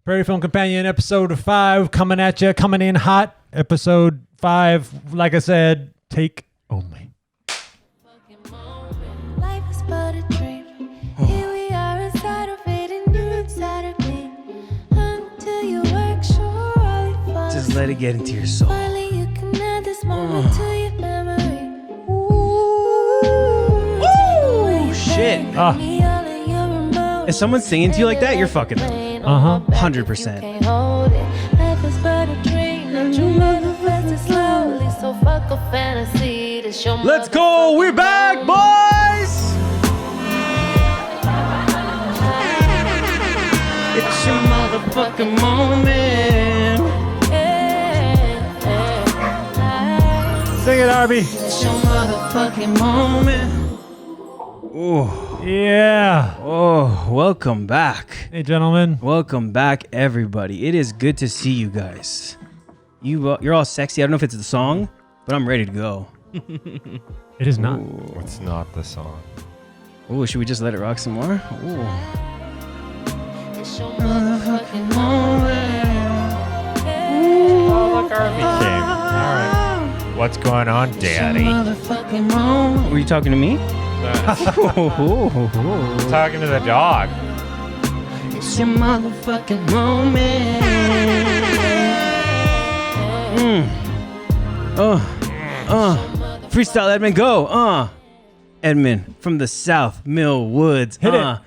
Prairie Film Companion, episode 5, coming at you, coming in hot. Episode 5, like I said, take only. Life is but a dream. Here we are inside of it, and you're inside of me. Until you work, sure, all you fall Just let it get into your soul. Finally, you can add this moment to your memory. Ooh, shit. If someone's singing to you like that, you're fucking them. 100%. Life is but a dream that you manifest it slowly. So fuck a fantasy. This your Let's go. We're back, boys. It's your motherfucking moment. Sing it, Harvey. It's your motherfucking moment. Oh, Yeah. oh, welcome back. Hey, gentlemen. Welcome back, everybody. It is good to see you guys. You're all sexy. I don't know if it's the song, but I'm ready to go. It is not. What's not the song? Oh, should we just let it rock some more? Ooh. It's your motherfucking Oh, look, Harvey came. All right. What's going on, Daddy? motherfucking moment. Were you talking to me? Talking to the dog. It's your motherfucking moment. Freestyle, Edmund, go. Edmund from the South, Mill Woods. Hit it.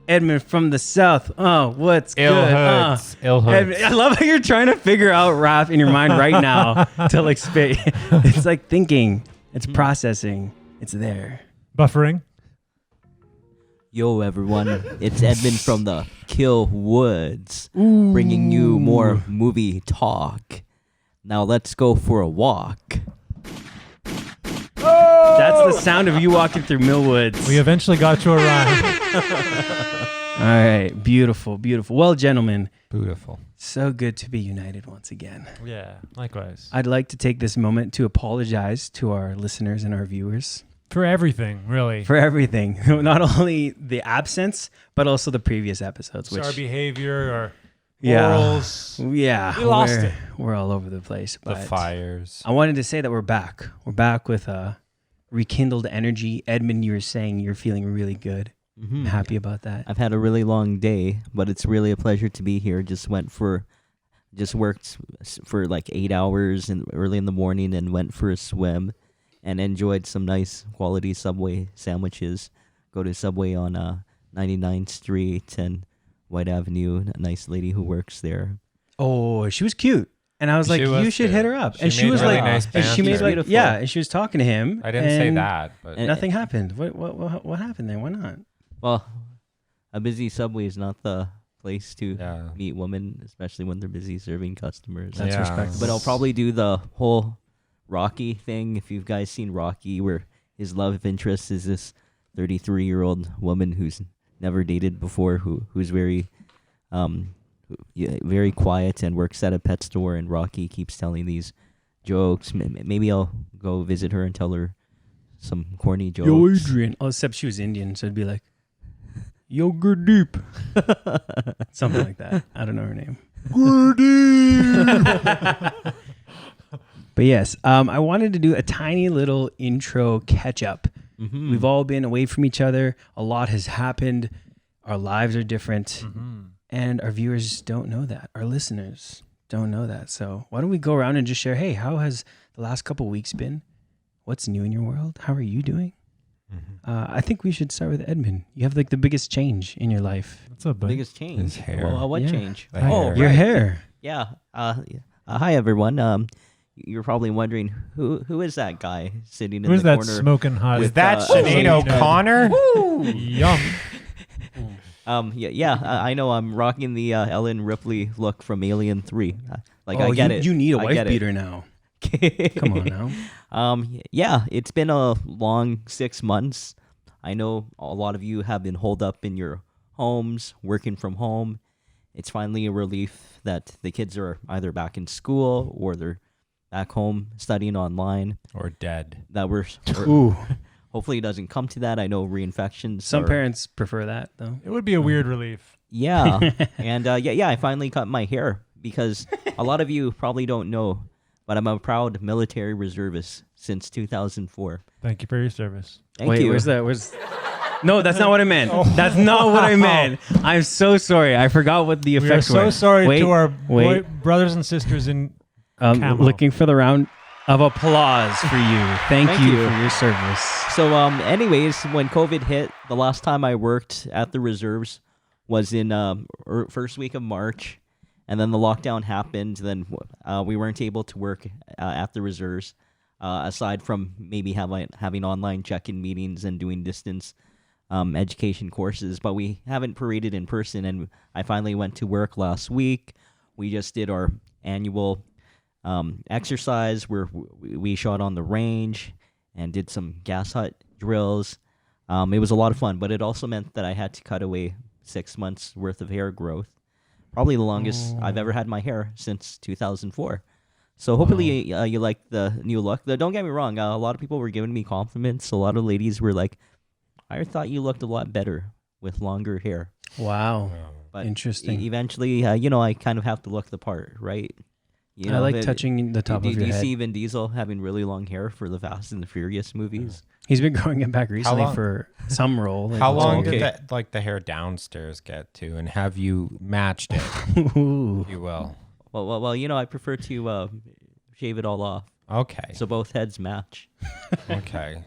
Edmund from the South. What's Ill good? hoods. Ill hoods. Edmund, I love how you're trying to figure out rap in your mind right now to like spit. It's like thinking. It's processing. It's there. Buffering. Yo, everyone, it's Edmund from the Kill Woods, bringing you more movie talk. Now let's go for a walk. That's the sound of you walking through Millwoods. We eventually got you a rhyme. All right. Beautiful, beautiful. Well, gentlemen, Beautiful. so good to be united once again. Yeah, likewise. I'd like to take this moment to apologize to our listeners and our viewers For everything, really. for everything. Not only the absence, but also the previous episodes. It's Which, our behavior, our yeah, morals. yeah, We lost we're, it. We're all over the place. The But fires. I wanted to say that we're back. We're back with rekindled energy. Edmund, you were saying you're feeling really good. I'm happy about that. I've had a really long day, but it's really a pleasure to be here. Just worked for like 8 hours early in the morning and went for a swim and enjoyed some nice quality Subway sandwiches. Go to Subway on 99th Street and White Avenue. A nice lady who works there. Oh, she was cute. And I was like, She was you should cute. hit her up. She And she made was really like, nice and she made banter. like, yeah, and she was talking to him. I didn't say and that, but Nothing happened. What happened there? Why not? Well, a busy Subway is not the place to yeah. meet women, especially when they're busy serving customers. That's Yeah. respectable. But I'll probably do the whole Rocky thing. If you guys seen Rocky, where his love interest is this 33-year-old woman who's never dated before, who's very, very quiet and works at a pet store. And Rocky keeps telling these jokes. Maybe I'll go visit her and tell her some corny jokes. Yo, Adrian. Oh, except she was Indian, so it'd be like, Yo, Gurdeep. Something like that. I don't know her name. Gurdeep. But yes, I wanted to do a tiny little intro catch up. Mm-hmm. We've all been away from each other. A lot has happened. Our lives are different. And our viewers don't know that. Our listeners don't know that. So why don't we go around and just share, hey, how has the last couple weeks been? What's new in your world? How are you doing? I think we should start with Edmund. You have like the biggest change in your life. What's up, buddy? Biggest change. His hair. Well, what Yeah. change? The hair. Your right. hair. Yeah. Hi everyone. You're probably wondering who is that guy sitting in Who's the that corner? smoking hot? Is that Sinead Sinead. O'Connor? Yum. I know I'm rocking the Ellen Ripley look from Alien 3. I get it. You need a I wife get it. beater now. Come on now. Yeah, it's been a long 6 months. I know a lot of you have been holed up in your homes, working from home. It's finally a relief that the kids are either back in school or they're back home studying online. Or dead. That we're Ooh. hopefully it doesn't come to that. I know reinfections. Some are- parents prefer that though. It would be a weird relief. Yeah, and I finally cut my hair because a lot of you probably don't know, but I'm a proud military reservist since 2004. Thank you for your service. Thank Wait, you. where's that? No, that's not what I meant. That's not what I meant. I'm so sorry. I forgot what the We are effects were. so sorry Wait, to our wait. brothers and sisters in camo. Looking for the round of applause for you. Thank Thank you you. for your service. So, anyways, when COVID hit, the last time I worked at the reserves was in first week of March, and then the lockdown happened. Then we weren't able to work at the reserves, aside from maybe having online check-in meetings and doing distance education courses. But we haven't paraded in person, and I finally went to work last week. We just did our annual exercise where we shot on the range and did some gas hut drills. It was a lot of fun, but it also meant that I had to cut away 6 months worth of hair growth. Probably the longest I've ever had my hair since 2004. So hopefully you like the new look. Don't get me wrong. A lot of people were giving me compliments. A lot of ladies were like, I thought you looked a lot better with longer hair. Wow. But Interesting. Eventually, I kind of have to look the part, right? I like touching the top of your Do you head. see Vin Diesel having really long hair for the Fast and the Furious movies? He's been growing it back recently long- for some role. How long okay. did the hair downstairs get to, and have you matched it? Ooh. If you will. Well, I prefer to shave it all off, Okay. so both heads match. Okay.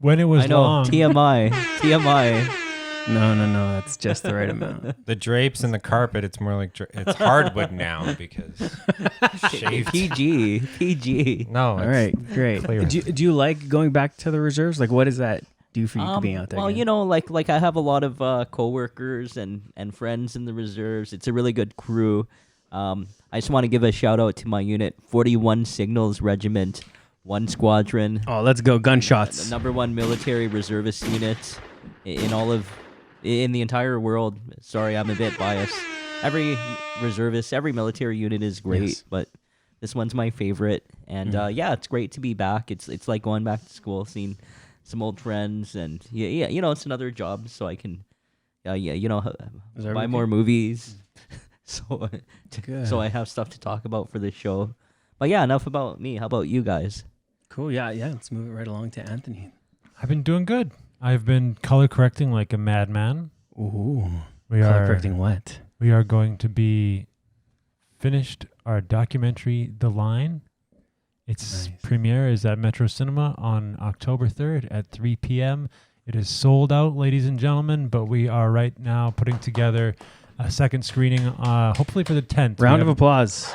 When it was I know, long. TMI. No, that's just the right amount. The drapes and the carpet, it's more like it's hardwood now because shaved. PG. No. All right, great. clear. Do you like going back to the reserves? Like, what does that do for you being out there? Well, again? like I have a lot of coworkers and friends in the reserves. It's a really good crew. I just want to give a shout out to my unit, 41 Signals Regiment, 1 Squadron, Oh, let's go. the Gunshots. number 1 military reservist unit in the entire world. Sorry, I'm a bit biased. Every reservist, every military unit is great, Yes. but this one's my favorite. And it's great to be back. It's like going back to school, seeing some old friends, and it's another job, so I can, buy more movies. so Good. so I have stuff to talk about for this show. But yeah, enough about me. How about you guys? Cool. Yeah. Let's move it right along to Anthony. I've been doing good. I've been color correcting like a madman. Ooh. We Color are correcting what? we are going to be finished our documentary The Line. Its Nice. premiere is at Metro Cinema on October 3rd at 3 p.m. It is sold out, ladies and gentlemen, but we are right now putting together a second screening, hopefully for the 10th. Round of applause.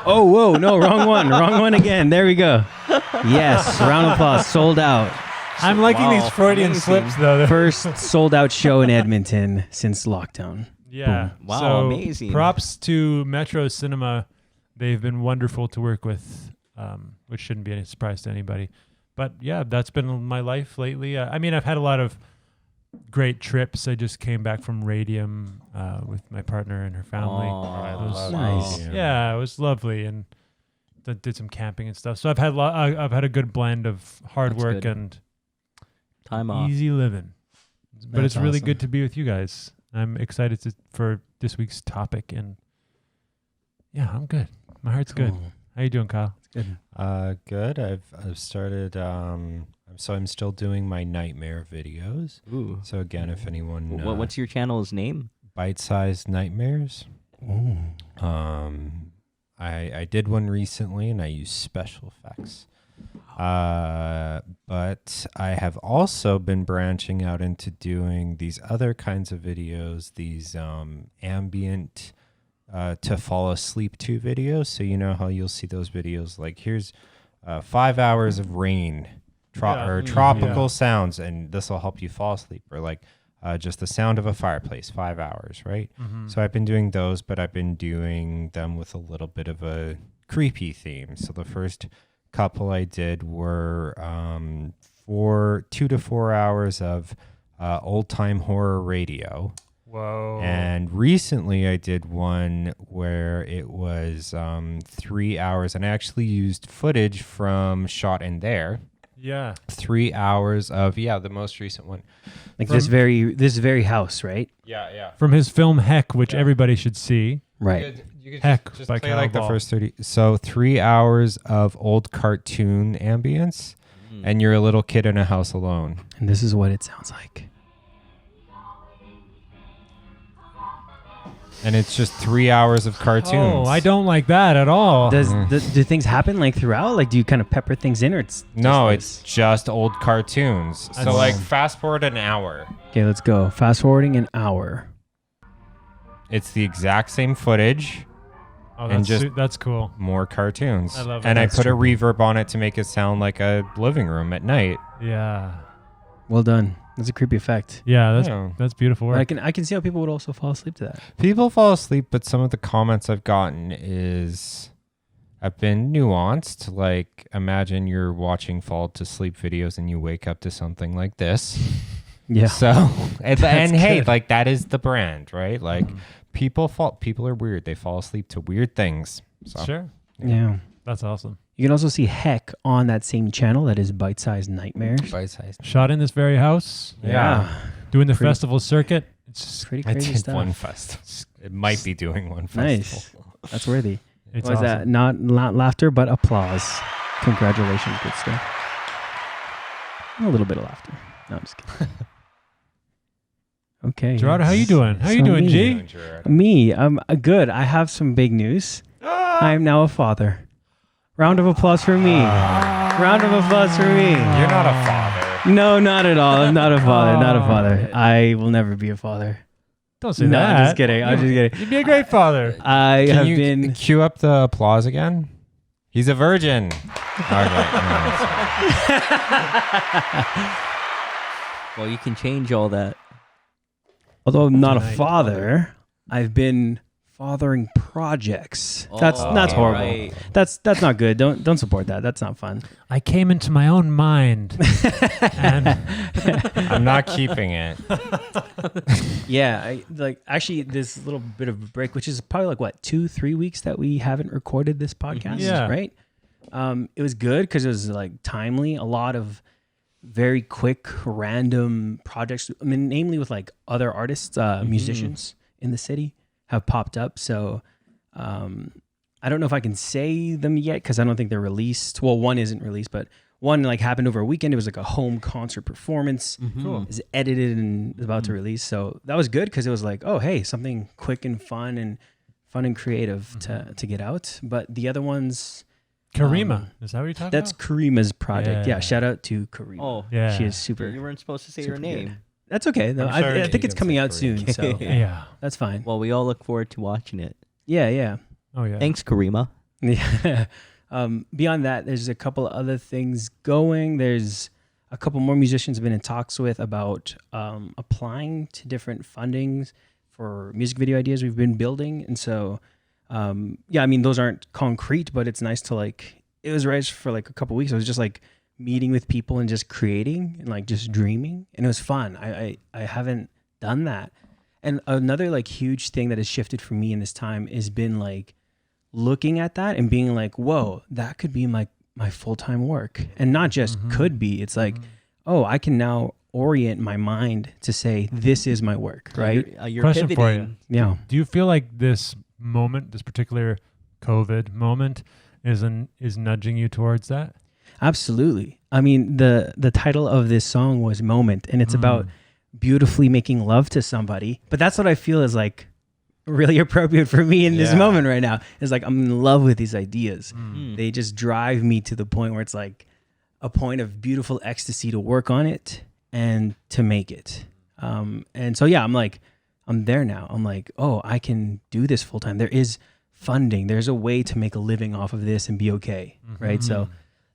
Oh, whoa. No, wrong one. Wrong one again. There we go. Yes. Round of applause. Sold out. I'm liking Wow, these Freudian amazing. slips, though. First sold out show in Edmonton since lockdown. Yeah. Wow, so amazing. Props to Metro Cinema. They've been wonderful to work with, which shouldn't be any surprise to anybody. But yeah, that's been my life lately. I mean, I've had a lot of great trips. I just came back from Radium with my partner and her family. I It was- love Nice. it. Yeah, it was lovely, and did some camping and stuff. So I've had a good blend of hard That's work good. and Time off. easy living. But That's it's really awesome. good to be with you guys. I'm excited for this week's topic, and yeah, I'm good. My heart's good. Cool. How you doing, Kyle? Good. Good. I've started. So I'm still doing my nightmare videos. Ooh. So again, if anyone What's your channel's name? bite-sized nightmares. Ooh. I did one recently and I used special effects. But I have also been branching out into doing these other kinds of videos, these ambient to fall asleep to videos. So you know how you'll see those videos like here's 5 hours of rain or tropical sounds, and this will help you fall asleep, or like just the sound of a fireplace, 5 hours, right? So I've been doing those, but I've been doing them with a little bit of a creepy theme. So the first couple I did were 2 to 4 hours of old time horror radio. Whoa. And recently I did one where it was 3 hours, and I actually used footage from Shot in There. Yeah. 3 hours of the most recent one. Like this very house, right? Yeah. From his film Heck, which everybody should see. Right. You could Heck just by play Carol like the Ball. first 30. So 3 hours of old cartoon ambience, and you're a little kid in a house alone. And this is what it sounds like. And it's just 3 hours of cartoons. Oh, I don't like that at all. Do things happen like throughout? Like, do you kind of pepper things in, or it's No, just it's just old cartoons. So That's- like fast forward an hour. okay? Let's go. Fast forwarding an hour. It's the exact same footage, Oh, and just- that's cool. more cartoons. I love it. And I That's put a trippy. reverb on it to make it sound like a living room at night. Yeah. Well done. That's a creepy effect. Yeah, Yeah. that's beautiful But work. I can see how people would also fall asleep to that. People fall asleep, but some of the comments I've gotten have been nuanced. Like, imagine you're watching fall to sleep videos and you wake up to something like this. Yeah. So, and hey, good. like that is the brand, right? Like people are weird. They fall asleep to weird things. So Sure. Yeah. That's awesome. You can also see Heck on that same channel. That is Bite Size Nightmares. bite-sized. Shot in this very house. Yeah. Doing the Pretty- festival circuit. It's Pretty I crazy did stuff. one fest. It might be doing one Nice. festival. That's worthy. it's Was awesome. that not laughter, but applause? Congratulations, good stuff. A little bit of laughter. No, I'm just kidding. Okay. Gerardo, how you doing? How you So doing, me. G? Me, I'm good. I have some big news. I am now a father. Round of applause for me. Round of applause for me. You're not a father. No, not at all. I'm not a father. Not a father. I will never be a father. Don't say No, that. I'm just kidding. I'm just kidding. You'd be a great father. I Can have you been. cue up the applause again? He's a virgin. Okay. No, Well, you can change all that. Although I'm not a Tonight. father, I've been fathering projects. That's Oh, horrible. right. That's not good. Don't support that. That's not fun. I came into my own mind. And I'm not keeping it. Yeah, actually this little bit of a break, which is probably like what 2-3 weeks that we haven't recorded this podcast. Yeah. Right. It was good because it was like timely. A lot of very quick, random projects. I mean, namely with like other artists, musicians in the city have popped up. So I don't know if I can say them yet because I don't think they're released. Well, one isn't released, but one like happened over a weekend. It was like a home concert performance. Cool. Is edited and is about to release. So that was good because it was like, oh hey, something quick and fun and creative to get out. But the other ones, Karima. Is that what you're talking that's about? Karima's project. Yeah, Yeah. shout out to Karima. Oh, Yeah. She is super. you weren't supposed to say super your name. good. That's okay though. I'm sorry I think you it's can coming say out Karima. soon, so Yeah. that's fine. Well, we all look forward to watching it. Yeah. Oh, yeah. Thanks, Karima. Yeah. Beyond that, there's a couple of other things going. There's a couple more musicians I've been in talks with about applying to different fundings for music video ideas we've been building. And so, I mean, those aren't concrete, but it's nice to like, it was right for like a couple weeks. I was just like meeting with people and just creating and like just dreaming. And it was fun. I haven't done that. And another like huge thing that has shifted for me in this time has been like looking at that and being like, whoa, that could be my full-time work. And not just could be, it's like, oh, I can now orient my mind to say, this is my work, right? You're Question for you. pivoting. Yeah. Do you feel like this moment, this particular COVID moment, is nudging you towards that? Absolutely. I mean, the title of this song was Moment, and it's about beautifully making love to somebody. But that's what I feel is like really appropriate for me in this Yeah. moment right now. Is like I'm in love with these ideas. Mm. They just drive me to the point where it's like a point of beautiful ecstasy to work on it and to make it. And so yeah, I'm there now. I'm like, oh, I can do this full time. There is funding. There's a way to make a living off of this and be okay, right? So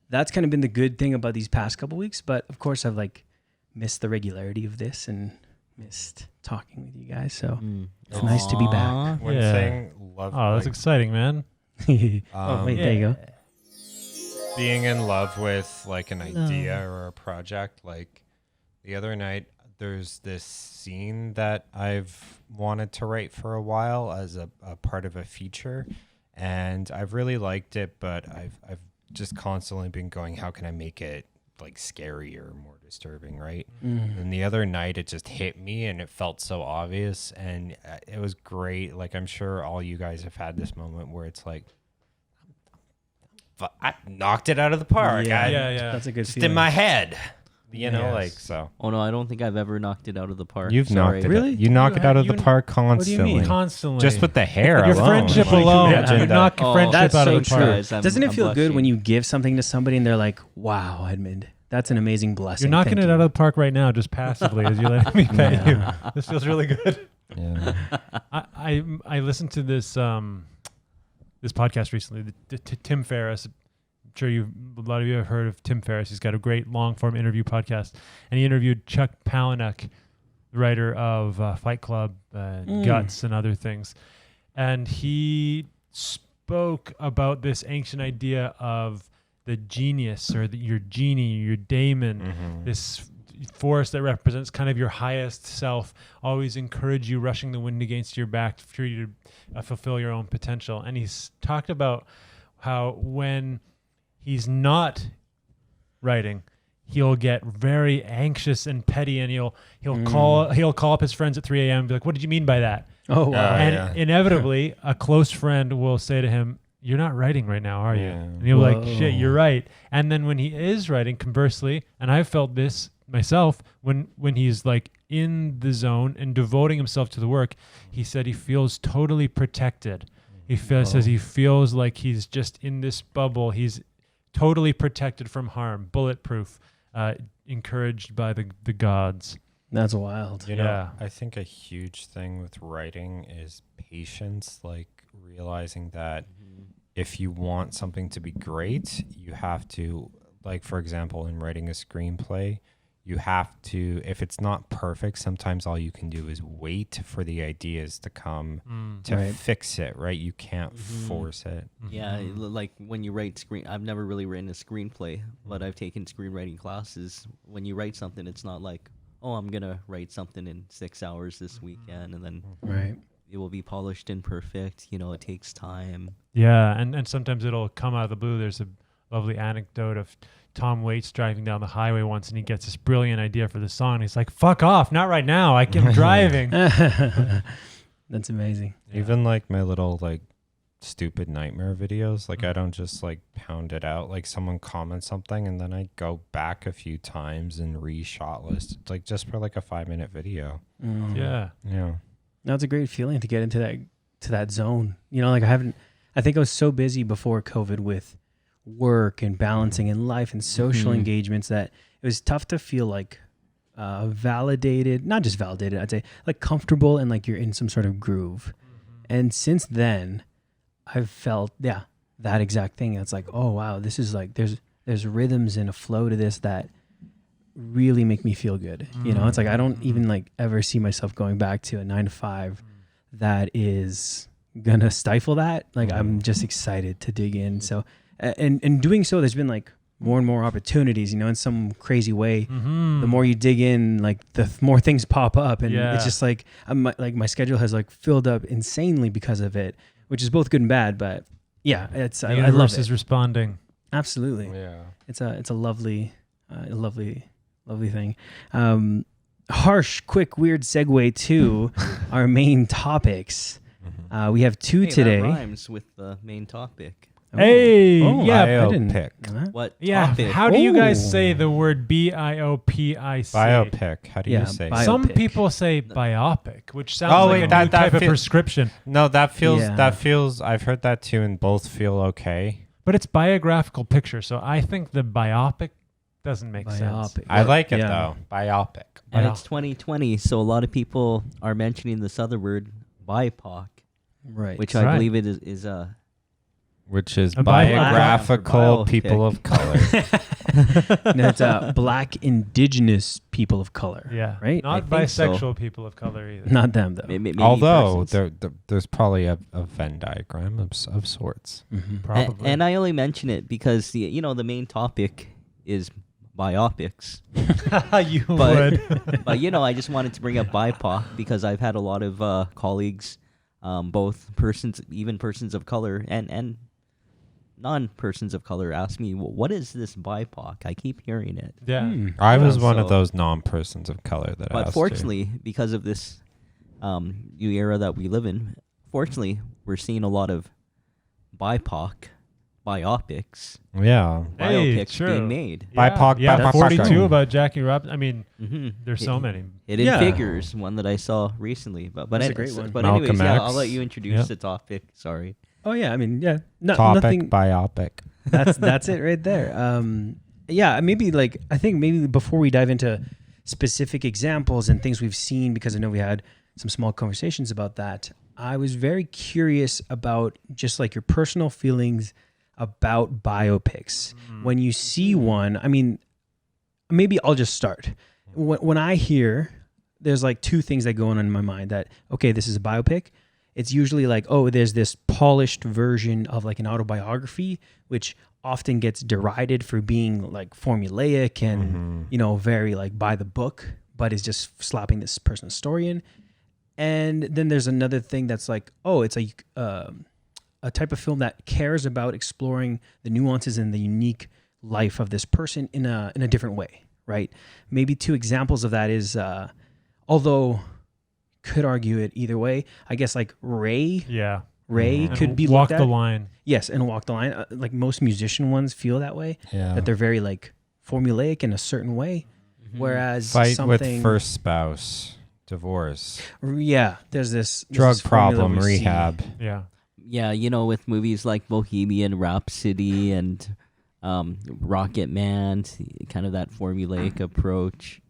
that's kind of been the good thing about these past couple weeks. But of course, I've like missed the regularity of this and missed talking with you guys. So it's nice to be back. When Yeah. saying love, Oh, that's like, exciting, man. Oh wait, there you go. being in love with like an idea or a project. Like the other night, there's this scene that I've wanted to write for a while as a part of a feature, and I've really liked it, but I've just constantly been going, how can I make it like scarier, more disturbing, right? Mm. And the other night it just hit me and it felt so obvious, and it was great. Like, I'm sure all you guys have had this moment where it's like, I knocked it out of the park. Yeah. Yeah. That's a good Just feeling. in my head, you know, Yes. like, so. Oh no, I don't think I've ever knocked it out of the park. You've Sorry. knocked it. Really? You knock You it out of have- the you- park do you constantly. mean? Constantly. Just with the hair your alone. friendship Like, alone. imagine You that. knock your Oh, friendship that's out so of the true. park. Guys, Doesn't it I'm feel good blushing. when you give something to somebody and they're like, "Wow, Edmund, that's an amazing blessing." You're knocking Thank it you." out of the park right now, just passively, as you let me pet Yeah. you. This feels really good. Yeah. I listened to this this podcast recently. Tim Ferriss. I'm sure a lot of you have heard of Tim Ferriss. He's got a great long form interview podcast, and he interviewed Chuck Palahniuk, the writer of Fight Club, Guts, and other things. And he spoke about this ancient idea of the genius, or your genie, your daemon, Mhm. this force that represents kind of your highest self, always encourage you, rushing the wind against your back for you to fulfill your own potential. And he's talked about how when he's not writing, he'll get very anxious and petty, and he'll call up his friends at 3 a.m. and be like, "What did you mean by that?" Oh wow. And yeah. inevitably, a close friend will say to him, "You're not writing right now, are you?" Yeah. And he'll be like, Whoa. "Shit, you're right." And then when he is writing, conversely, and I've felt this myself, when he's like in the zone and devoting himself to the work, he said he feels totally protected. He says he feels like he's just in this bubble. He's totally protected from harm, bulletproof, encouraged by the gods. That's wild. You know, Yeah. I think a huge thing with writing is patience, like realizing that if you want something to be great, you have to, like, for example, in writing a screenplay, you have to, if it's not perfect, sometimes all you can do is wait for the ideas to come to Right. fix it, right? You can't force it. Yeah, like when you write I've never really written a screenplay, but I've taken screenwriting classes. When you write something, it's not like, oh, I'm gonna write something in 6 hours this weekend, and then Right. it will be polished and perfect. You know, it takes time. Yeah, and sometimes it'll come out of the blue. There's a lovely anecdote of Tom Waits driving down the highway once, and he gets this brilliant idea for the song. And he's like, "Fuck off, not right now. I'm driving." That's amazing. Even like my little like stupid nightmare videos, like I don't just like pound it out. Like someone comments something and then I go back a few times and re-shot list. It's like just for like a 5-minute video. Yeah. Yeah. That's a great feeling to get into that zone. You know, like I think I was so busy before COVID with work and balancing in life and social engagements that it was tough to feel like validated, not just validated, I'd say like comfortable and like you're in some sort of groove. And since then I've felt, that exact thing. It's like, oh wow, this is like, there's rhythms and a flow to this that really make me feel good. You know, it's like, I don't even like ever see myself going back to a 9 to 5 that is gonna stifle that. Like I'm just excited to dig in. So, and doing so, there's been like more and more opportunities, you know, in some crazy way. The more you dig in, like the more things pop up, and it's just like my schedule has like filled up insanely because of it, which is both good and bad. But yeah, it's The I love universe it. is responding. Absolutely, Yeah. it's a lovely thing. Harsh, quick, weird segue to our main topics. We have two Hey, today. that rhymes with the main topic. Hey, yeah, I didn't biopic. know that. What Yeah. topic? How do you guys Oh. say the word BIOPIC? Biopic. How do Yeah, you say? bio- Some Biopic. people say biopic, which sounds Oh, like wait, a that new type of feel- prescription. No, that feels Yeah. I've heard that too, and both feel okay. But it's biographical picture, so I think the biopic doesn't make sense. Biopic. I like it Yeah. though. Biopic. And Yeah. it's 2020, so a lot of people are mentioning this other word, BIPOC, Right. which Right. I believe it is a Which is A biopic. biographical Biopic. people of color. No, it's Black Indigenous people of color. Yeah, Right? Not I think so. bisexual people of color either. Not them though. maybe Although persons. there's probably a Venn diagram of sorts. Mhm. Probably. And I only mention it because the main topic is biopics. You But- would. But I just wanted to bring up BIPOC because I've had a lot of colleagues, both persons of color and non-persons of color ask me, well, what is this BIPOC? I keep hearing it. Yeah. I was Yeah, one of so- those non-persons of color that But asked fortunately, because of this new era that we live in, fortunately, we're seeing a lot of BIPOC biopics, you. Yeah. Hey, biopics true. being made. BIPOC, Yeah, BIPOC, 42 BIPOC. about Jackie Robinson. I mean, Mm-hmm. there's so many. Hidden Yeah. Figures, one that I saw recently. But That's a great one. But Malcolm anyways, yeah, I'll X. let you introduce Yep. the topic. Sorry. Oh yeah, I mean, yeah, Topic nothing. biopic. That's it right there. Yeah, maybe like I think maybe before we dive into specific examples and things we've seen, because I know we had some small conversations about that. I was very curious about just like your personal feelings about biopics. When you see one, I mean, maybe I'll just start. When I hear, there's like two things that go on in my mind that, okay, this is a biopic. It's usually like, oh, there's this polished version of like an autobiography, which often gets derided for being like formulaic and, you know, very like by the book, but is just slapping this person's story in. And then there's another thing that's like, oh, it's a type of film that cares about exploring the nuances and the unique life of this person in a different way, right? Maybe two examples of that is, although could argue it either way, I guess like Ray Yeah. could And be Walk looked the at. Line. Yes, and Walk the Line. Like most musician ones feel that way, Yeah. that they're very like formulaic in a certain way, whereas Fight something, with first spouse, divorce, yeah, there's this drug this formula problem, we see. rehab. Yeah. Yeah, you know, with movies like Bohemian Rhapsody and Rocket Man, kind of that formulaic approach.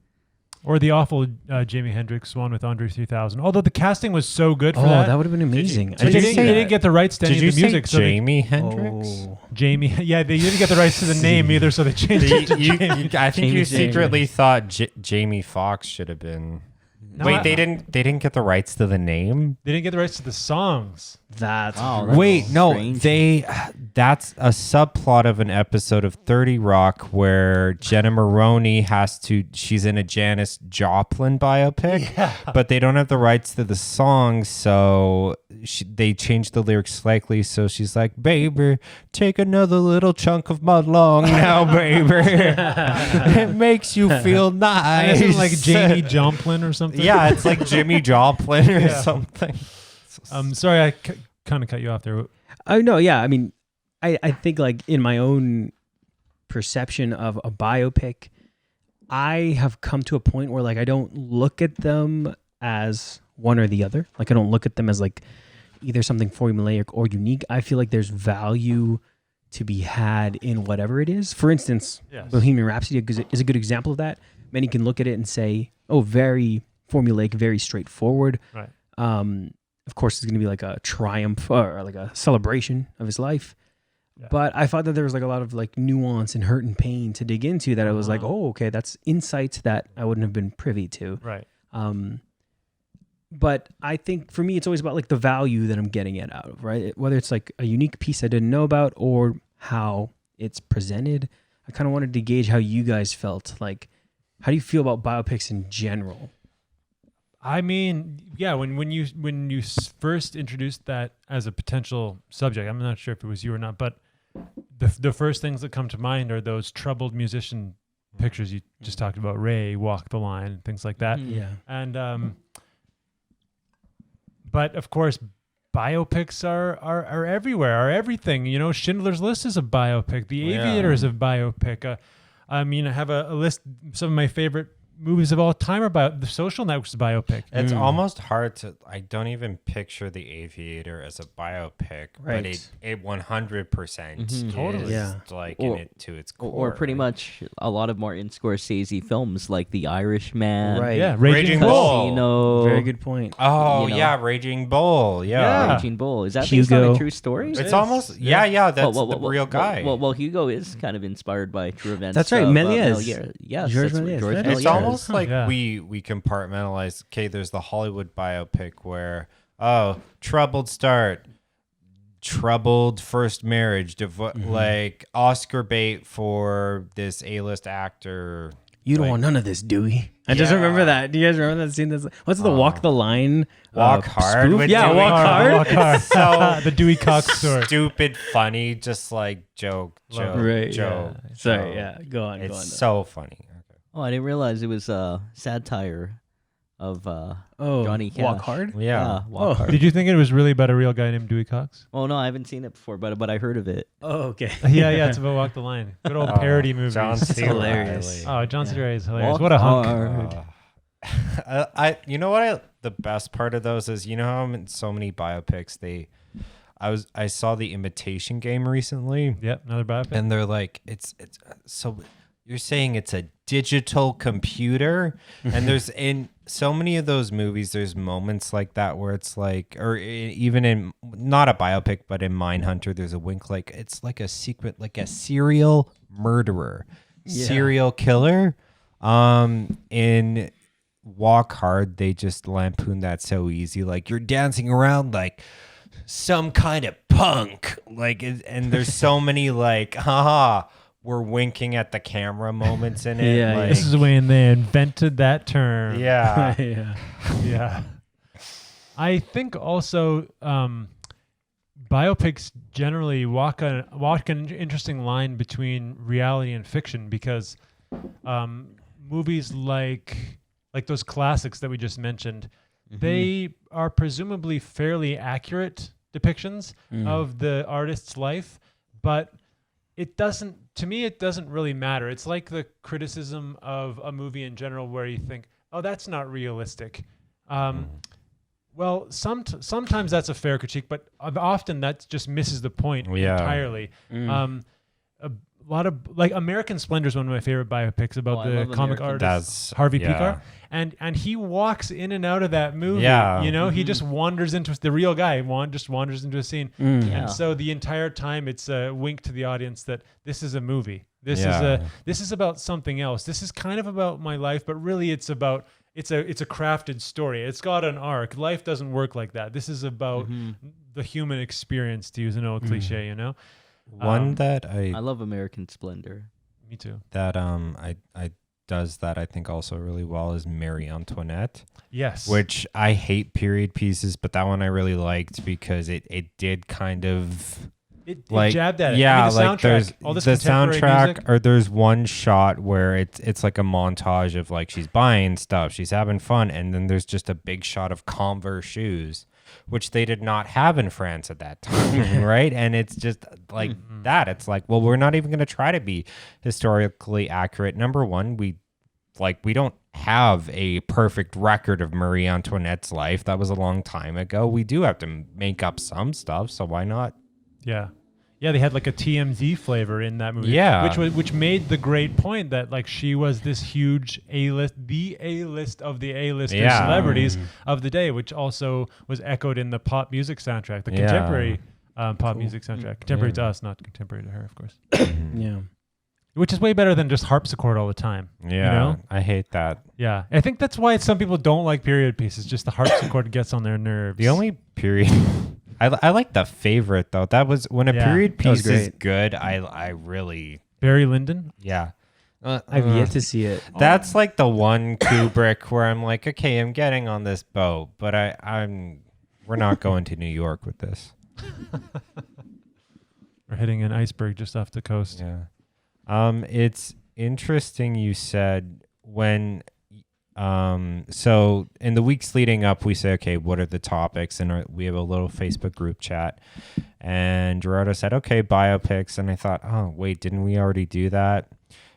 Or the awful Jimi Hendrix one with Andre 3000. Although the casting was so good for Oh, that. that would have been amazing. But they didn't get the rights to any Did you of the music. say So they, Jamie Hendrix? Oh. Jamie. Yeah, they didn't get the rights to the name either, so they changed it to Jamie. I think you Jamie. secretly thought Jamie Foxx should have been. No, Wait, I- they didn't get the rights to the name. They didn't get the rights to the songs. That's Wow, right. Wait, no, strange. that's a subplot of an episode of 30 Rock where Jenna Maroney she's in a Janis Joplin biopic, but they don't have the rights to the song, so they changed the lyrics slightly, so she's like, baby, take another little chunk of my lung now, baby. It makes you feel nice. Isn't it like Jamie Joplin or something? Yeah, it's like Jimmy Joplin or something. Sorry, I kind of cut you off there. Oh no, yeah. I mean, I think like in my own perception of a biopic, I have come to a point where like I don't look at them as one or the other. Like I don't look at them as like either something formulaic or unique. I feel like there's value to be had in whatever it is. For instance, Yes. Bohemian Rhapsody is a good example of that. Many can look at it and say, oh, very formulaic, very straightforward. Right. Of course, it's going to be like a triumph or like a celebration of his life. Yeah. But I thought that there was like a lot of like nuance and hurt and pain to dig into that I was like, oh, okay, that's insights that I wouldn't have been privy to. Right. But I think for me, it's always about like the value that I'm getting it out of, right? Whether it's like a unique piece I didn't know about or how it's presented. I kind of wanted to gauge how you guys felt. Like, how do you feel about biopics in general? I mean, yeah, when you first introduced that as a potential subject, I'm not sure if it was you or not, but the first things that come to mind are those troubled musician pictures you just talked about, Ray, Walk the Line, things like that. Yeah. And but of course, biopics are everywhere, are everything. You know, Schindler's List is a biopic. The Aviator is a biopic. I mean, I have a list. Some of my favorite movies of all time are about The Social Network's a biopic. It's almost hard to. I don't even picture The Aviator as a biopic, Right. but it 100% is Totally. Yeah. like Or- in it to its core. Or pretty much a lot of Martin Scorsese films like The Irishman, Right. Yeah, Raging Bull. Casino, Very good point. Oh you know. yeah, Raging Bull. Yeah. Yeah. Raging Bull. Is that based on Hugo. a true story? It's is. almost yeah. That's Well, the real guy. Well, Hugo is kind of inspired by true events. That's right, of, Méliès. Yes, Georges that's right, Méliès, Georges right? It's Méliès. almost like Yeah. we compartmentalize. Okay, there's the Hollywood biopic where troubled start, troubled first marriage, like Oscar bait for this A-list actor. You don't Like- want none of this, Dewey. I just remember Yeah. that. Do you guys remember that scene? What's the Walk the Line? Walk Hard spoof? with Yeah, Dewey Walk Cox. Hard. Walk hard. So The Dewey Cox story. stupid, funny, just like joke. Right. Joke. Yeah. Sorry. joke. Yeah. Go on. It's Go on. so funny. Okay. Oh, I didn't realize it was a satire of Johnny Cash. Walk Hard. Yeah. Walk Oh. Hard. Did you think it was really about a real guy named Dewey Cox? Oh no, I haven't seen it before, but I heard of it. Oh, okay. Yeah, it's about Walk the Line. Good old parody movies. John C. hilarious. Reilly. Oh, John C. Yeah. Reilly is hilarious. Walk What a hunk. hard. You know what the best part of those is, you know how in so many biopics I saw The Imitation Game recently, Yep, another biopic. and they're like it's so you're saying it's a digital computer, and there's in so many of those movies there's moments like that where it's like, or even in not a biopic but in Mindhunter there's a wink, like it's like a secret, like a serial murderer, serial killer. In Walk Hard they just lampoon that so easy, like you're dancing around like some kind of punk, like, and there's so many like haha we're winking at the camera moments in it. Yeah, like, This is when they invented that term. yeah. Yeah. Yeah. I think also biopics generally walk an interesting line between reality and fiction, because movies like those classics that we just mentioned, they are presumably fairly accurate depictions of the artist's life, but it doesn't really matter. It's like the criticism of a movie in general where you think, oh, that's not realistic. Well, sometimes that's a fair critique, but often that just misses the point entirely. A lot of, like, American Splendor is one of my favorite biopics about I the love comic American. artist That's Harvey yeah. Pekar, and he walks in and out of that movie. Yeah. You know, he just wanders into the real guy. Just wanders into a scene, Yeah. and so the entire time it's a wink to the audience that this is a movie. This is about something else. This is kind of about my life, but really it's a crafted story. It's got an arc. Life doesn't work like that. This is about the human experience, to use an old cliche, you know? One that I love American Splendor. Me too. that I does that I think also really well is Marie Antoinette, Yes. which I hate period pieces, but that one I really liked because it did kind of it like jabbed at it. yeah, I mean, the like soundtrack, there's all this the contemporary soundtrack, music. or there's one shot where it's like a montage of like she's buying stuff, she's having fun, and then there's just a big shot of Converse shoes, which they did not have in France at that time, right? And it's just like that. It's like, well, we're not even going to try to be historically accurate. Number one, we don't have a perfect record of Marie Antoinette's life. That was a long time ago. We do have to make up some stuff, so why not? Yeah. Yeah, they had like a TMZ flavor in that movie. Yeah. Which made the great point that like she was this huge the A-list of the A-list celebrities of the day, which also was echoed in the pop music soundtrack, the contemporary pop music soundtrack. Contemporary to us, not contemporary to her, of course. Yeah. Which is way better than just harpsichord all the time. Yeah, You know? I hate that. Yeah. I think that's why some people don't like period pieces. Just the harpsichord gets on their nerves. The only period I like The Favorite though. That was when a Yeah, period that was piece is great. good. I really Barry Lyndon. yeah. I've yet to see it. That's like the one Kubrick where I'm like, okay, I'm getting on this boat, but we're not going to New York with this. We're hitting an iceberg just off the coast. Yeah. It's interesting you said when so in the weeks leading up we say, okay, what are the topics, and we have a little Facebook group chat, and Gerardo said, okay, biopics, and I thought, oh wait, didn't we already do that?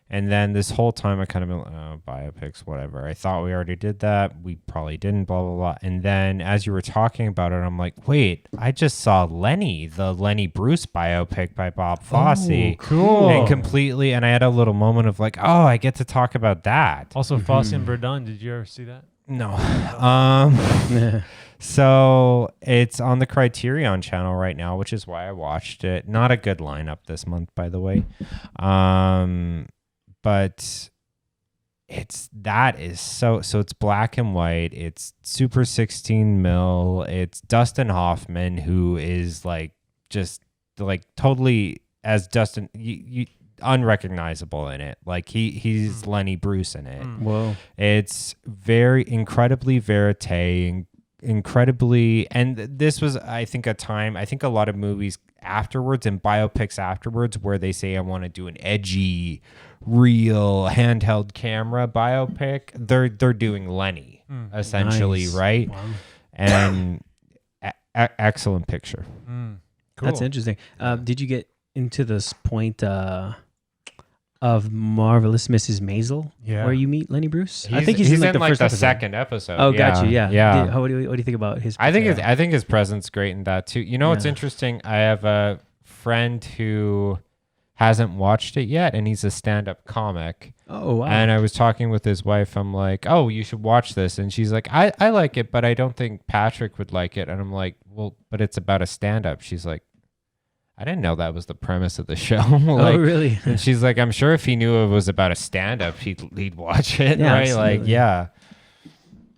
And then this whole time I kind of been like, oh, biopics, whatever. I thought we already did that. We probably didn't, blah, blah, blah. And then as you were talking about it, I'm like, wait, I just saw Lenny, the Lenny Bruce biopic by Bob Fosse. Oh, cool. And I had a little moment of like, oh, I get to talk about that. Also, Fosse and Verdun. Did you ever see that? No. So it's on the Criterion channel right now, which is why I watched it. Not a good lineup this month, by the way. But it's black and white. It's Super 16 mil. It's Dustin Hoffman, who is like just like totally as Dustin. unrecognizable in it. Like he's Lenny Bruce in it. Whoa. It's very incredibly verite, incredibly, and this was, I think, a time, I think a lot of movies afterwards and biopics afterwards where they say, I want to do an edgy, real handheld camera biopic. They're doing Lenny essentially, Nice. right? Wow. And excellent picture. Cool. That's interesting. Did you get into this point of Marvelous Mrs. Maisel, Yeah. where you meet Lenny Bruce? I He's- think he's in like the first episode. second episode. Oh, gotcha. Yeah. Yeah. What do you think about his? I think his presence great in that too. You know what's Yeah. interesting? I have a friend who hasn't watched it yet, and he's a stand-up comic. Oh wow. And I was talking with his wife. I'm like, "Oh, you should watch this." And she's like, "I like it, but I don't think Patrick would like it." And I'm like, "Well, but it's about a stand-up." She's like, "I didn't know that was the premise of the show." Like, oh really? and she's like, "I'm sure if he knew it was about a stand-up, he'd watch it, Yeah, right?" Like, absolutely. yeah.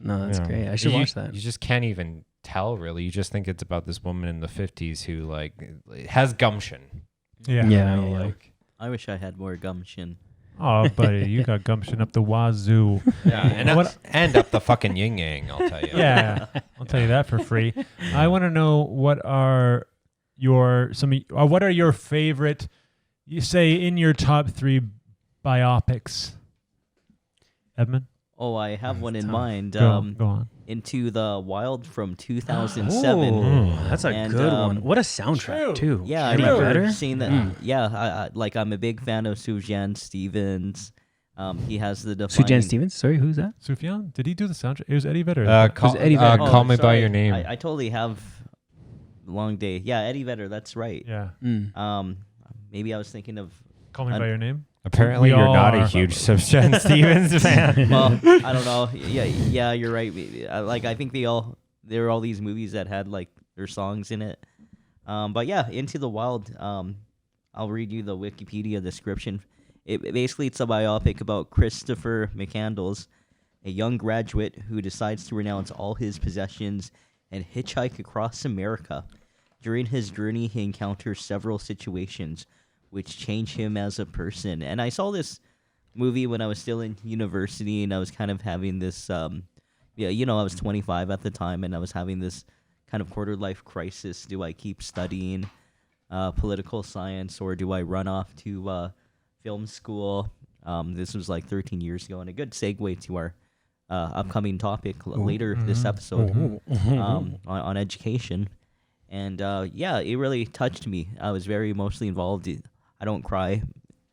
No, that's Yeah. great. I should You- watch that. You just can't even tell, really. You just think it's about this woman in the 50s who like has gumption. Yeah. Yeah. You know, like I wish I had more gumption. Oh, buddy, you got gumption up the wazoo. and What- and up the fucking yin yang, I'll tell you. Yeah, I'll tell you that for free. I want to know what are your favorite? You say in your top 3 biopics. Edmund, Oh, I have one in tough. mind. go on. Into the Wild from 2007. Ooh, that's a And, good one. What a soundtrack True. too. Yeah, I Eddie remember Vedder? seeing that. Mm. Yeah, I'm a big fan of Sufjan Stevens. He has the defining... Sufjan Stevens. Sorry, who's that? Sufjan, did he do the soundtrack? It was Eddie Vedder. Call, Eddie Vedder. call me by sorry. your name. I totally have Long Day. Yeah, Eddie Vedder. That's right. yeah. Maybe I was thinking of... Call me by your name. Apparently, We you're all not are. a huge Sufjan Stevens fan. Well, I don't know. Yeah, you're right. I think there were all these movies that had like their songs in it. But yeah, Into the Wild. I'll read you the Wikipedia description. Basically it's a biopic about Christopher McCandless, a young graduate who decides to renounce all his possessions and hitchhike across America. During his journey, he encounters several situations which change him as a person. And I saw this movie when I was still in university, and I was kind of having this, I was 25 at the time, and I was having this kind of quarter-life crisis. Do I keep studying political science, or do I run off to film school? This was like 13 years ago, and a good segue to our upcoming topic later this episode on education. And it really touched me. I was very emotionally involved. I don't cry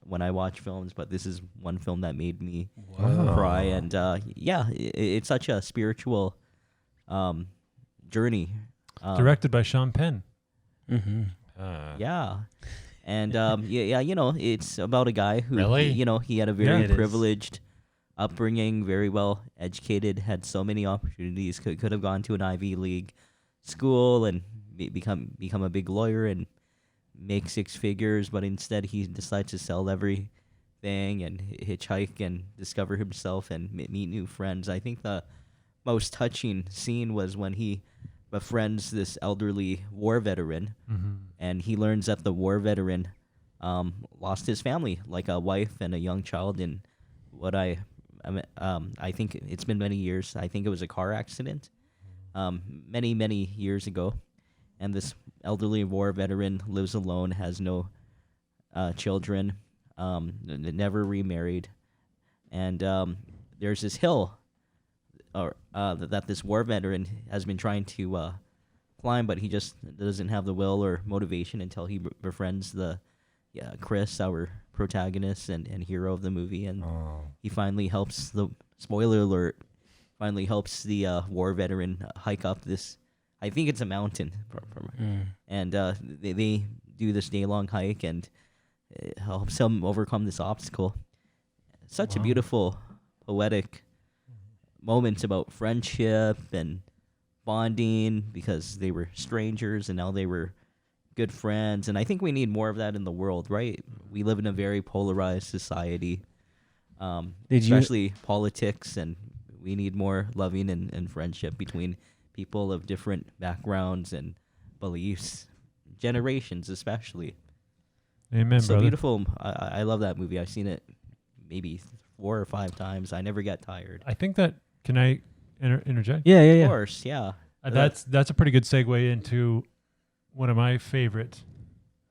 when I watch films, but this is one film that made me cry. And it's such a spiritual journey. Directed by Sean Penn. Mm-hmm. Yeah. And it's about a guy who, Really? He had a Yeah, very it is. privileged upbringing, very well educated, had so many opportunities, could have gone to an Ivy League school and become a big lawyer and make 6 figures, but instead he decides to sell everything and hitchhike and discover himself and meet new friends. I think the most touching scene was when he befriends this elderly war veteran, and he learns that the war veteran lost his family, like a wife and a young child, in what I think it's been many years. I think it was a car accident many years ago. And this elderly war veteran lives alone, has no children, never remarried. And there's this hill that this war veteran has been trying to climb, but he just doesn't have the will or motivation until he befriends Chris, our protagonist and hero of the movie. And he finally helps spoiler alert, the war veteran hike up this, I think it's a mountain, and they do this day-long hike, and it helps him overcome this obstacle. Such a beautiful, poetic moment about friendship and bonding, because they were strangers and now they were good friends. And I think we need more of that in the world, right? We live in a very polarized society, especially politics, and we need more loving and friendship between people of different backgrounds and beliefs, generations especially. Amen, so brother. beautiful. I love that movie. I've seen it maybe 4 or 5 times. I never get tired. I think that, can I interject? Yeah, yeah, Of yeah. course, yeah. That's a pretty good segue into one of my favorite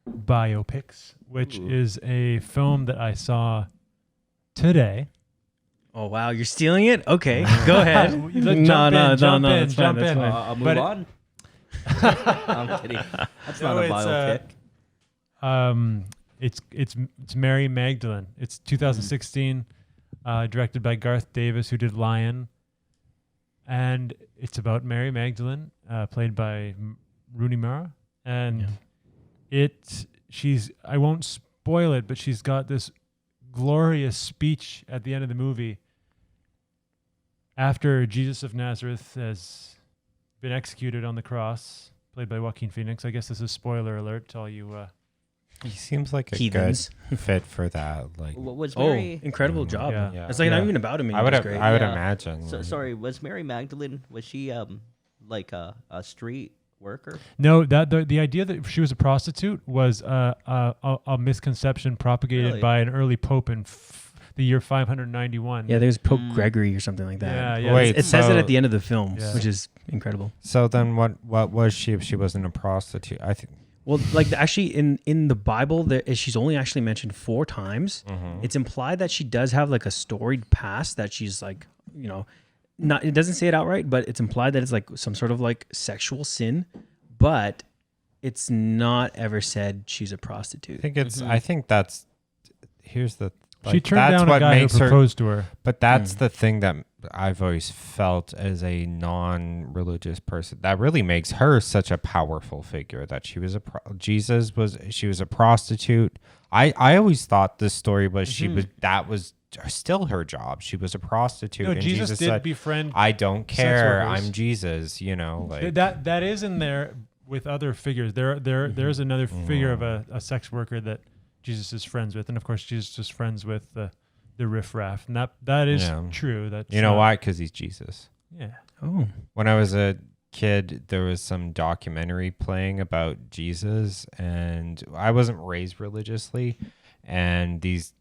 biopics, which Ooh. is a film that I saw today. Oh wow, you're stealing it? Okay, go ahead. Jump in, jump in, that's fine, jump that's in. fine. I'll move But on. I'm kidding. That's No, not a it's, biopic. It's Mary Magdalene. It's 2016, directed by Garth Davis, who did Lion, and it's about Mary Magdalene, played by Rooney Mara, and I won't spoil it, but she's got this glorious speech at the end of the movie after Jesus of Nazareth has been executed on the cross, played by Joaquin Phoenix. I guess this is spoiler alert to all you. He seems like a Heathens. good fit for that. Like, What was Oh, Mary? incredible job. Yeah. Yeah. It's like not Yeah. even about him. I would It's great. I would Yeah. imagine. So, like- sorry, was Mary Magdalene, was she like a street worker? No, that the idea that she was a prostitute was a misconception propagated Really? by an early pope in the year 591. Yeah, there's Pope Mm. Gregory or something like that. Yeah, yeah. Wait, It says it so- at the end of the film, Yeah. which is incredible. So then, what was she if she wasn't a prostitute? I think. Well, like actually in the Bible, she's only actually mentioned 4 times. It's implied that she does have like a storied past that she's like, not. It doesn't say it outright, but it's implied that it's like some sort of like sexual sin, but it's not ever said she's a prostitute. I think it's. I think that's. Here's the. She turned that's down a what guy who makes her. proposed to her. But that's the thing that I've always felt as a non-religious person that really makes her such a powerful figure. That she was she was a prostitute. I always thought this story was that was still her job. She was a prostitute. No, and Jesus did said, befriend. I don't sex care. workers. I'm Jesus. Like That is in there with other figures. There's another figure of a sex worker that Jesus is friends with, and of course Jesus is friends with the riffraff, and that is true. That's you know why? Because he's Jesus. Yeah. Oh, When I was a kid, there was some documentary playing about Jesus, and I wasn't raised religiously, and he's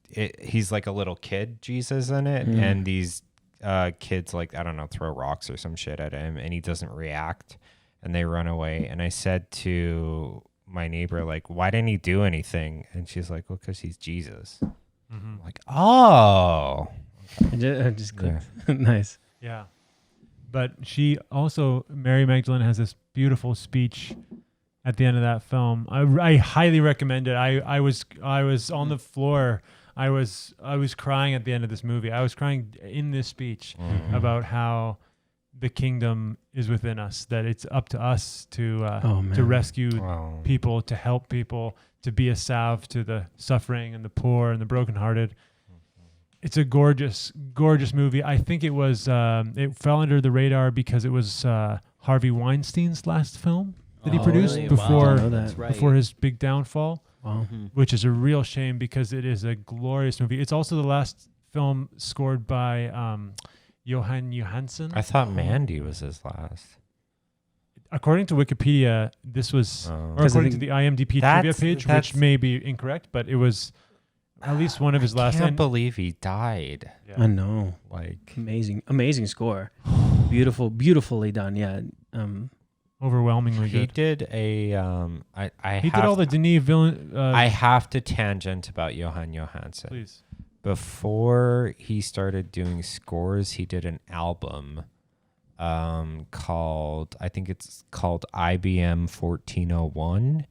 like a little kid Jesus in it, and these kids, like, I don't know, throw rocks or some shit at him, and he doesn't react, and they run away. And I said to my neighbor, like, why didn't he do anything? And she's like, well, because he's Jesus. I'm like, oh, I just clicked. Nice. Yeah. But she also, Mary Magdalene, has this beautiful speech at the end of that film. I highly recommend it. I was on the floor. I was crying at the end of this movie. I was crying in this speech about how the kingdom is within us, that it's up to us to rescue people, to help people, to be a salve to the suffering and the poor and the brokenhearted. It's a gorgeous, gorgeous movie. I think it was it fell under the radar because it was Harvey Weinstein's last film that he produced really? before Wow. That's right. before his big downfall, Wow. which is a real shame because it is a glorious movie. It's also the last film scored by Johan Johansson. I thought Mandy was his last. According to Wikipedia, this was, or 'Cause I according to think the IMDb trivia that's- page, that's- which may be incorrect, but it was at least one of his last. I can't and- believe he died. yeah. I know. Like, Amazing score. Beautifully done. Yeah. Overwhelmingly he good. did a He did all the Denis Villeneuve. I have to tangent about Johan Johansson. Please. Before he started doing scores, he did an album called, I think it's called IBM 1401.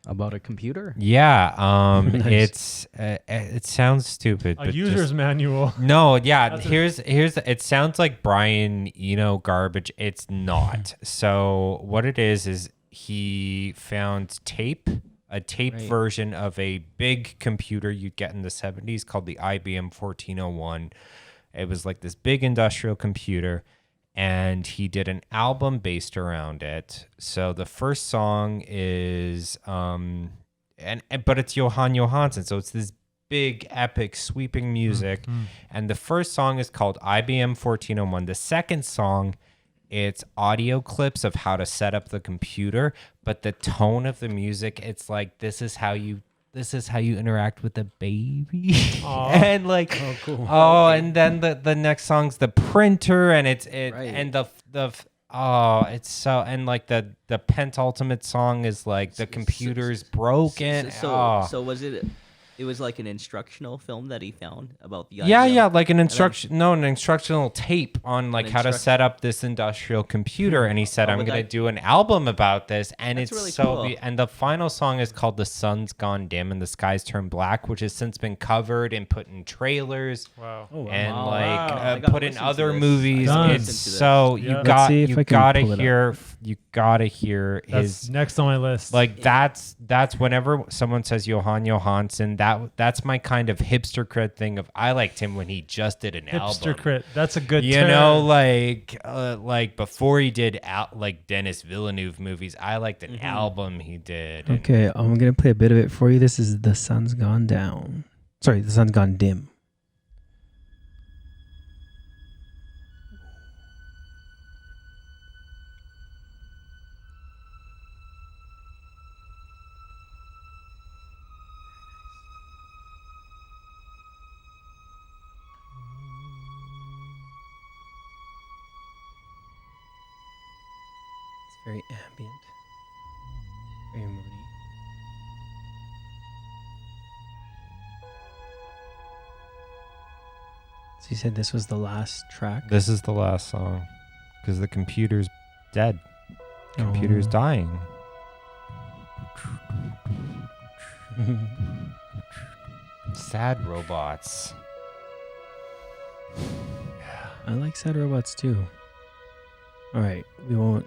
About a computer? Yeah, Nice. it sounds stupid, A but user's just, manual. no, yeah. That's Here's it sounds like Brian Eno garbage. It's not. So what it is he found a tape Right. version of a big computer you'd get in the 70s called the IBM 1401. It was like this big industrial computer, and he did an album based around it. So the first song is but it's Johan Johansson, so it's this big epic sweeping music. And the first song is called IBM 1401. The second song, it's audio clips of how to set up the computer, but the tone of the music, it's like, this is how you this is how you interact with a baby. Aw. And like, Oh, cool. and then the next song's the printer, and it's Right. and it's so, and like the penultimate song is like the computer's broken. So was it? It was like an instructional film that he found about the Yeah, idea. yeah, like an instructional tape on like An how to instruct- set up this industrial computer, and he said, Oh, "I'm but gonna that- do an album about this," and That's it's really so. cool. And the final song is called "The Sun's Gone Dim and the Sky's Turned Black," which has since been covered and put in trailers Wow. Oh, wow. and Wow. like I gotta put in listen to other this. movies. I gotta It's listen to this. so Yeah. Let's see if I can pull it up. you gotta hear That's his. next on my list. Like that's whenever someone says Johan Johansson, that's my kind of hipster cred thing of I liked him when he just did an hipster album. crit. That's a good You term. know, like before he did like Dennis Villeneuve movies, I liked an album he did. And Okay, I'm gonna play a bit of it for you. This is "The Sun's Gone Down." Sorry, "The Sun's Gone Dim." It's very ambient, very moody. So you said this was the last track? This is the last song because the computer's dead. Computer's Oh. dying. Sad robots. I like sad robots too. All right, we won't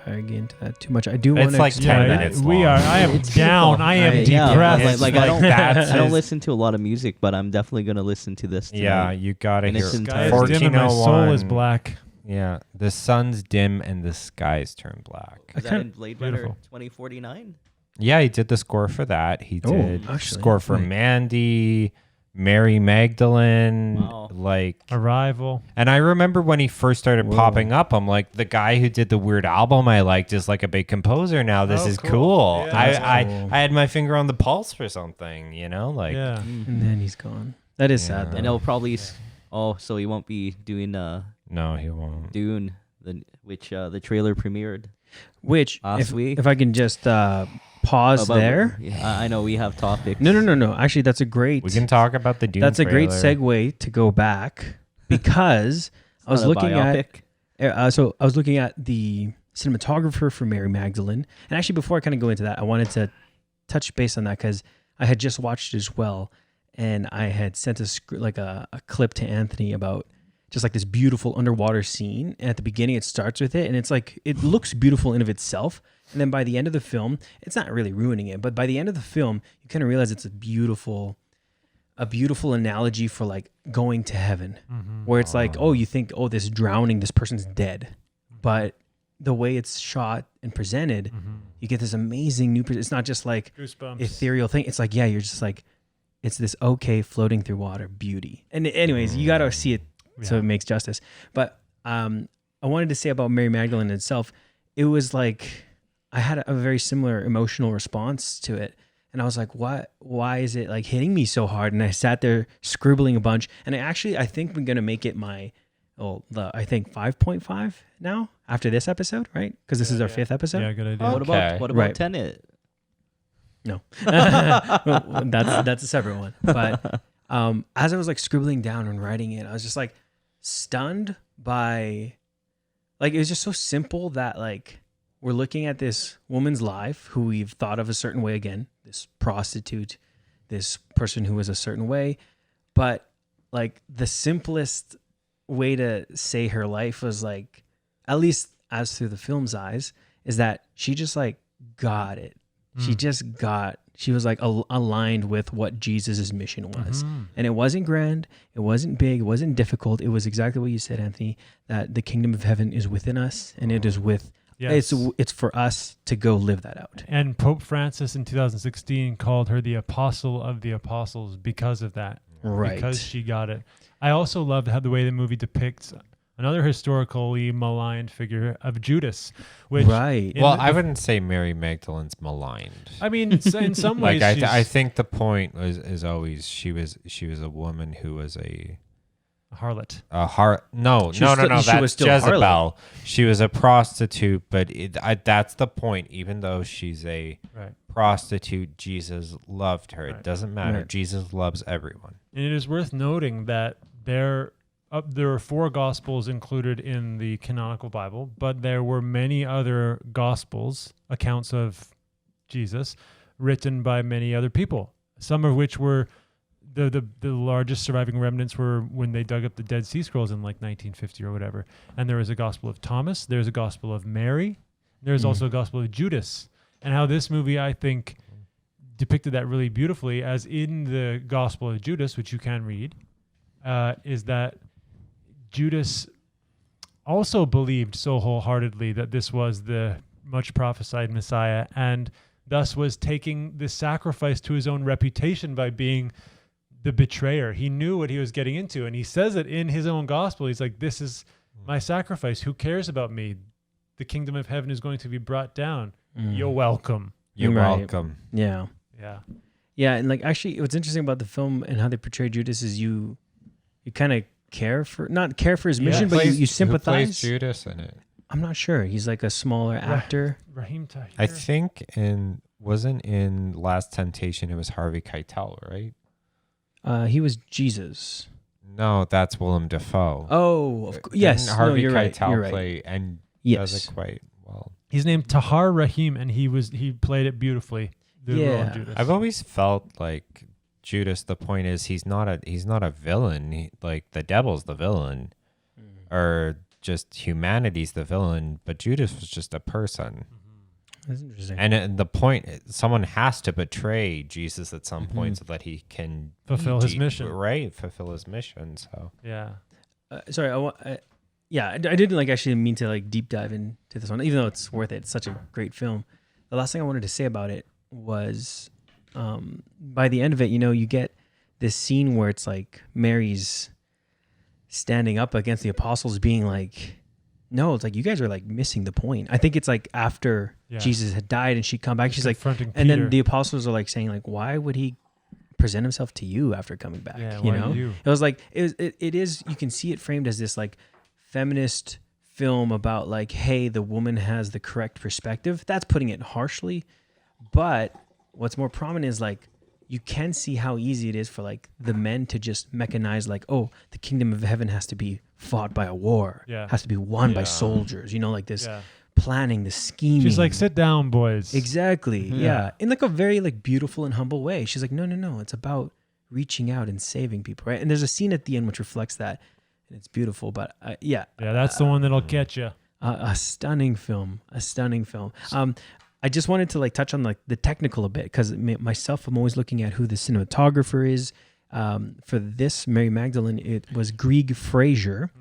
drag into that too much. I do want It's to like 10 minutes we long. are. I am It's down. beautiful. I am Right, yeah, depressed. like- like, I don't- that's I don't his- listen to a lot of music, but I'm definitely gonna listen to this. Tonight. Yeah, you gotta In hear its it. Sky is entirety. dim and my soul is 1401. black. Yeah, the sun's dim and the skies turn black. Is I that kinda- in Blade Runner Beautiful. 2049? Yeah, he did the score for that. He Oh, did actually, score for right. Mandy, Mary Magdalene, Wow. like. Arrival. And I remember when he first started Whoa. popping up, I'm like, the guy who did the weird album I liked is like a big composer now. This Oh, is cool. cool. Yeah, that's I cool. I had my finger on the pulse for something, you know, like. Yeah. And then he's gone. That is sad Yeah. though. And it'll probably. Oh, so he won't be doing No, he won't. Dune, which the trailer premiered. Which, Last week. if I can just pause About- there. Yeah, I know we have topics. No. Actually, that's a great. We can talk about the Dune. That's a great trailer. segue to go back because I was Not a looking at. biopic. So I was looking at the cinematographer for Mary Magdalene, and actually before I kind of go into that, I wanted to touch base on that because I had just watched it as well, and I had sent a clip to Anthony about just like this beautiful underwater scene. And at the beginning, it starts with it, and it's like it looks beautiful in of itself, and then by the end of the film, it's not really ruining it, but by the end of the film, you kind of realize it's a beautiful analogy for like going to heaven, where it's like, oh, you think, oh, this drowning, this person's dead, but the way it's shot and presented, you get this amazing new. It's not just like Goosebumps. ethereal thing. It's like, yeah, you're just like, it's this okay floating through water beauty. And anyways, you gotta see it so Yeah. it makes justice. But I wanted to say about Mary Magdalene itself, it was like I had a very similar emotional response to it. And I was like, why is it like hitting me so hard? And I sat there scribbling a bunch. And I think I'm going to make it I think 5.5 now after this episode, right? Because this is our fifth episode. Yeah, good idea. What Okay. about Right. Tenet? No, Well, that's a separate one. But as I was like scribbling down and writing it, I was just like stunned by, like, it was just so simple that like we're looking at this woman's life who we've thought of a certain way again, this prostitute, this person who was a certain way, but like the simplest way to say her life was like, at least as through the film's eyes, is that she just like got it. She was like aligned with what Jesus's mission was. And it wasn't grand, it wasn't big, it wasn't difficult. It was exactly what you said, Anthony, that the kingdom of heaven is within us, and it is Yes. it's for us to go live that out. And Pope Francis in 2016 called her the apostle of the apostles because of that. Right. Because she got it. I also loved how the way the movie depicts another historically maligned figure of Judas, which Right. in Well, the- I wouldn't say Mary Magdalene's maligned. I mean, in some Like ways, I think the point is always she was a woman who was a harlot. No, She was still- she was that's still Jezebel. She was a prostitute, but that's the point. Even though she's a Right. prostitute, Jesus loved her. Right. It doesn't matter. Right. Jesus loves everyone. And it is worth noting that there are 4 gospels included in the canonical Bible, but there were many other gospels, accounts of Jesus, written by many other people. Some of which were the largest surviving remnants were when they dug up the Dead Sea Scrolls in like 1950 or whatever. And there was a gospel of Thomas. There's a gospel of Mary. There's also a gospel of Judas. And how this movie, I think, depicted that really beautifully, as in the Gospel of Judas, which you can read, is that Judas also believed so wholeheartedly that this was the much prophesied Messiah, and thus was taking the sacrifice to his own reputation by being the betrayer. He knew what he was getting into, and he says it in his own gospel. He's like, this is my sacrifice. Who cares about me? The kingdom of heaven is going to be brought down. You're welcome. You're Right. welcome. Yeah. Yeah. Yeah, and like actually what's interesting about the film and how they portray Judas is you kind of not care for his mission, but you Who sympathize. plays Judas in it? I'm not sure. He's like a smaller actor. Raheem Tahir. I think wasn't in Last Temptation. It was Harvey Keitel, right? He was Jesus. No, that's Willem Dafoe. Oh, yes. Didn't Harvey you're right. Keitel You're right. play and does Yes. it quite well. He's named Tahar Rahim, and he played it beautifully. The role Yeah. of Judas. I've always felt like Judas. The point is, he's not a villain. Like the devil's the villain, or just humanity's the villain. But Judas was just a person. That's interesting. And the point, someone has to betray Jesus at some point so that he can Fulfill be his mission. Right, fulfill his mission. So Yeah. Sorry, I didn't like actually mean to like deep dive into this one, even though it's worth it. It's such a great film. The last thing I wanted to say about it was, by the end of it, you get this scene where it's like Mary's standing up against the apostles, being like, "No, it's like you guys are like missing the point." I think it's like after Jesus had died and she come back, she's like, Confronting and then Peter. the apostles are like saying like, "Why would he present himself to you after coming back?" Yeah, you why know, you? it was like it is. You can see it framed as this like feminist film about like, hey, the woman has the correct perspective. That's putting it harshly, but what's more prominent is like you can see how easy it is for like the men to just mechanize like, oh, the kingdom of heaven has to be fought by a war, has to be won by soldiers. Like this planning, the scheming. She's like, sit down, boys. Exactly. Yeah. In like a very like beautiful and humble way. She's like, no. It's about reaching out and saving people, right? And there's a scene at the end which reflects that, and it's beautiful. But Yeah, that's the one that'll get you. a stunning film. I just wanted to like touch on like the technical a bit because myself, I'm always looking at who the cinematographer is. For this Mary Magdalene, it was Grieg Fraser,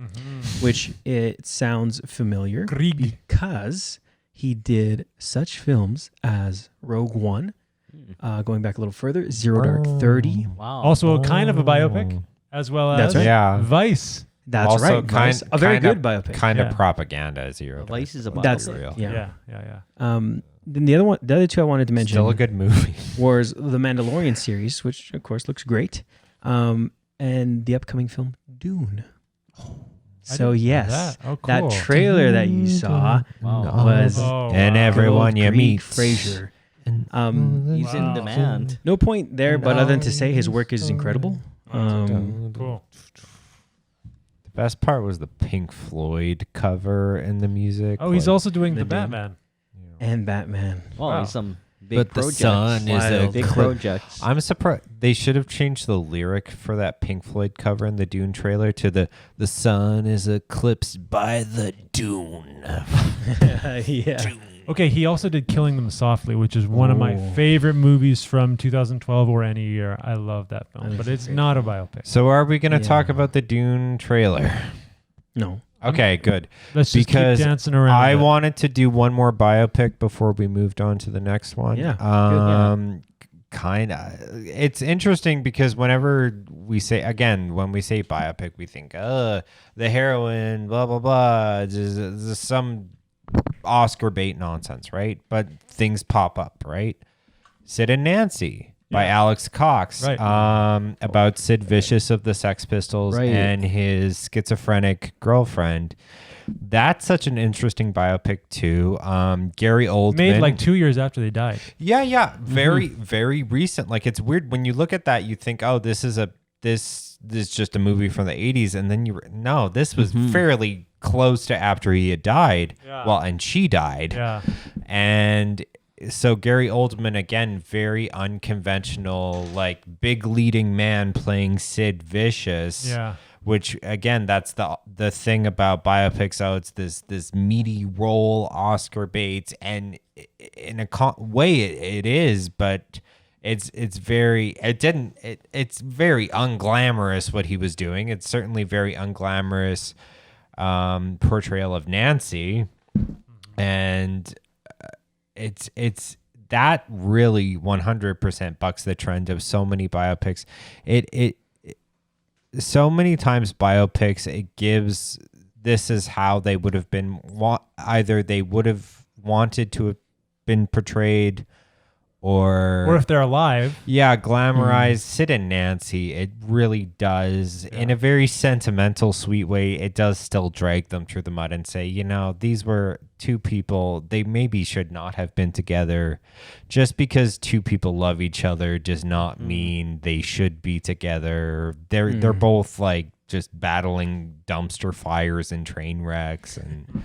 which it sounds familiar Grieg. because he did such films as Rogue One, going back a little further, Zero Dark 30. Wow. Also a kind of a biopic, as well That's as right. Yeah. That's That's also right. Vice. A very good biopic. Kind Yeah. of propaganda. Zero. Vice is a That's biopic. yeah. Yeah. Then the other two I wanted to mention Still a good movie. was the Mandalorian series, which of course looks great, and the upcoming film Dune. So yes, that trailer that you saw was And everyone you Grieg meet. Fraser. He's in demand. No point there, but other than to say his work is incredible. Cool. The best part was the Pink Floyd cover and the music. Oh, he's like, also doing the the Dune. Batman. And Batman. Well, Wow. some big But the projects. sun is a big clip. projects. I'm surprised they should have changed the lyric for that Pink Floyd cover in the Dune trailer to the sun is eclipsed by the Dune. Yeah. Okay, he also did Killing Them Softly, which is one of my favorite movies from 2012 or any year. I love that film, but it's not a biopic. So are we going to Yeah. talk about the Dune trailer? No. Okay, good. Let's just Because keep dancing around. I it. wanted to do one more biopic before we moved on to the next one. Yeah, good, Kind of. It's interesting because whenever we say, again, when we say biopic, we think, the heroine, blah, blah, blah. Just some Oscar bait nonsense, right? But things pop up, right? Sid and Nancy by Alex Cox, Right. about Sid Vicious of the Sex Pistols and his schizophrenic girlfriend. That's such an interesting biopic too. Gary Oldman, Made like 2 years after they died. Yeah. Very, very recent. Like, it's weird when you look at that, you think, oh, this is just a movie from the 80s. And then no, this was fairly close to after he had died. Yeah. Well, and she died. Yeah. And so Gary Oldman, again, very unconventional, like big leading man playing Sid Vicious. Yeah. Which, again, that's the thing about biopics. Oh, it's this meaty role, Oscar baits, and in a way it is, but it's very very unglamorous what he was doing. It's certainly very unglamorous portrayal of Nancy, and it's that really 100% bucks the trend of so many biopics. So many times biopics, it gives, this is how they would have been, either they would have wanted to have been portrayed, or if they're alive. Yeah, glamorize Sid and Nancy. It really does. In a very sentimental, sweet way, it does still drag them through the mud and say, these were two people, they maybe should not have been together. Just because two people love each other does not mean they should be together. They're both like just battling dumpster fires and train wrecks, and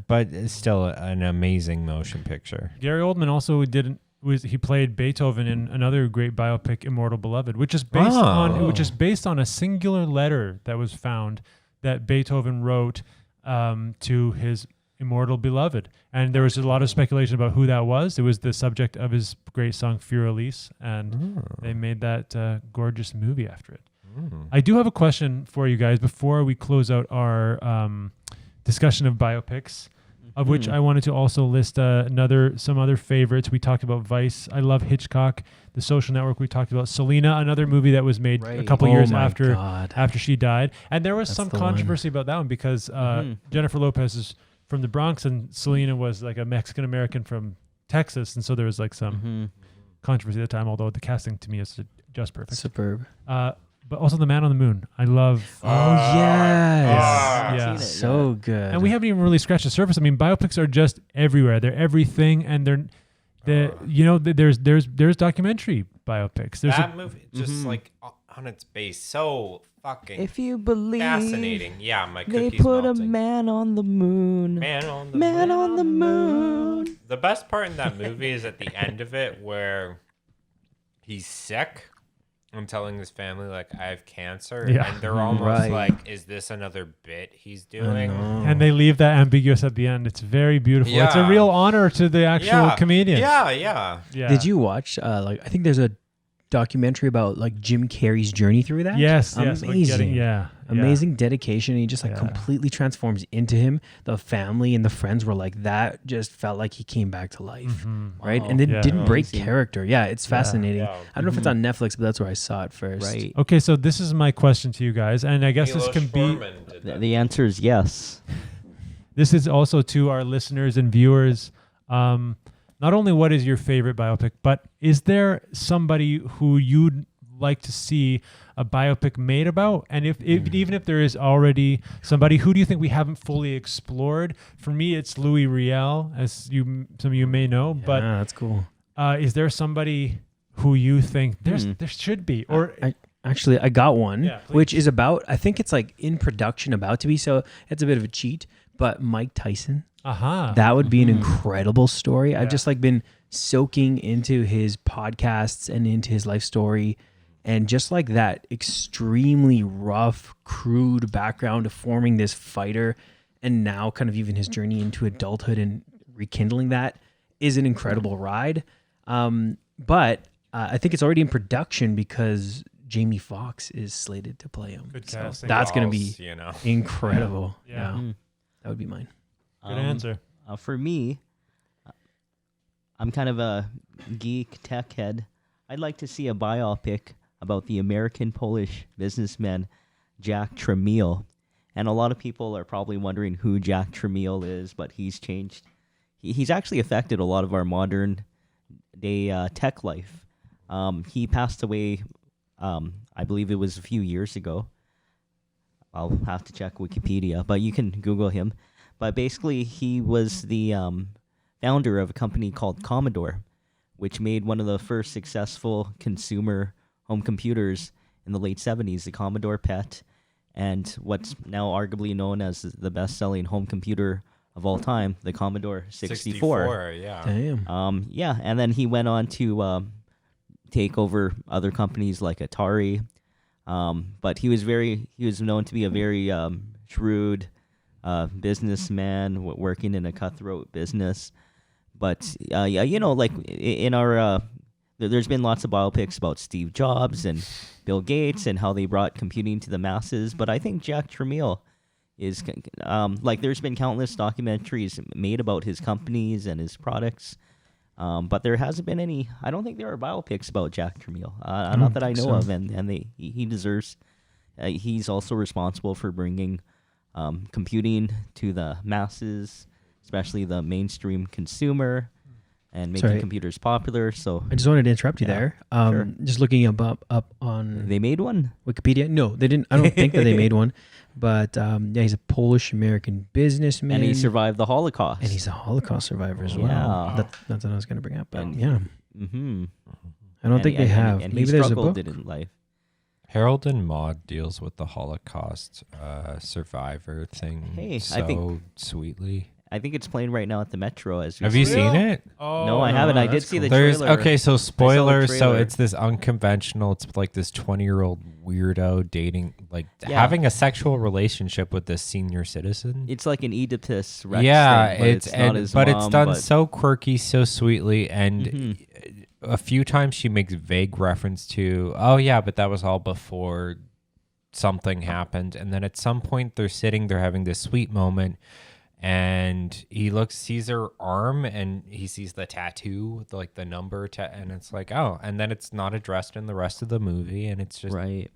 but it's still an amazing motion picture. Gary Oldman also he played Beethoven in another great biopic, Immortal Beloved, which is based on a singular letter that was found that Beethoven wrote to his immortal beloved. And there was a lot of speculation about who that was. It was the subject of his great song Für Elise, and they made that gorgeous movie after it. I do have a question for you guys before we close out our discussion of biopics, of which I wanted to also list some other favorites. We talked about Vice. I love Hitchcock. The Social Network. We talked about Selena, another movie that was made a couple years after she died. And there was some controversy about that one because Jennifer Lopez is from the Bronx and Selena was like a Mexican American from Texas, and so there was like some controversy at the time. Although the casting to me is just perfect. Superb. But also The Man on the Moon. I love. Yeah. So good. And we haven't even really scratched the surface. I mean, biopics are just everywhere. They're everything, and there's documentary biopics. There's that movie just like on its base, so fucking. If you believe, fascinating. Yeah, my they cookies put melting. a man on the moon. Man on the moon. The best part in that movie is at the end of it where he's sick. I'm telling his family, like, I have cancer. And they're almost like, is this another bit he's doing? And they leave that ambiguous at the end. It's very beautiful. Yeah. It's a real honor to the actual comedian. Yeah. Did you watch, I think there's a documentary about, like, Jim Carrey's journey through that? Yes. Amazing. Amazing dedication. And he just, like, completely transforms into him. The family and the friends were like, that just felt like he came back to life. Right? Wow. And it didn't break Amazing. character. Yeah, it's fascinating. Yeah. I don't know if it's on Netflix, but that's where I saw it first. Right. Okay, so this is my question to you guys, and I guess this can be. The answer is yes. This is also to our listeners and viewers. Not only what is your favorite biopic, but is there somebody who you'd like to see a biopic made about? And if even if there is already somebody, who do you think we haven't fully explored? For me, it's Louis Riel, as some of you may know. Yeah, but that's cool. Is there somebody who you think there should be? Or Actually, I got one, Yeah, please. which is about, I think it's like in production, about to be. So it's a bit of a cheat, but Mike Tyson. That would be an incredible story. I've just like been soaking into his podcasts and into his life story, and just like that extremely rough, crude background of forming this fighter, and now kind of even his journey into adulthood and rekindling that is an incredible ride. But I think it's already in production because Jamie Foxx is slated to play him. Good So casting. that's going to be incredible. Yeah. That would be mine. Good answer. For me, I'm kind of a geek tech head. I'd like to see a biopic about the American-Polish businessman Jack Tramiel. And a lot of people are probably wondering who Jack Tramiel is, but he's changed. He's actually affected a lot of our modern day tech life. He passed away, I believe it was a few years ago. I'll have to check Wikipedia, but you can Google him. But basically, he was the founder of a company called Commodore, which made one of the first successful consumer home computers in the late 70s, the Commodore PET, and what's now arguably known as the best-selling home computer of all time, the Commodore 64. Yeah. Damn. Yeah, and then he went on to take over other companies like Atari. But he was known to be a very shrewd businessman working in a cutthroat business. But like in our there's been lots of biopics about Steve Jobs and Bill Gates and how they brought computing to the masses. But I think Jack Tramiel is there's been countless documentaries made about his companies and his products. But there hasn't been any. I don't think there are biopics about Jack Tramiel. Not that I know of, and he deserves. He's also responsible for bringing computing to the masses, especially the mainstream consumer, and making computers popular. So I just wanted to interrupt you there. Sure. Just looking up on they made one. Wikipedia. No, they didn't. I don't think that they made one. But he's a Polish-American businessman. And he survived the Holocaust. And he's a Holocaust survivor as well. Yeah. That's what I was going to bring up. But And- yeah, Mm-hmm. I don't think they have. And Maybe he there's a struggled book. in life. Harold and Maude deals with the Holocaust survivor thing Hey, I so think- sweetly. I think it's playing right now at the Metro. As we Have you speak. seen it? Oh, No, I haven't. I did that's see the cool. There's trailer. okay, so spoiler. So trailer. it's this unconventional. It's like this 20-year-old weirdo dating, like Yeah. having a sexual relationship with this senior citizen. It's like an Oedipus Rex Yeah, thing, but it's not his but mom, it's done but- so quirky, so sweetly, and Mhm. a few times she makes vague reference to, oh yeah, but that was all before something happened, and then at some point they're having this sweet moment. And he sees her arm, and he sees the tattoo, like the number, and it's like, oh, and then it's not addressed in the rest of the movie, and it's just, Right.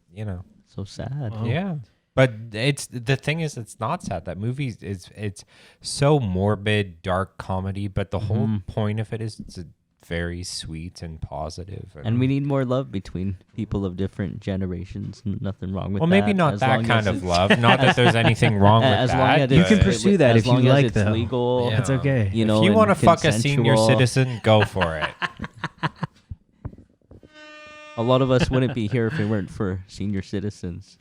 So sad. Wow. yeah. But the thing is, it's not sad. That movie it's so morbid, dark comedy, but the whole point of it is it's very sweet and positive. And we need more love between people of different generations. Nothing wrong with well, that. maybe not as that long kind as of it's- love. Not that there's anything wrong with as that. long as You can it's- pursue that as if you long as like, it's though. legal. Yeah. It's okay. You know, if you want to fuck a senior citizen, go for it. A lot of us wouldn't be here if it weren't for senior citizens.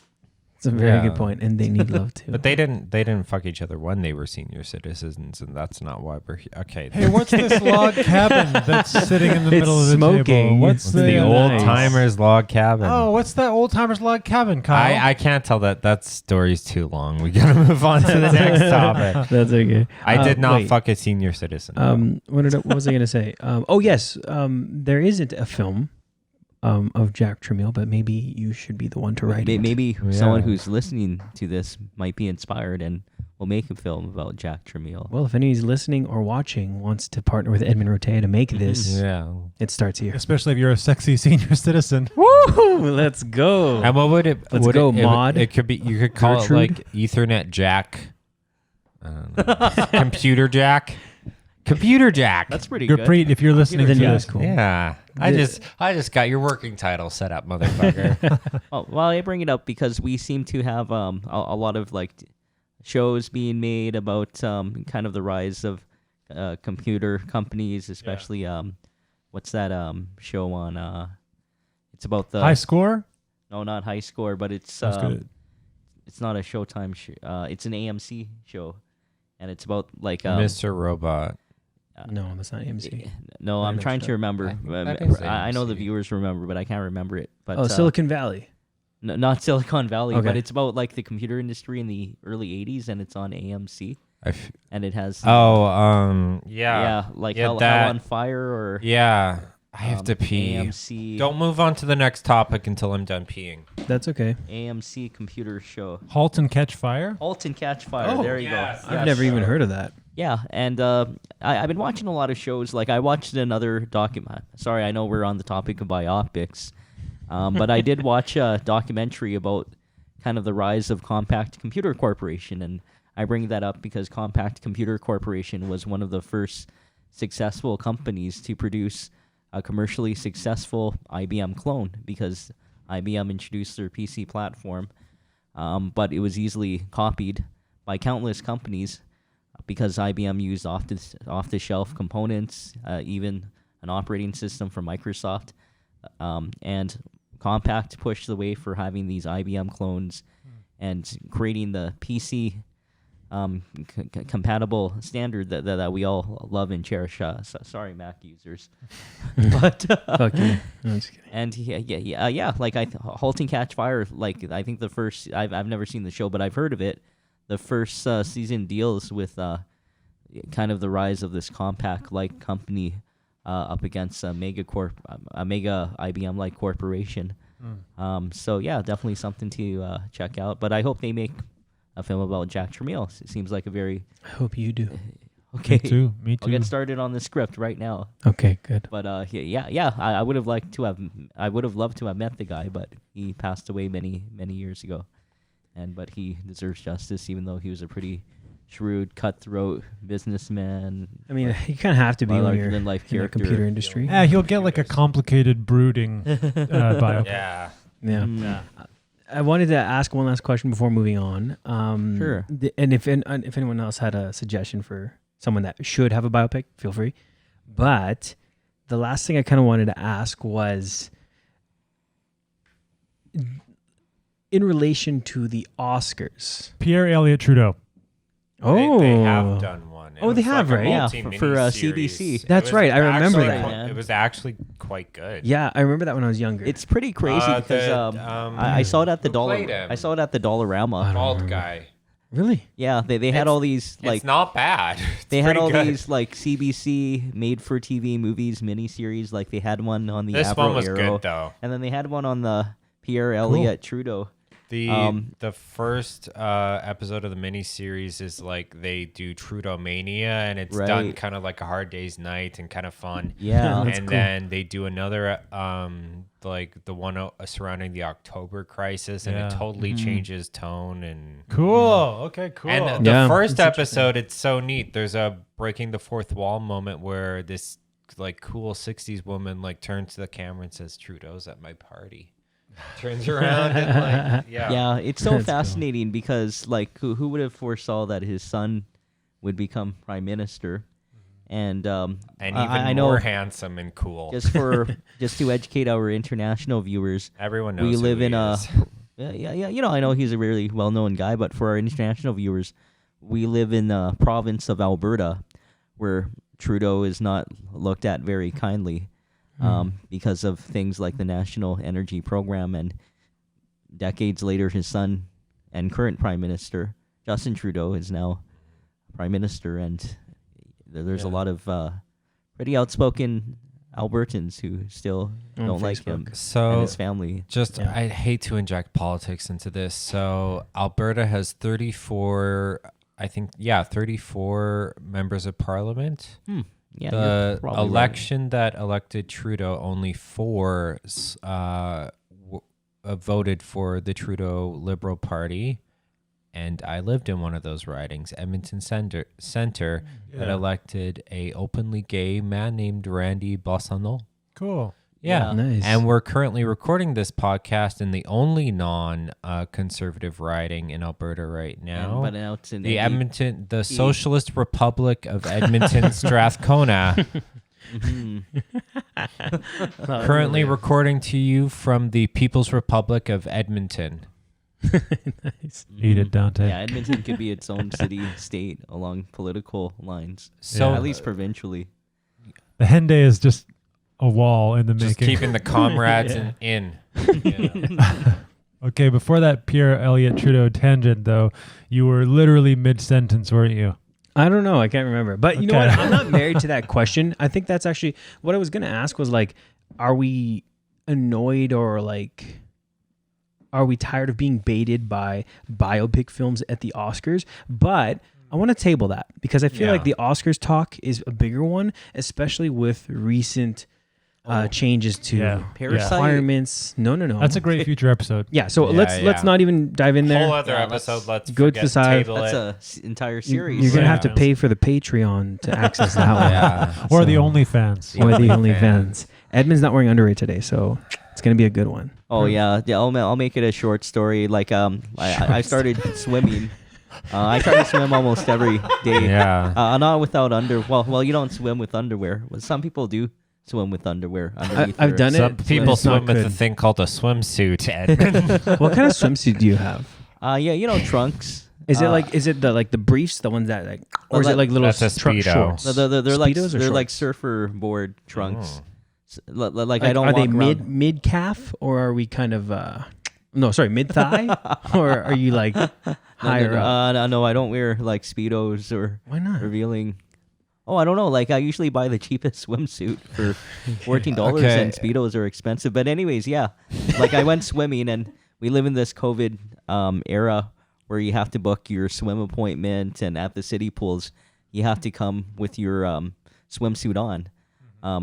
It's a very Yeah. good point, and they need love too. But they didn't fuck each other when they were senior citizens, and that's not why we're here. Okay. Hey, what's this log cabin that's sitting in the middle of the smoking. table? What's It's the old timers log cabin. Oh, what's that old timers log cabin, Kyle? I can't tell that story's too long. We gotta move on to the next topic. That's okay. I did not wait. fuck a senior citizen. What was I going to say? Oh yes, there isn't a film of Jack Tramiel, but maybe you should be the one to write it. Maybe Yeah. someone who's listening to this might be inspired and will make a film about Jack Tramiel. Well, if anybody's listening or watching wants to partner with Edmund Rote to make this, Yeah. it starts here. Especially if you're a sexy senior citizen. Woo! Let's go. And what would it? Let's would go, it, Maud. It could be. You could call Gertrude? it like Ethernet Jack. I don't know. Computer Jack. Computer Jack. That's pretty good. Gurpreet, if you're listening to Then yeah, this, that's cool. Yeah. I just got your working title set up, motherfucker. Oh, well, I bring it up because we seem to have a lot of like shows being made about kind of the rise of computer companies, especially what's that show on? It's about the high score. no, not High Score, but it's Sounds good. it's not a Showtime show. It's an AMC show, and it's about like Mr. Robot. No, that's not AMC. No, I I'm know trying that. to remember. I think that is I know the AMC. viewers remember, but I can't remember it. But Oh, Silicon Valley. not Silicon Valley, Okay. but it's about like the computer industry in the early '80s, and it's on AMC, and it has Yeah. yeah, like Yeah, Hell that- on Fire or Yeah. I have to pee. AMC. Don't move on to the next topic until I'm done peeing. That's okay. AMC computer show. Halt and Catch Fire. Halt and Catch Fire. Oh, there you yes. go. I've Yes. never even heard of that. Yeah, and I've been watching a lot of shows. Like I watched another document. Sorry, I know we're on the topic of biopics, But I did watch a documentary about kind of the rise of Compact Computer Corporation, and I bring that up because Compact Computer Corporation was one of the first successful companies to produce a commercially successful IBM clone, because IBM introduced their PC platform, but it was easily copied by countless companies because IBM used off-the-shelf components, even an operating system from Microsoft, and Compaq pushed the way for having these IBM clones and creating the PC compatible standard that we all love and cherish. Sorry, Mac users, but Fuck you. No, I'm just kidding. and yeah. Like *Halt and Catch Fire*. Like I think the first I've never seen the show, but I've heard of it. The first season deals with kind of the rise of this Compaq-like company up against a mega IBM-like corporation. So yeah, definitely something to check out. But I hope they make a film about Jack Tramiel. It seems like a very I hope you do. okay. Me too. I'll get started on the script right now. Okay, good. But yeah. I would have loved to have met the guy, but he passed away many years ago, but he deserves justice, even though he was a pretty shrewd, cutthroat businessman. I mean, you kind of have to be when you're larger-than-life in the character. computer industry. Yeah, he'll get like a complicated brooding biopic. Yeah. Yeah. I wanted to ask one last question before moving on. Sure. And if anyone else had a suggestion for someone that should have a biopic, feel free. But the last thing I kind of wanted to ask was in relation to the Oscars. Pierre Elliott Trudeau. Oh, They have done one. It Oh, they was have, like a right? Yeah, multi-mini-series. CBC. It That's was right, I remember actually that. quite- It was actually quite good. Yeah, I remember that when I was younger. It's pretty crazy because I saw it at the who dollar. played him? I saw it at the Dollarama. Bald guy. really? Yeah, they had all these like It's not bad. It's they had pretty all good. these like CBC made for TV movies miniseries. Like they had one on the This Avro one was Arrow, good though. and then they had one on the Pierre Elliott Trudeau. The first episode of the miniseries is like they do Trudeau Mania, and it's done Right. kind of like a Hard Day's Night and kind of fun. Yeah, That's and cool. then they do another like the one surrounding the October crisis, and Yeah. it totally changes tone and Cool. Okay, cool. And the Yeah, first that's interesting. episode, it's so neat. There's a breaking the fourth wall moment where this like cool 60s woman like turns to the camera and says, "Trudeau's at my party." Turns around and like yeah. It's so That's cool. fascinating because like who would have foresaw that his son would become prime minister, and and even I know more handsome and cool. just to educate our international viewers. Everyone knows We live who he in a is. yeah. You know, I know he's a really well-known guy, but for our international viewers, we live in the province of Alberta, where Trudeau is not looked at very kindly, because of things like the National Energy Program, and decades later, his son and current Prime Minister Justin Trudeau is now Prime Minister, and there's a lot of pretty outspoken Albertans who still On don't like Facebook. him and So his family. just Yeah. I hate to inject politics into this. So Alberta has 34, I think, 34 members of parliament. Yeah, The you're probably right. election that elected Trudeau, only 4 voted for the Trudeau Liberal Party, and I lived in one of those ridings, Edmonton Center, that Yeah. elected a openly gay man named Randy Boissonneau. Cool. Yeah. Nice. And we're currently recording this podcast in the only non-conservative riding in Alberta right now. But now it's in The Edmonton, the Socialist Republic of Edmonton, Strathcona. Currently recording to you from the People's Republic of Edmonton. Nice. Eat it, Dante. Yeah, Edmonton could be its own city, state along political lines. So At least provincially. The Henday is just a wall in the just making. keeping the comrades in. Okay, before that Pierre Elliott Trudeau tangent, though, you were literally mid-sentence, weren't you? I don't know. I can't remember. But you know Okay. what? I'm not married to that question. I think that's actually what I was going to ask was like, are we annoyed or like, are we tired of being baited by biopic films at the Oscars? But I want to table that because I feel Yeah. like the Oscars talk is a bigger one, especially with recent changes to Yeah. Parasite. requirements. No. That's a great future episode. Yeah, so Yeah, let's yeah. not even dive in there. Whole other Yeah, episode. Let's go to forget the side. table That's it. a entire You- series. You're gonna Yeah. have to pay for the Patreon to access that one. Yeah. Or the So- OnlyFans. Or the OnlyFans. OnlyFans. Edmund's not wearing underwear today, so it's gonna be a good one. Oh yeah, I'll make it a short story. Like I started swimming. I try to swim almost every day. Yeah. Not without Well, you don't swim with underwear. Well, some people do swim with underwear underneath. I've their- done it. Some people It's not swim with a good. thing called a swimsuit. Edmund. What kind of swimsuit do you have? Yeah, trunks. Is it the briefs, the ones that like, or is it like little That's a truck Speedo. shorts? They're like Speedos or they're like shorts? surfer board trunks. Oh. Like I don't Are walk they around. mid calf or are we kind of mid thigh or are you like higher up? No, I don't wear like speedos or Why not? revealing. Oh, I don't know. Like I usually buy the cheapest swimsuit for $14, Okay. and speedos are expensive. But anyways, yeah. Like I went swimming, and we live in this COVID era where you have to book your swim appointment, and at the city pools, you have to come with your swimsuit on.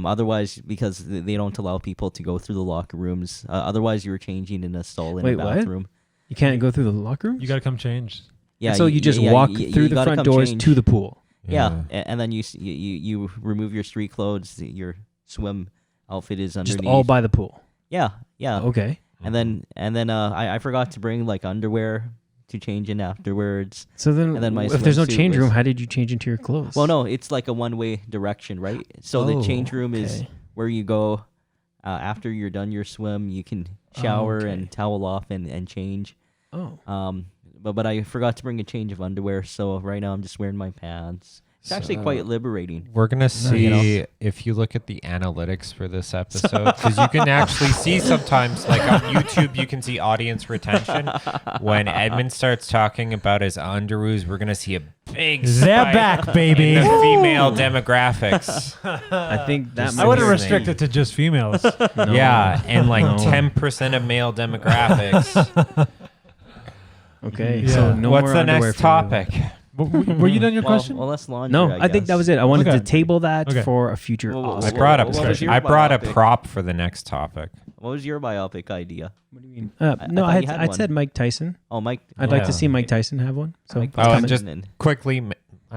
Otherwise, because they don't allow people to go through the locker rooms. Otherwise, you're changing in a stall in Wait, a what? bathroom. You can't go through the locker room. You got to come change. Yeah. So you just walk through the gotta front come doors change. to the pool. Yeah, and then you remove your street clothes. Your swim outfit is underneath. Just all by the pool. Yeah. Okay. And then I forgot to bring like underwear to change in afterwards. So then, And then my if there's no swimsuit change room, was- how did you change into your clothes? Well, no, it's like a one-way direction, right? So the change room is okay. where you go after you're done your swim. You can shower okay. and towel off and change. Oh. But I forgot to bring a change of underwear, so right now I'm just wearing my pants. It's actually quite liberating. We're gonna see You know? if you look at the analytics for this episode, because you can actually see sometimes, like on YouTube, you can see audience retention. When Edmund starts talking about his underoos, we're gonna see a big They're spike back, baby. in the female demographics. I think that Just might I would be have your restricted thing. it to just females. No. Yeah, and like No. 10% of male demographics. Okay. Yeah. So no What's more the underwear next for you. topic? Were you done your Well, question? well, let's launch. No, it, I think that was it. I wanted Okay. to table that Okay. for a future. Whoa, whoa, whoa, I Oscar. brought what was a your I brought a biopic? prop for the next topic. What was your biopic idea? What do you mean? I No, thought I you had I'd one. said Mike Tyson. Oh, Mike. I'd like Yeah. to see Mike Tyson have one. So Mike it's Oh, and coming. just and- quickly, I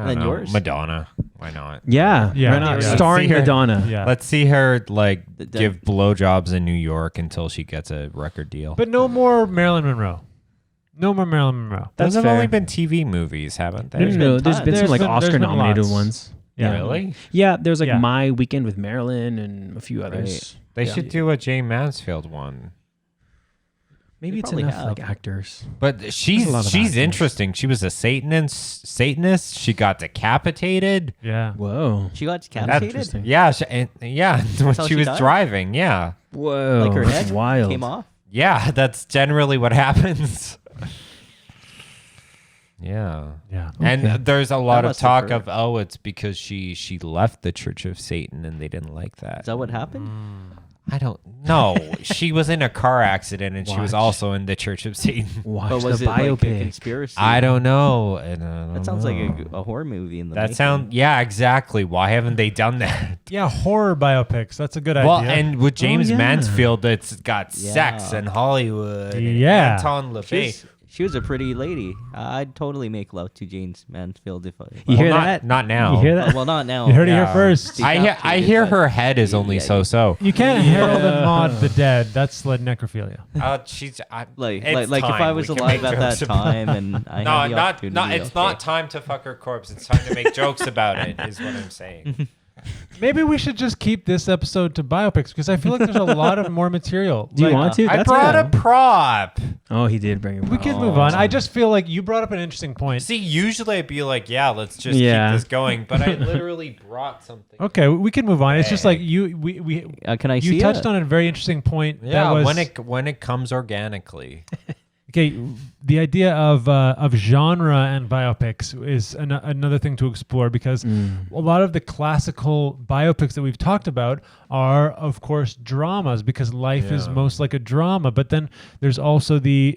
don't Then know, yours? Madonna. Why not? yeah, Yeah. right on. Yeah. Starring See her- Madonna. Yeah. Let's see her like The- give blowjobs in New York until she gets a record deal. But no more Marilyn Monroe. No more Marilyn Monroe. That's those have fair. only been TV movies, haven't they? No, no, no. There's tons. been some There's like been- there's Oscar been nominated lots. ones. Yeah. Really? Yeah, there's like Yeah. My Weekend with Marilyn and a few others. They Yeah. should do a Jane Mansfield one. Maybe They it's probably enough have. like actors. But a lot of she's actors. interesting. She was a Satanist. She got decapitated. Yeah. Whoa. She got That's decapitated. interesting. Yeah, when how she she was died? driving. Yeah, Whoa. Like her that's head wild. came off. yeah. That's generally what happens. Yeah. Yeah. Okay. And there's a lot of must have talk hurt. of it's because she left the Church of Satan and they didn't like that. Is that what happened? I don't know. She was in a car accident and she was Watch. also in the Church of Satan. Watch But was the it like a biopic. conspiracy? I don't know. I don't That sounds know. like a horror movie in the That making. sound yeah, exactly. Why haven't they done that? Yeah, horror biopics. That's a good Well, idea. and with James yeah. Mansfield, it's got sex Yeah. and Hollywood. And Yeah. Anton LaVey. She was a pretty lady. I'd totally make love to James Mansfield if I. You hear not, that? Not now. You hear that? Well, not now. you heard it Yeah. here first. I hear her head is only Yeah. so. You can't herald and maud the dead. That's like necrophilia. She's Like it's if I time. was We can alive make at that jokes about- time and I No, had the not opportunity. it's okay. not time to fuck her corpse. It's time to make jokes about it. Is what I'm saying. Maybe we should just keep this episode to biopics because I feel like there's a lot of more material. Do you Like, want to? I That's brought cool. a prop. Oh, he did bring it. We can move on. I just feel like you brought up an interesting point. See, usually I'd be like, yeah, let's just Yeah. keep this going. But I literally brought something. Okay, we can move on. It's just like we Can I see you touched it? on a very interesting point. Yeah, that was, when it comes organically. okay, the idea of genre and biopics is another thing to explore because Mm. a lot of the classical biopics that we've talked about are, of course, dramas because life is Yeah. most like a drama. But then there's also the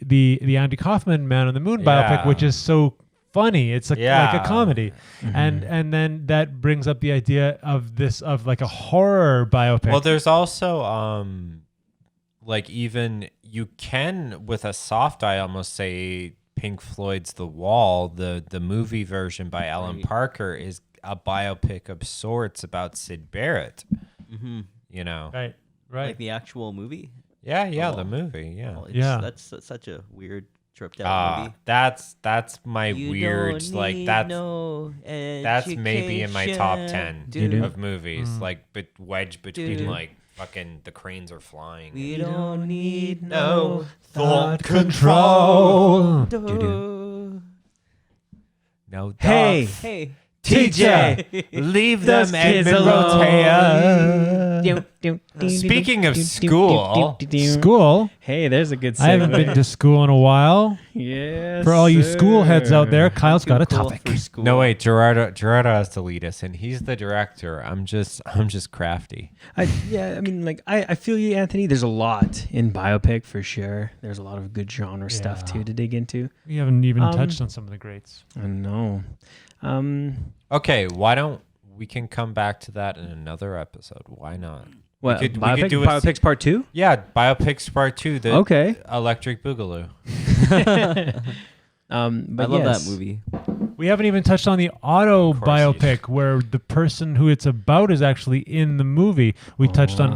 Andy Kaufman Man on the Moon biopic, Yeah. which is so funny. It's like a comedy. Mm-hmm. And then that brings up the idea of like a horror biopic. Well, there's also like even you can with a soft eye almost say Pink Floyd's The Wall, the movie version by Alan Parker is a biopic of sorts about Syd Barrett. Mm-hmm. You know. right. Like the actual movie. Yeah, Oh. the movie, yeah. Oh, Yeah. That's such a weird tripped out movie. That's my You weird don't like need that's no that's maybe in my top 10 education. of movies, like wedged between Dude. like fucking the cranes are flying. We don't need No no Thought control. Duh. No, Hey. Hey. TJ, leave them Those kids Edmund alone. Rotea. Speaking of school, School. Hey, there's a good segue. I haven't been to school in a while. Yes, For all you school heads out sir. there, Kyle's got a Too cool topic. for school. no wait, Gerardo has to lead us, and he's the director. I'm just crafty. I mean, like, I feel you, Anthony. There's a lot in biopic for sure. There's a lot of good genre stuff Yeah. too to dig into. We haven't even touched on some of the greats. I know. Okay, why don't we can come back to that in another episode? Why not? What we could biopic? do a Biopics Part 2? Yeah, biopics part 2. The Okay. Electric Boogaloo. But I love yes. that movie. We haven't even touched on the auto Of course you biopic where the person who it's about is actually in the movie. We touched on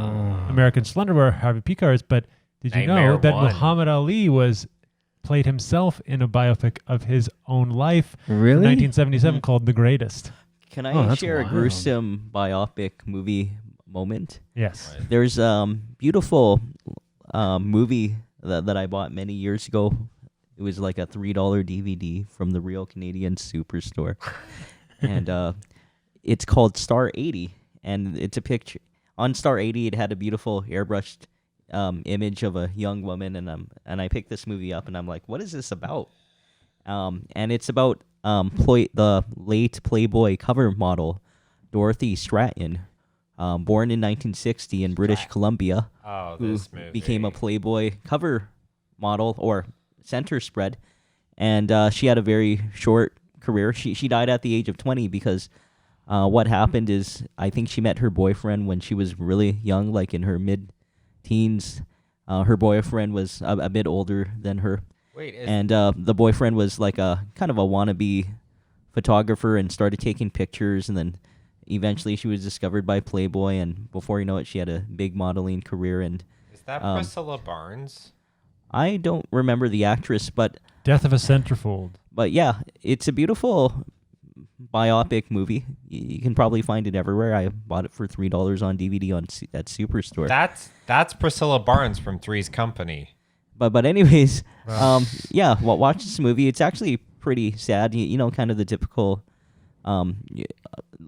American Slaughter where Harvey Picar is, but did you know Nightmare that 1. Muhammad Ali played himself in a biopic of his own life in Really? 1977 called The Greatest? Can Oh, I that's share a wild. gruesome biopic movie moment? Yes. There's beautiful movie that I bought many years ago. It was like a $3 DVD from the Real Canadian Superstore. And it's called Star 80. And it's a picture. On Star 80, it had a beautiful airbrushed image of a young woman. And I picked this movie up, and I'm like, what is this about? And it's about the late Playboy cover model, Dorothy Stratton, born in 1960 in British Columbia, Oh, who this movie became a Playboy cover model or center spread, and she had a very short career. She died at the age of 20 because what happened is I think she met her boyfriend when she was really young, like in her mid-teens. Her boyfriend was a bit older than her, Wait, and the boyfriend was like a kind of a wannabe photographer and started taking pictures, and then eventually she was discovered by Playboy, and before you know it, she had a big modeling career. And is that Priscilla Barnes? I don't remember the actress, but Death of a Centerfold. yeah, it's a beautiful biopic movie. You can probably find it everywhere. I bought it for $3 on DVD at Superstore. That's Priscilla Barnes from Three's Company. But anyways, yeah, watch this movie. It's actually pretty sad. You know, kind of the typical,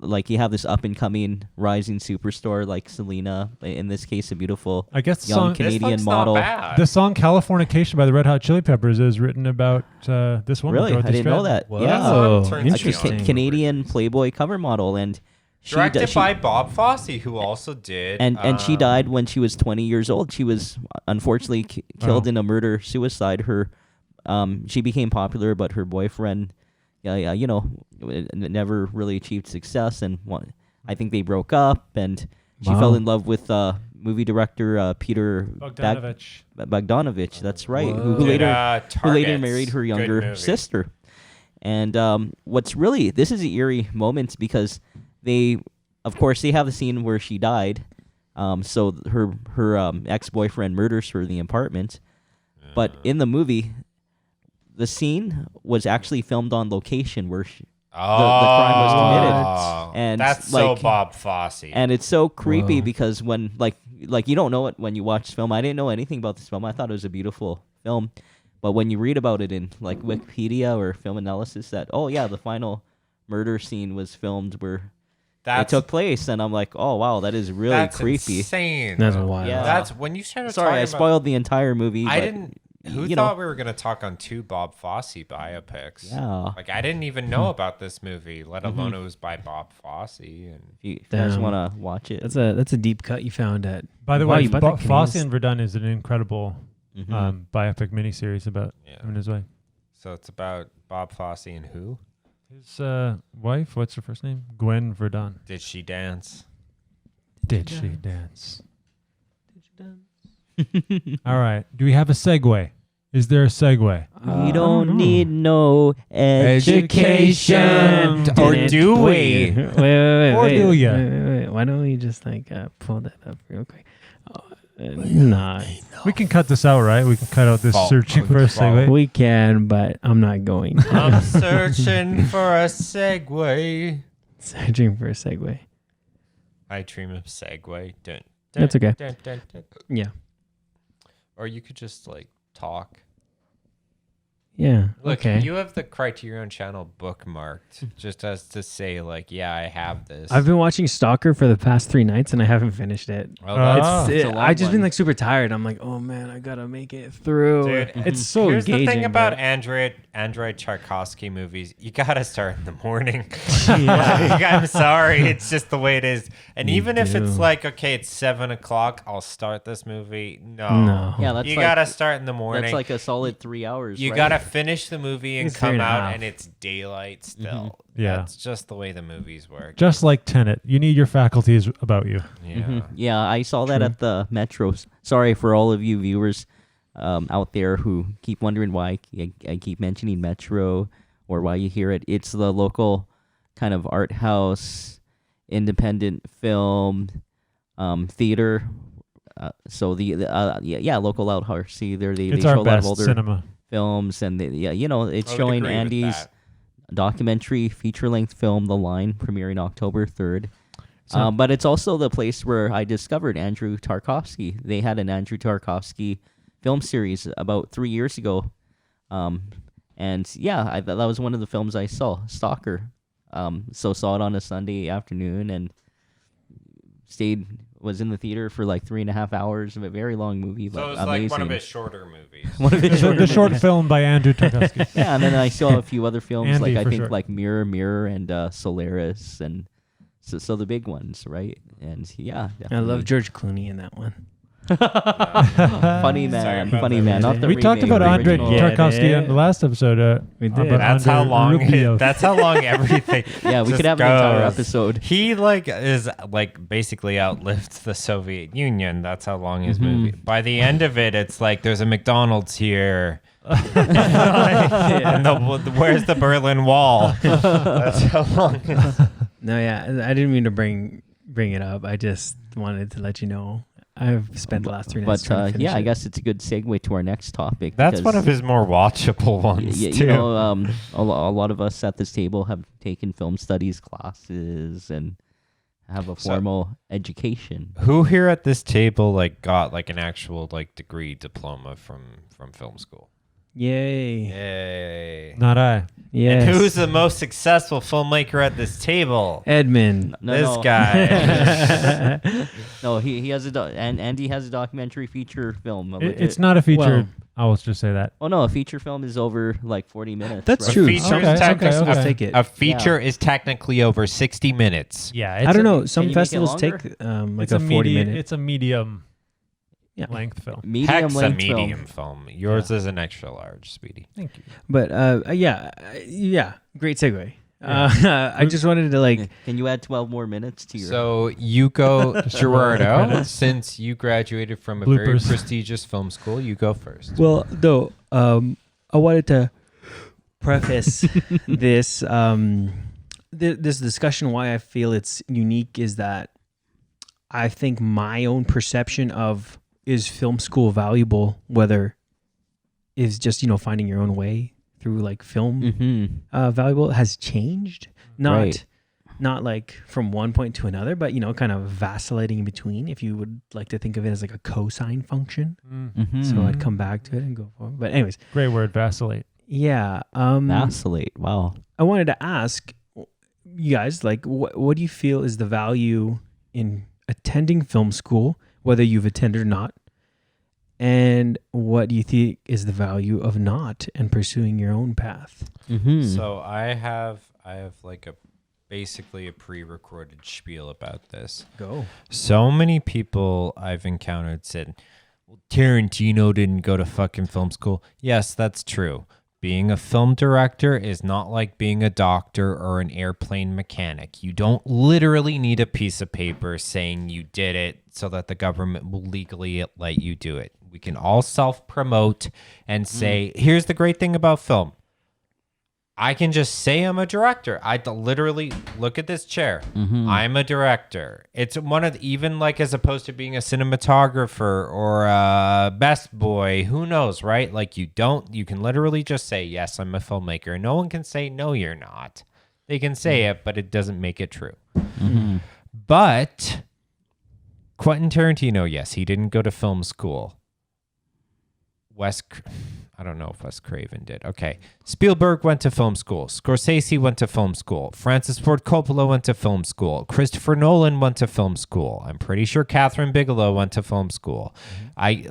like you have this up and coming rising superstar like Selena. In this case, a beautiful I guess the young song, This Canadian looks model. Not bad. the song Californication by the Red Hot Chili Peppers is written about this woman. Really, I Dorothy didn't know Stratton. that. Yeah, Oh, Turns me interesting. on. Canadian Playboy cover model, and she Directed she- by Bob Fosse, who also did. and she died when she was 20 years old. She was unfortunately killed Wow. in a murder suicide. Her she became popular, but her boyfriend, you know, never really achieved success, and I think they broke up, and she Wow. fell in love with movie director Peter Bogdanovich. Bogdanovich. That's right. Whoa. Who later Targets. married her Good younger movie. sister. And this is an eerie moment because they, of course, they have the scene where she died. So her ex-boyfriend murders her in the apartment. But in the movie, the scene was actually filmed on location where the crime was committed. And that's so like- Bob Fosse. and it's so creepy Whoa. because when like you don't know it when you watch this film. I didn't know anything about this film. I thought it was a beautiful film. But when you read about it in like Wikipedia or film analysis that, oh yeah, the final murder scene was filmed where it took place, and I'm like, oh wow, that is really that's creepy. insane. That's wild. Yeah. That's when you started Sorry, talking I about- spoiled the entire movie. I but, didn't. Who you thought know, we were going to talk on 2 Bob Fosse biopics? Yeah. Like, I didn't even know about this movie, let alone it was by Bob Fosse. And if you guys Damn. want to watch it, That's a deep cut you found at. By the Wow, way, you bought that Fosse Canadian- and Verdun is an incredible Mhm. biopic miniseries about Yeah. him and his wife. So it's about Bob Fosse and who? His wife, what's her first name? Gwen Verdon. Did she dance? Did she dance? All right. Do we have a segue? Is there a segue? We don't need no education. Or do we? Wait. Or do ya? Wait. Why don't we just like pull that up real quick? Nah, We can cut this out, right? We can cut out this Fault. searching for a segue. we can, but I'm not going. I'm searching for a segue. Searching for a segue. I dream of segue. Dun, That's okay. dun, dun, dun. Yeah. Or you could just like talk. Yeah. Look, okay. you have the Criterion channel bookmarked just as to say, like, yeah, I have this. I've been watching Stalker for the past 3 nights and I haven't finished it. Well, that's, Ah. It's a long I just been one. like super tired. I'm like, oh man, I gotta make it through. dude, It's so here's engaging. the thing about but- Andrei Tchaikovsky movies. You gotta start in the morning. Like, I'm sorry, it's just the way it is. And You even if it's do. like, okay, it's 7 o'clock, I'll start this movie. No. No. Yeah, that's You like, gotta start in the morning. that's like a solid 3 hours. You right? gotta finish the movie and It's 3 come and a out half. and it's daylight still. Mm-hmm. Yeah. That's just the way the movies work. Just like Tenet. You need your faculties about you. Yeah. Mhm. Yeah, I saw that True. at the Metros. Sorry for all of you viewers out there who keep wondering why I keep mentioning Metro or why you hear it. It's the local kind of art house, independent film, theater. So the local art house. See, they It's show our a lot of best older cinema. films, and it's I would showing agree with Andy's that. documentary feature-length film, The Line, premiering October 3rd. So- But it's also the place where I discovered Andrew Tarkovsky. They had an Andrew Tarkovsky film series about 3 years ago. And yeah, that was one of the films I saw, Stalker. So saw it on a Sunday afternoon and was in the theater for like 3.5 hours of a very long movie, but So it was amazing. like one of his shorter movies. One of his The, shorter the short movies. film by Andrew Tarkovsky. Yeah, and then I saw a few other films, Andy, like I for think sure. like Mirror, and Solaris, and so the big ones, right? And yeah, I love George Clooney in that one. funny Sorry man, about funny that. man. Not the We talked remake, about the Andrei original. Yeah, Tarkovsky yeah. on the last episode. We did. about That's how Andrei long. Rublev. That's how long everything. Yeah, we just could have an entire goes. episode. He like is like basically outlived the Soviet Union. That's how long his movie. By the end of it, it's like there's a McDonald's here. And where's the Berlin Wall? That's how long. No, yeah, I didn't mean to bring it up. I just wanted to let you know. I've spent the last 3 nights But trying to finish yeah, I it. guess it's a good segue to our next topic. That's because one of his more watchable ones you too. know, a lot of us at this table have taken film studies classes and have a So- formal education. Who here at this table like got like an actual like degree diploma from film school? Yay. Yay! Not I. Yes. And who's the most successful filmmaker at this table? Edmund. This guy. No, he has and Andy has a documentary feature film. It's not a feature. I will just say that. Oh no, a feature film is over like 40 minutes. That's right? true. feature Okay, is technically okay. I'll take it. a feature is technically over 60 minutes. Yeah, I don't know. Some you make it festivals take longer? like It's a a 40 medium. minute. It's a medium Yeah. length film. Medium Heck's a length medium film. film. Yours is an extra large, Speedy. Thank you. But yeah, great segue. I just wanted to like. Can you add 12 more minutes to your? So you go, Gerardo, credits. since you graduated from a very Bloopers. prestigious film school, you go first. Well, though, I wanted to preface this this discussion. Why I feel it's unique is that I think my own perception of is film school valuable, whether is just finding your own way through like film Mhm. valuable, has changed. Right. Not like from one point to another, but kind of vacillating in between. If you would like to think of it as like a cosine function, Mhm. so I'd come back to it and go forward. But anyways, Great word, vacillate. yeah. Vacillate. Wow. I wanted to ask you guys, like, what do you feel is the value in attending film school, whether you've attended or not? And what do you think is the value of not and pursuing your own path? Mm-hmm. So I have like basically a pre-recorded spiel about this. Go. So many people I've encountered said, well, Tarantino didn't go to fucking film school. Yes, that's true. Being a film director is not like being a doctor or an airplane mechanic. You don't literally need a piece of paper saying you did it so that the government will legally let you do it. We can all self-promote and say, here's the great thing about film. I can just say I'm a director. Literally look at this chair. I'm a director. It's one of even like as opposed to being a cinematographer or a best boy. Who knows, right? Like you can literally just say yes, I'm a filmmaker. No one can say no, you're not. They can say it, but it doesn't make it true. But Quentin Tarantino, yes, he didn't go to film school. I don't know if Wes Craven did. Okay. Spielberg went to film school. Scorsese went to film school. Francis Ford Coppola went to film school. Christopher Nolan went to film school. I'm pretty sure Catherine Bigelow went to film school.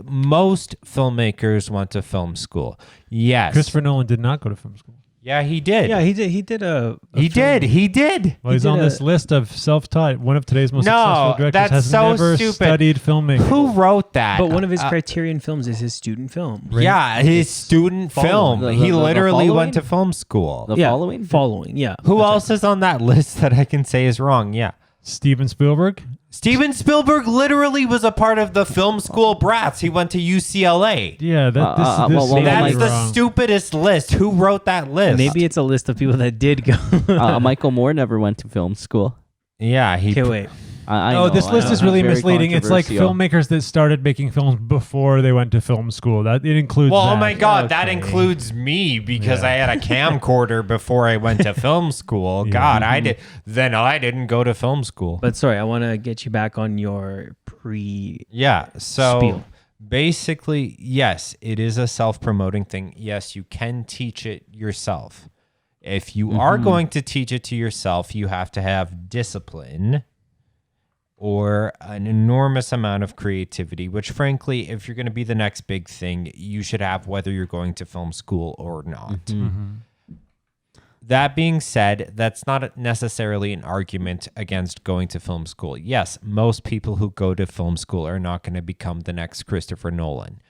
Most filmmakers went to film school. Yes. Christopher Nolan did not go to film school. Yeah, he did. Yeah, he did. He did a He film. did. Well, he's on this list of self-taught. One of today's most successful directors that's has so never stupid. studied filmmaking. Who wrote that? But one of his Criterion films is his student film. Yeah, his student film. The- He the literally following? went to film school. The Yeah, following? Following, yeah. Who That's else is on that list that I can say is wrong? Yeah. Steven Spielberg. Steven Spielberg literally was a part of the film school brats. He went to UCLA. Yeah, this well, is well, That's totally the wrong. stupidest list. Who wrote that list? right. Maybe it's a list of people that did go. Michael Moore never went to film school. Yeah, he. Okay, wait. I Oh, know, this I list know, is really very misleading. It's like controversial. filmmakers that started making films before they went to film school. That it includes. Well, that. oh my God, that Okay. includes me because Yeah. I had a camcorder before I went to film school. Yeah. God, I did. Then I didn't go to film school. But sorry, I want to get you back on your pre. Yeah. So Spiel. basically, yes, it is a self-promoting thing. Yes, you can teach it yourself. If you are going to teach it to yourself, you have to have discipline or an enormous amount of creativity, which frankly, if you're going to be the next big thing, you should have whether you're going to film school or not. That being said, that's not necessarily an argument against going to film school. Yes, most people who go to film school are not going to become the next Christopher Nolan.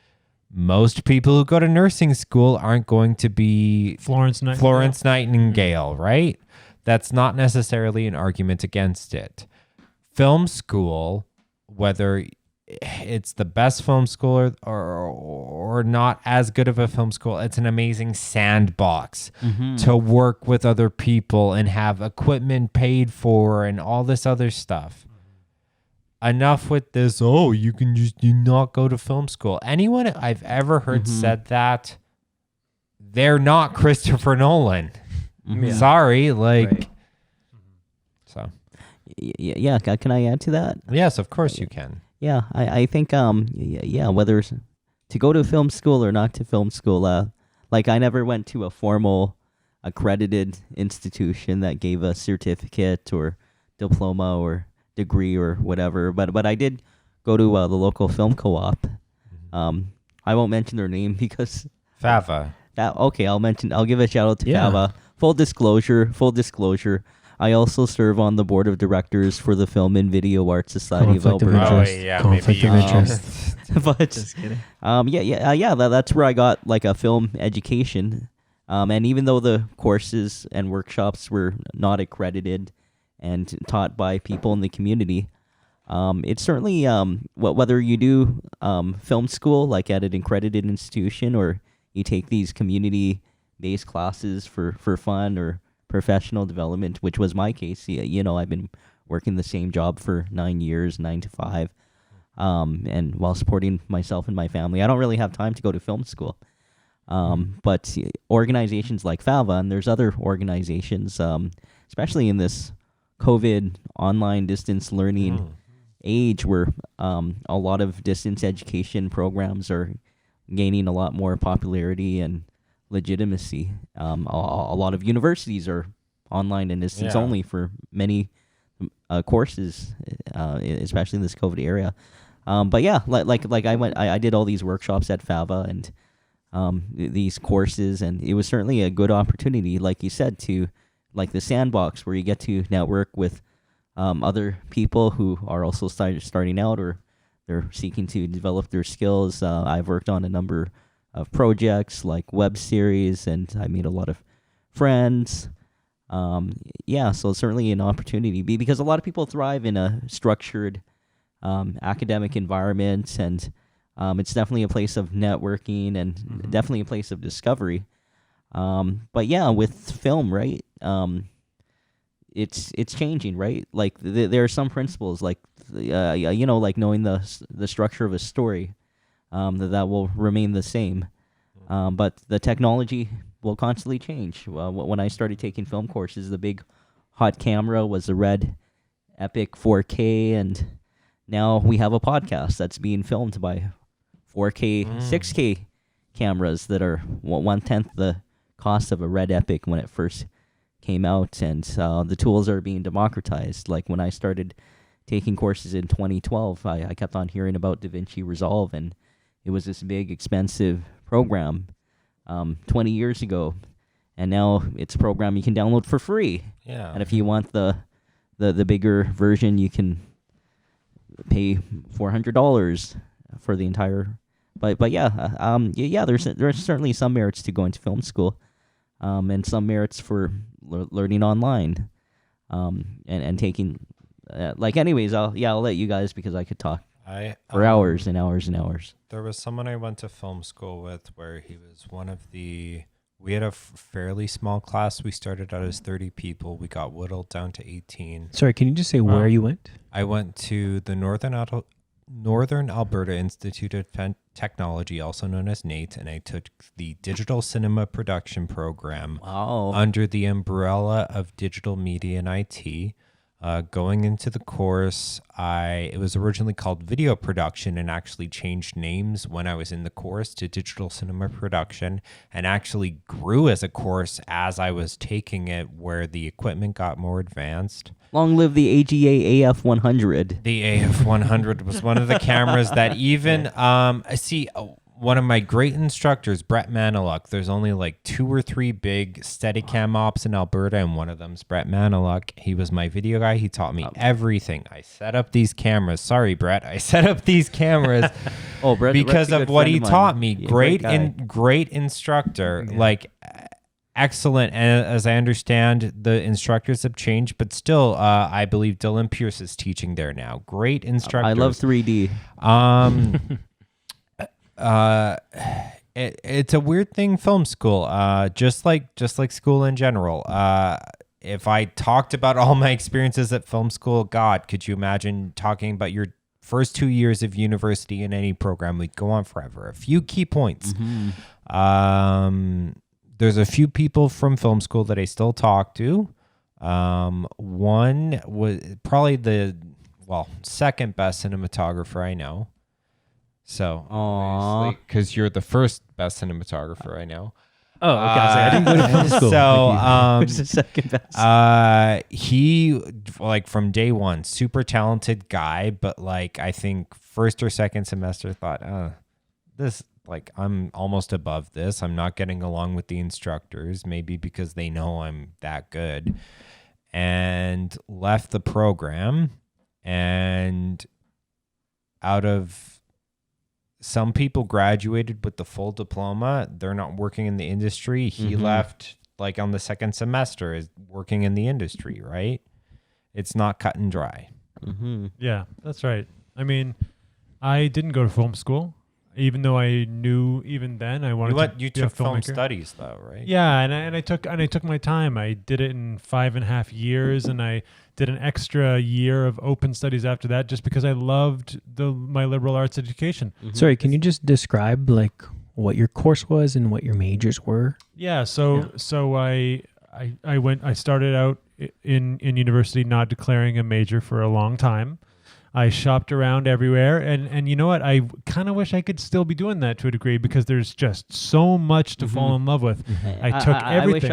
Most people who go to nursing school aren't going to be Florence Nightingale, right? That's not necessarily an argument against it. Film school, whether it's the best film school or not as good of a film school, it's an amazing sandbox to work with other people and have equipment paid for and all this other stuff. Enough with this, oh, you can just do not go to film school. Anyone I've ever heard said that, they're not Christopher Nolan. Sorry, like... Right. So, Yeah, can I add to that? yes, of course you can. Yeah, I think whether it's to go to film school or not to film school, like I never went to a formal accredited institution that gave a certificate or diploma or degree or whatever, but I did go to the local film co-op. I won't mention their name because Fava. I'll give a shout out to Yeah. Fava. Full disclosure. I also serve on the board of directors for the Film and Video Arts Society of Conflict of Alberta. interest. yeah, Conflict maybe of you interest. But Just kidding. that's where I got like a film education. And even though the courses and workshops were not accredited and taught by people in the community, it's certainly whether you do film school like at an accredited institution or you take these community-based classes for fun or professional development, which was my case. I've been working the same job for 9 years, 9 to 5. And while supporting myself and my family, I don't really have time to go to film school. But organizations like Fava, and there's other organizations, especially in this COVID online distance learning age where a lot of distance education programs are gaining a lot more popularity and legitimacy. A lot of universities are online and distance only for many courses, especially in this COVID era. But yeah, like I did all these workshops at Fava and these courses, and it was certainly a good opportunity, like you said, to like the sandbox where you get to network with other people who are also starting out or they're seeking to develop their skills. I've worked on a number of projects like web series, and I made a lot of friends. Yeah, so it's certainly an opportunity because a lot of people thrive in a structured academic environment, and it's definitely a place of networking and definitely a place of discovery. But yeah, with film, right? It's changing, right? Like there are some principles, like like knowing the structure of a story, that will remain the same. But the technology will constantly change. When I started taking film courses, the big hot camera was a Red Epic 4K, and now we have a podcast that's being filmed by 4K, 6K cameras that are 1/10 the cost of a Red Epic when it first came out, and the tools are being democratized. Like when I started taking courses in 2012, I kept on hearing about DaVinci Resolve, and it was this big, expensive program 20 years ago, and now it's a program you can download for free. Yeah. And if you want the bigger version, you can pay $400 for the entire. But yeah, there's certainly some merits to going to film school, and some merits for learning online, and taking. Anyways, I'll let you guys, because I could talk for hours and hours and hours. There was someone I went to film school with where he was one of the. We had a fairly small class. We started out as 30 people. We got whittled down to 18. Sorry, can you just say where you went? I went to the Northern Alberta Institute of Technology, also known as NATE, and I took the digital cinema production program under the umbrella of digital media and IT. Going into the course, it was originally called video production and actually changed names when I was in the course to digital cinema production, and actually grew as a course as I was taking it, where the equipment got more advanced. Long live the AGA AF100. The AF100 was one of the cameras that even, one of my great instructors, Brett Maniluk, there's only like 2 or 3 big Steadicam ops in Alberta, and one of them's Brett Maniluk. He was my video guy. He taught me everything. I set up these cameras. Sorry, Brett. I set up these cameras Brett, because of what he taught me. Yeah, Great instructor. Yeah. Like, excellent. And as I understand, the instructors have changed, but still, I believe Dylan Pierce is teaching there now. Great instructor. I love 3D. It's a weird thing, film school, just like school in general. If I talked about all my experiences at film school, God, could you imagine talking about your first 2 years of university in any program? We'd go on forever. A few key points. There's a few people from film school that I still talk to. One was probably the second best cinematographer I know. So, because you're the first best cinematographer I know. Oh, okay. I didn't go to film school. So, Who's the second best? he, like, from day one, super talented guy, but like, I think first or second semester thought, this, like, I'm almost above this. I'm not getting along with the instructors, maybe because they know I'm that good, and left the program. And out of some people graduated with the full diploma. They're not working in the industry. He left like on the second semester is working in the industry, right? It's not cut and dry. Yeah, that's right. I mean, I didn't go to film school, even though I knew even then I wanted to be You a took film filmmaker. studies though, right? Yeah, and I took my time. I did it in 5.5 years, and I did an extra year of open studies after that, just because I loved my liberal arts education. Sorry, can you just describe like what your course was and what your majors were? Yeah, so I started out in university not declaring a major for a long time. I shopped around everywhere, and you know what? I kind of wish I could still be doing that to a degree, because there's just so much to fall in love with. I took everything.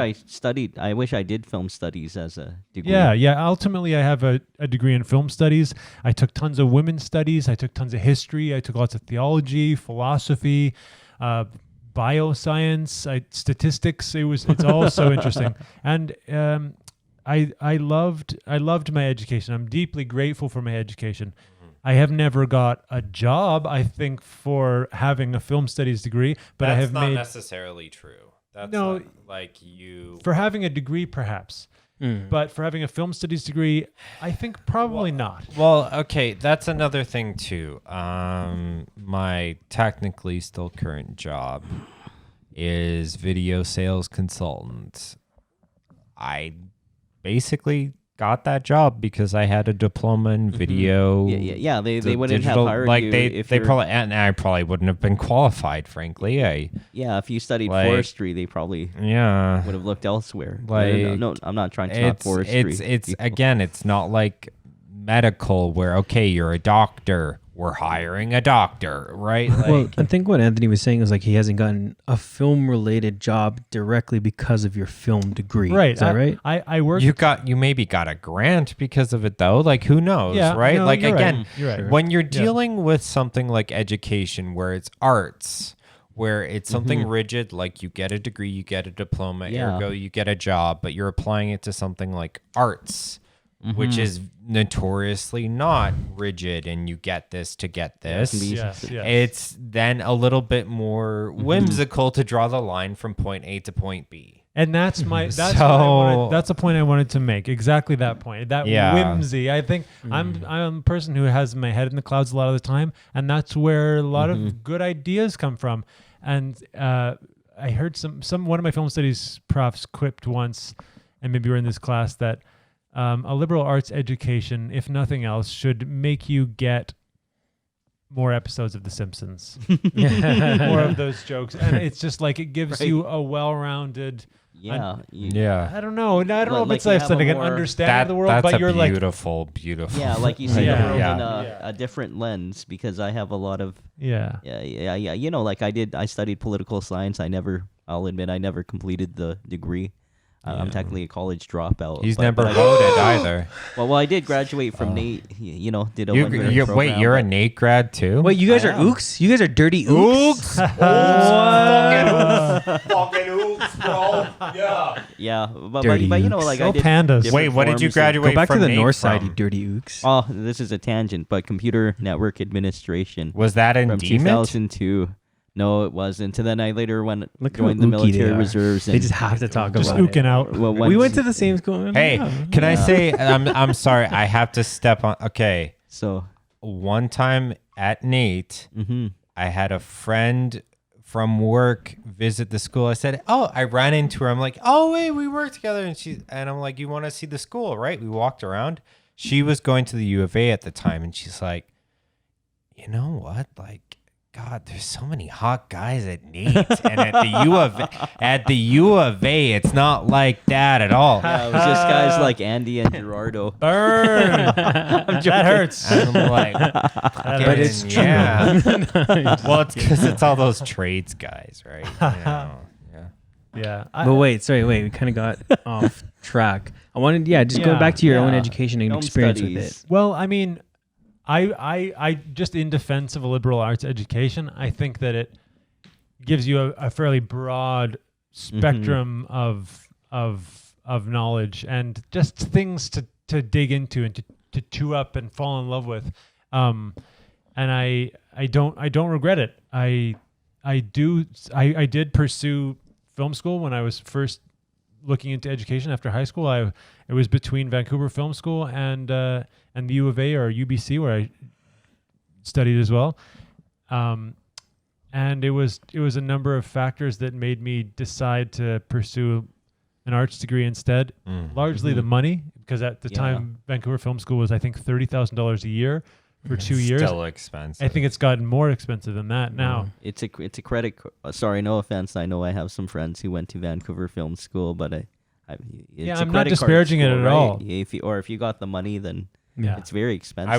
I wish I did film studies as a degree. Yeah. Ultimately, I have a degree in film studies. I took tons of women's studies. I took tons of history. I took lots of theology, philosophy, bioscience, statistics. It's all so interesting. And I loved my education. I'm deeply grateful for my education. I have never got a job, I think, for having a film studies degree, but I have not made necessarily true. That's No. not like you. for having a degree, perhaps. But for having a film studies degree, I think probably not. Well, okay, that's another thing too. My technically still current job is video sales consultant. I basically got that job because I had a diploma in video. Yeah. They the wouldn't digital- have hired like you they if they you're- probably and I probably wouldn't have been qualified, frankly. Yeah, if you studied like- forestry, they probably Yeah. would have looked elsewhere. Like, no, I'm not trying to talk forestry. It's people. again, it's not like medical where okay, you're a doctor, we're hiring a doctor, right? Like, Well, I think what Anthony was saying is like he hasn't gotten a film-related job directly because of your film degree. Right. Is that right? I work. you maybe got a grant because of it though. Like who knows, Yeah, right? no, Like you're again, right. You're right. when you're dealing with something like education where it's arts, where it's something rigid, like you get a degree, you get a diploma, Yeah. ergo you get a job, but you're applying it to something like arts, which is notoriously not rigid, and you get this to get this. Yes, yes. It's then a little bit more whimsical to draw the line from point A to point B. And that's what I So- wanted, that's a point I wanted to make. Exactly that point. That Yeah. whimsy. I think I'm a person who has my head in the clouds a lot of the time, and that's where a lot of good ideas come from. And I heard one of my film studies profs quipped once, and maybe we're in this class, that a liberal arts education, if nothing else, should make you get more episodes of The Simpsons, more of those jokes, and it's just like it gives you a well-rounded. Yeah. Yeah. I don't know. I don't know if Like it's you like have something a an more- understanding of the world, That's but a you're like, beautiful. Yeah, like you see Yeah. the world Yeah. in a different lens, because I have a lot of yeah. yeah. You know, like I studied political science. I'll admit I never completed the degree. I'm technically a college dropout. He's but never I- voted either. Well, I did graduate from Nate. You know, did a Wait, 1-year program, you're a but- Nate grad too? Wait, you guys I are am. ooks? You guys are dirty ooks? Fucking oops, bro. Yeah. Yeah, but Dirty you know, like Go I did pandas. different Wait, what did you forms of- graduate Go back to from the Nate north side, from? you dirty ooks. Oh, this is a tangent, but computer network administration Was that in from DMIT? 2002. No, it wasn't. And then I later Look how joined the ooky military they are. reserves. They And just have to talk Just about it. ooking out. well, We went to the same school. Hey, Yeah. can I say I'm sorry, I have to step on. Okay. So, One time at Nate, mm-hmm. I had a friend from work visit the school. I said, "Oh, I ran into her. I'm like, "Oh, wait, we work together." And I'm like, "You want to see the school, right?" We walked around. She was going to the U of A at the time, and she's like, "You know what? Like, God, there's so many hot guys at Nate, and at the U of A, it's not like that at all." Yeah, it was just guys like Andy and Gerardo. Burn. That hurts. And I'm like, But it's true. yeah. Well, it's because it's all those trades guys, right? You know, yeah. Yeah. But wait, we kind of got off track. I wanted, just going back to your own Yeah. education and Film experience with studies. it. Well, I mean, I just in defense of a liberal arts education, I think that it gives you a fairly broad spectrum of knowledge and just things to dig into and to chew up and fall in love with. And I don't regret it. I did pursue film school when I was first looking into education after high school. It was between Vancouver Film School and the U of A or UBC where I studied as well. And it was a number of factors that made me decide to pursue an arts degree instead. Largely the money, because at the time Vancouver Film School was I think $30,000 a year for 2 years. Still expensive. I think it's gotten more expensive than that now. It's a credit. Sorry, no offense. I know I have some friends who went to Vancouver Film School, but it's Yeah, a I'm not credit card disparaging it school, at right? all. If you got the money, then Yeah. it's very expensive. I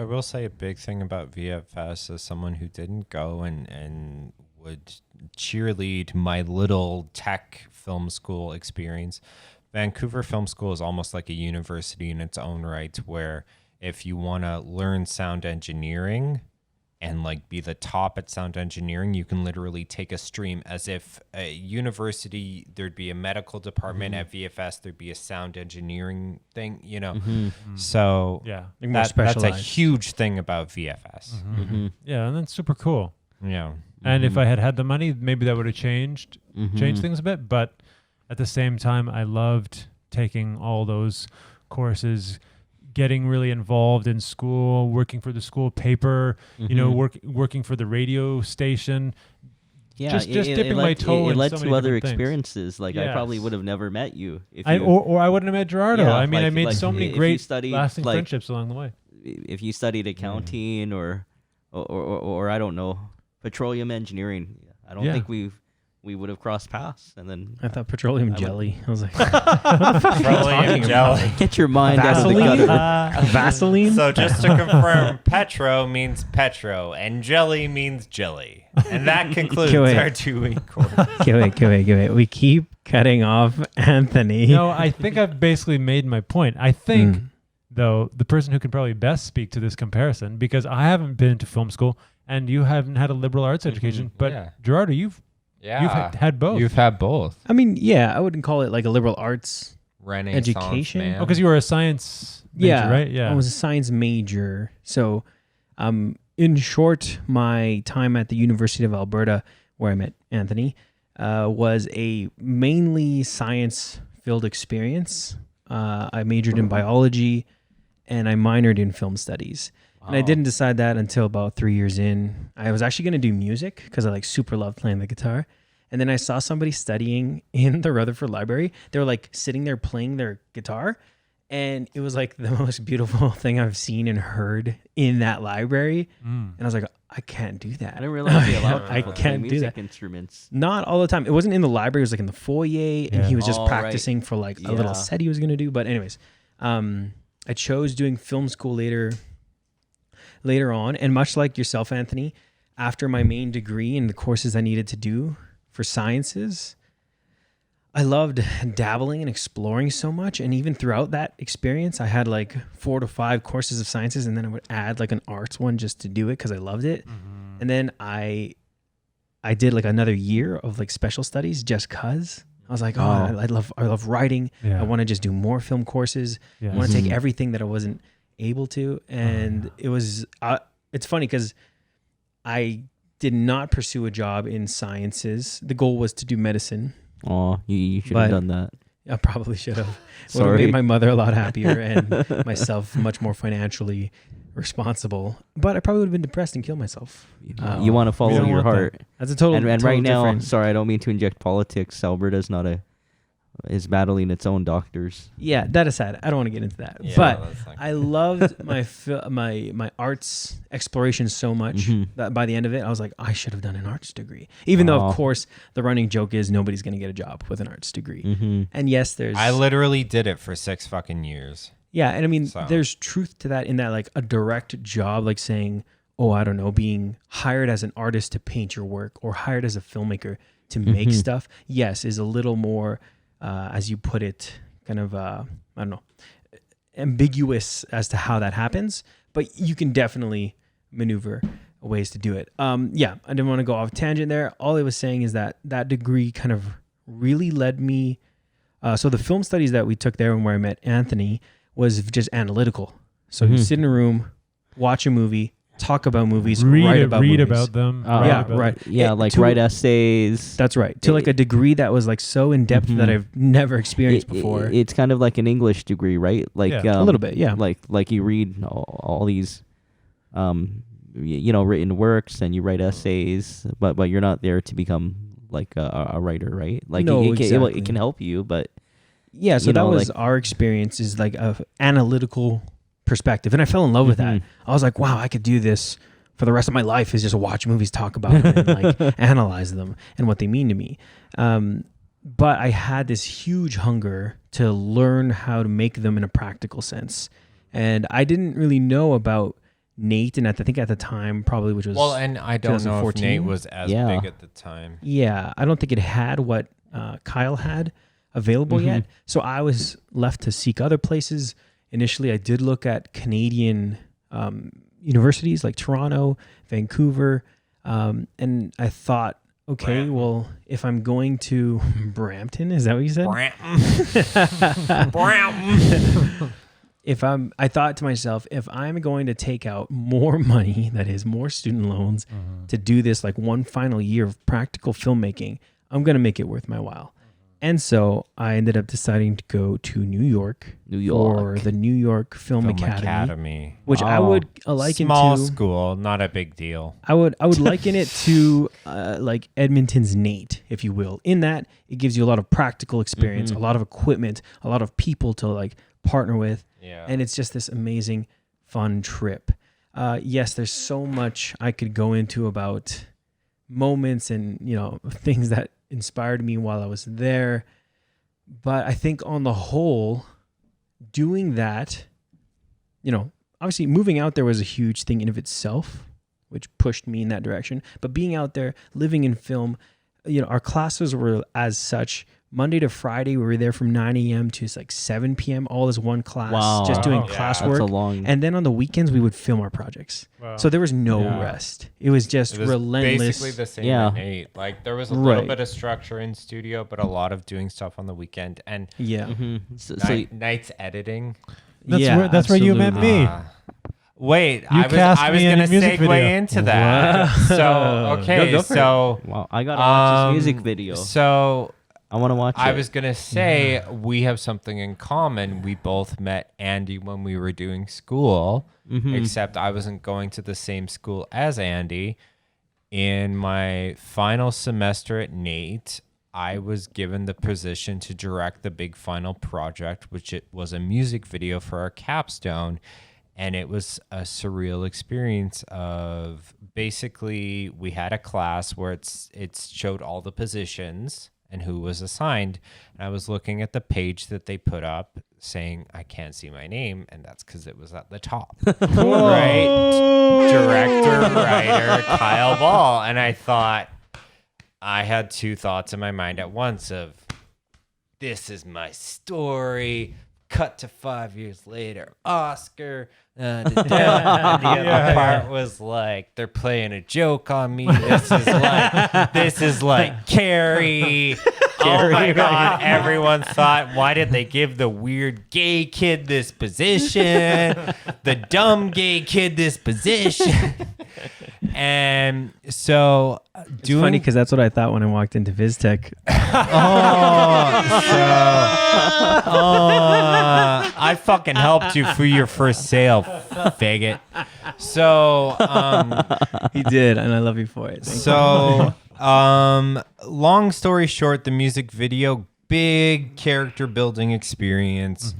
will say a big thing about VFS as someone who didn't go and would cheerlead my little tech film school experience. Vancouver Film School is almost like a university in its own right, where if you want to learn sound engineering, and like be the top at sound engineering. You can literally take a stream as if a university, there'd be a medical department at VFS, there'd be a sound engineering thing, you know. So Yeah. Like more that's a specialized. huge thing about VFS. Yeah, and that's super cool. Yeah. And if I had had the money, maybe that would have changed things a bit. But at the same time, I loved taking all those courses, getting really involved in school, working for the school paper, you know, working for the radio station. Yeah, just dipping my toe it in led so to many other different things. experiences. Like I probably Yes. would have never met you if I, you, or I wouldn't have met Gerardo. Yeah, I mean, I like- made like so many if you great studied, lasting like- friendships along the way. if you studied accounting or I don't know, petroleum engineering. I don't Yeah. think we would have crossed paths. And then I thought petroleum would- jelly. I was like, Petroleum jelly. get your mind out of the Vaseline? gutter. Vaseline? So just to confirm, petro means petro and jelly means jelly. And that concludes wait. our 2-week course. Okay, wait. We keep cutting off Anthony. No, I think I've basically made my point. I think, Mm. though, the person who can probably best speak to this comparison, because I haven't been to film school and you haven't had a liberal arts education, but Yeah. Gerardo, you've had both. You've had both. I mean, yeah, I wouldn't call it like a liberal arts. Renaissance Education? man. because you were a science major, Yeah, right? Yeah. I was a science major. So, in short, my time at the University of Alberta, where I met Anthony, was a mainly science-filled experience. I majored in biology, and I minored in film studies. And I didn't decide that until about 3 years in. I was actually going to do music because I like super loved playing the guitar. And then I saw somebody studying in the Rutherford Library. They were like sitting there playing their guitar. And it was like the most beautiful thing I've seen and heard in that library. And I was like, I can't do that. I didn't realize they allowed I people to play can't do music that. instruments. Not all the time. It wasn't in the library. It was like in the foyer. And he was just Oh, right. practicing for like a Yeah. little set he was going to do. But anyways, I chose doing film school later on. And much like yourself, Anthony, after my main degree and the courses I needed to do for sciences, I loved dabbling and exploring so much. And even throughout that experience, I had like 4 to 5 courses of sciences, and then I would add like an arts one just to do it because I loved it. And then I did like another year of like special studies just cause. I was like, I love writing. Yeah. I want to just do more film courses. Yeah. I want to take everything that I wasn't able to. And it was, it's funny because I did not pursue a job in sciences. The goal was to do medicine. Oh, you should But- have done that. I probably should have. Would have Sorry. made my mother a lot happier and myself much more financially responsible. But I probably would have been depressed and killed myself. You want to we follow don't your want that. heart. That's a total. And total right now, different- sorry, I don't mean to inject politics. Alberta's is battling its own doctors. Yeah, that aside, I don't want to get into that. Yeah, but that's not I loved my arts exploration so much that by the end of it, I was like, I should have done an arts degree. Even though, Wow. of course, the running joke is nobody's going to get a job with an arts degree. And yes, there's I literally did it for 6 fucking years. yeah, and I mean, So- there's truth to that in that, like a direct job, like saying, oh, I don't know, being hired as an artist to paint your work or hired as a filmmaker to make stuff, yes, is a little more, as you put it, kind of, I don't know, ambiguous as to how that happens, but you can definitely maneuver ways to do it. Yeah, I didn't want to go off tangent there. All I was saying is that that degree kind of really led me. So the film studies that we took there and where I met Anthony was just analytical. So you sit in a room, watch a movie, talk about movies, write about read movies. about them. Yeah, write about right. them. Yeah, It- like to- write essays. That's right. To like a degree that was like so in depth that I've never experienced before. It's kind of like an English degree, right? Like Yeah. A little bit, yeah. Like you read all these, written works and you write essays, but you're not there to become like a writer, right? Like No, it exactly. can help you, but Yeah, so you that know, was like- our experience, is like a analytical perspective, and I fell in love with that. I was like, wow, I could do this for the rest of my life, is just watch movies, talk about them, and like analyze them and what they mean to me. But I had this huge hunger to learn how to make them in a practical sense, and I didn't really know about Nate, and I think at the time probably, which was Well, and I don't know if 2014? Nate was as Yeah. big at the time. Yeah, I don't think it had what Kyle had available yet. So I was left to seek other places. Initially, I did look at Canadian, universities like Toronto, Vancouver. And I thought, okay, well, if I'm going to Brampton, is that what you said? Brampton. I thought to myself, if I'm going to take out more money, that is more student loans, to do this like one final year of practical filmmaking, I'm going to make it worth my while. And so I ended up deciding to go to New York for the New York Film Academy, which I would liken small to school, not a big deal. I would liken it to like Edmonton's NATE, if you will. In that, it gives you a lot of practical experience, a lot of equipment, a lot of people to like partner with, and it's just this amazing, fun trip. Yes, there's so much I could go into about moments and things that inspired me while I was there, but I think on the whole, doing that, obviously moving out there was a huge thing in of itself, which pushed me in that direction. But being out there, living in film, our classes were as such. Monday to Friday, we were there from 9 a.m. to like 7 p.m. all as one class, just doing classwork. And then on the weekends, we would film our projects. Wow. So there was no rest. It was just relentless. Basically the same at Nate. Like there was a little bit of structure in studio, but a lot of doing stuff on the weekend and nights editing. That's where you met me. Wait, I was going to segue into that. So, okay, wow, I got to watch this music video. So I want to watch it. I was going to say we have something in common. We both met Andy when we were doing school, except I wasn't going to the same school as Andy. In my final semester at NATE, I was given the position to direct the big final project, which it was a music video for our capstone. And it was a surreal experience of basically we had a class where it showed all the positions and who was assigned. And I was looking at the page that they put up saying, I can't see my name. And that's because it was at the top. Right? Director, writer, Kyle Ball. And I thought, I had two thoughts in my mind at once of, this is my story. Cut to 5 years later, Oscar. The other part was like, they're playing a joke on me. This is like Carrie. Oh my God. Everyone thought, why did they give the weird gay kid this position? The dumb gay kid this position? And so it's funny because that's what I thought when I walked into VizTech. I fucking helped you for your first sale, faggot. So he did, and I love you for it. Long story short, the music video, big character building experience.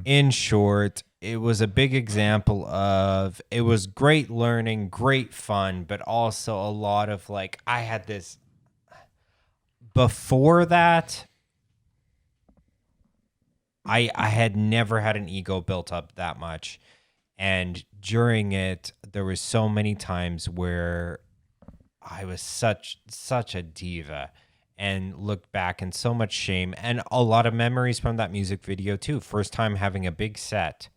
In short, it was a big example of, it was great learning, great fun, but also a lot of like, I had this, before that, I had never had an ego built up that much. And during it, there was so many times where I was such a diva and looked back in so much shame, and a lot of memories from that music video too. First time having a big set.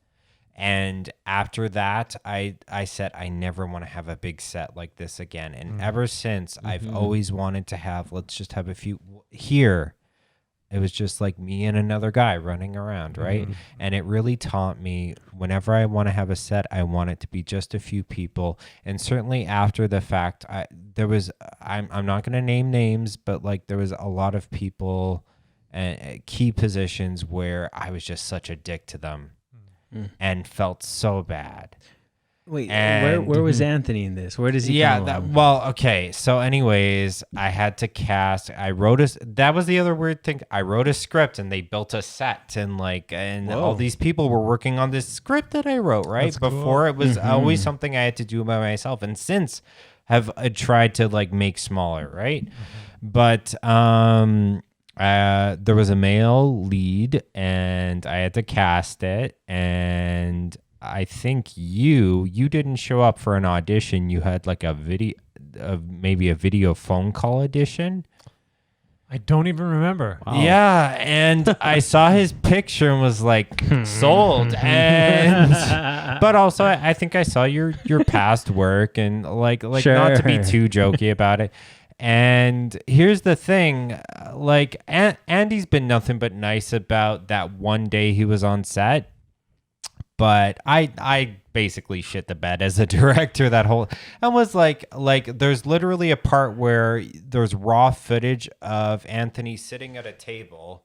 And after that, I said, I never want to have a big set like this again. And ever since, I've always wanted to have, let's just have a few here. It was just like me and another guy running around, right? And it really taught me, whenever I want to have a set, I want it to be just a few people. And certainly after the fact, I'm not going to name names, but like there was a lot of people and key positions where I was just such a dick to them and felt so bad. Wait, where was Anthony in this? Where does he come along? Well, okay. So anyways, I had to cast, that was the other weird thing. I wrote a script and they built a set and all these people were working on this script that I wrote, right? That's Before cool. It was always something I had to do by myself. And since have tried to like make smaller, right? But there was a male lead and I had to cast it, and I think you didn't show up for an audition. You had like maybe a video phone call audition. I don't even remember. Wow. Yeah, and I saw his picture and was like, sold. And but also I think I saw your past work and like not to be Sure. too jokey about it. And here's the thing, like Andy's been nothing but nice about that one day he was on set. But I basically shit the bed as a director that whole and was like there's literally a part where there's raw footage of Anthony sitting at a table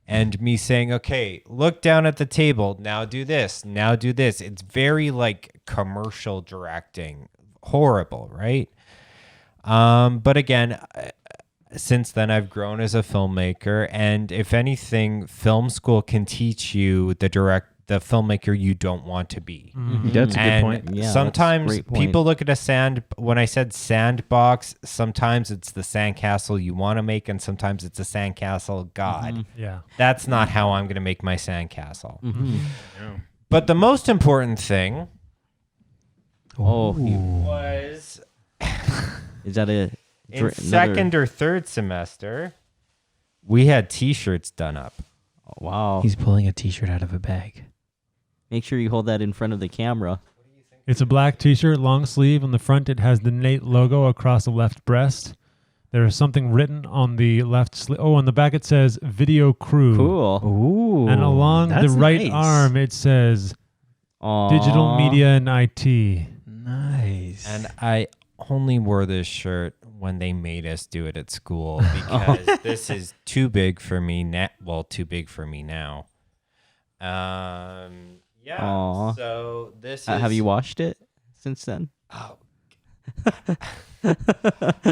and me saying, okay, look down at the table, now do this, now do this. It's very like commercial directing, horrible, right? But again, since then I've grown as a filmmaker, and if anything, film school can teach you the filmmaker you don't want to be. That's a good And point. Yeah, that's a sometimes great point. people look at when I said sandbox, sometimes it's the sandcastle you want to make, and sometimes it's a sandcastle God. Yeah. That's not how I'm going to make my sandcastle. Mm-hmm. But the most important thing Oh, was is that a in second or third semester, we had T-shirts done up. Oh, wow. He's pulling a T-shirt out of a bag. Make sure you hold that in front of the camera. It's a black T-shirt, long sleeve. On the front, it has the Nate logo across the left breast. There is something written on the left sleeve. Oh, on the back it says "Video Crew." Cool. Ooh. And along the that's right nice. arm, it says Aw. "Digital Media and IT." Nice. And I only wore this shirt when they made us do it at school because this is too big for me now. Well, too big for me now. Yeah. Aw. So this is. Have you watched it since then? Oh.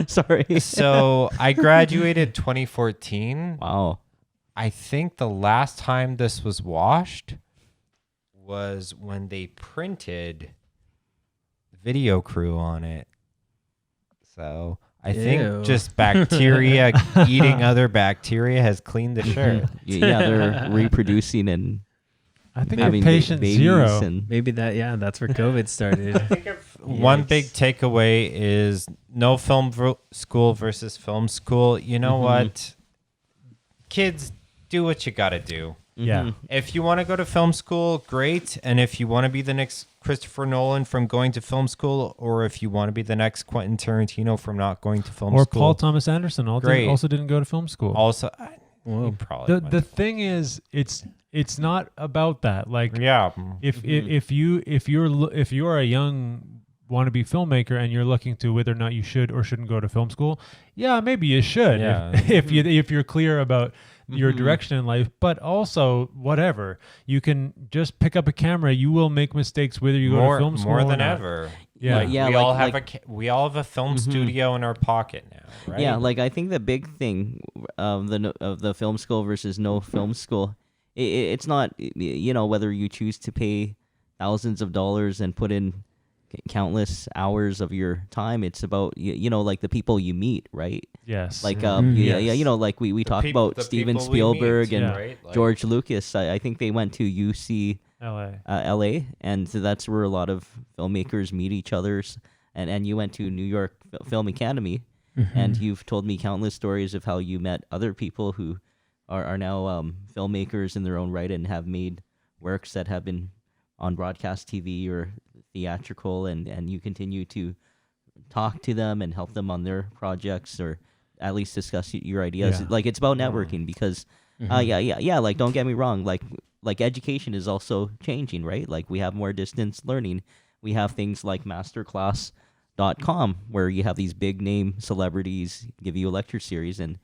Sorry. So I graduated 2014. Wow. I think the last time this was washed was when they printed Video Crew on it. So I Ew. think just bacteria eating other bacteria has cleaned the shirt. Yeah, they're reproducing and I think you're having patient babies zero. and Maybe that's where COVID started. One Yikes. big takeaway is no school versus film school. You know what? Kids, do what you got to do. Yeah. If you want to go to film school, great. And if you want to be the next Christopher Nolan from going to film school, or if you want to be the next Quentin Tarantino from not going to film Or school. Paul Thomas Anderson Great. also didn't go to film school. Also, Whoa. he probably went The to- thing is, it's not about that. Like yeah. if you're a young wannabe filmmaker and you're looking to whether or not you should or shouldn't go to film school, yeah, maybe you should. Yeah. If you're clear about your direction in life, but also whatever, you can just pick up a camera. You will make mistakes whether you go to film school more or than not. ever. Yeah. Like, Yeah, we like- all have like- we all have a film studio in our pocket now, right? yeah, like I think the big thing of the film school versus no film school, it's not whether you choose to pay thousands of dollars and put in countless hours of your time. It's about like the people you meet, right? Yes. Like Yes. like we talked peop- about the Steven people we meet, Spielberg and Yeah. right? Like- George Lucas. I think they went to UC LA. LA, and so that's where a lot of filmmakers meet each other's. And you went to New York Film Academy, and you've told me countless stories of how you met other people who are now filmmakers in their own right and have made works that have been on broadcast TV or theatrical, and you continue to talk to them and help them on their projects, or at least discuss your ideas. Yeah. Like it's about networking because like don't get me wrong, like education is also changing, right? Like we have more distance learning. We have things like masterclass.com where you have these big name celebrities give you a lecture series, and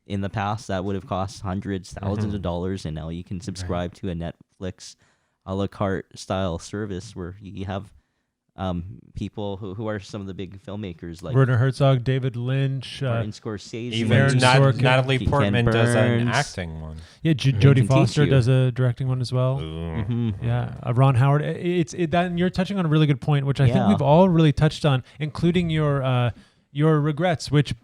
in the past that would have cost hundreds, thousands of dollars, and now you can subscribe to a Netflix a la carte style service where you have people who are some of the big filmmakers like Werner Herzog, David Lynch, Martin Scorsese, Even Aaron Sorkin, Natalie Ken Portman does an Burns. acting one. Jodie can teach Foster you. does a directing one as well. Mhm. Yeah, Ron Howard. That, and you're touching on a really good point, which I think Yeah. we've all really touched on, including your regrets. Which,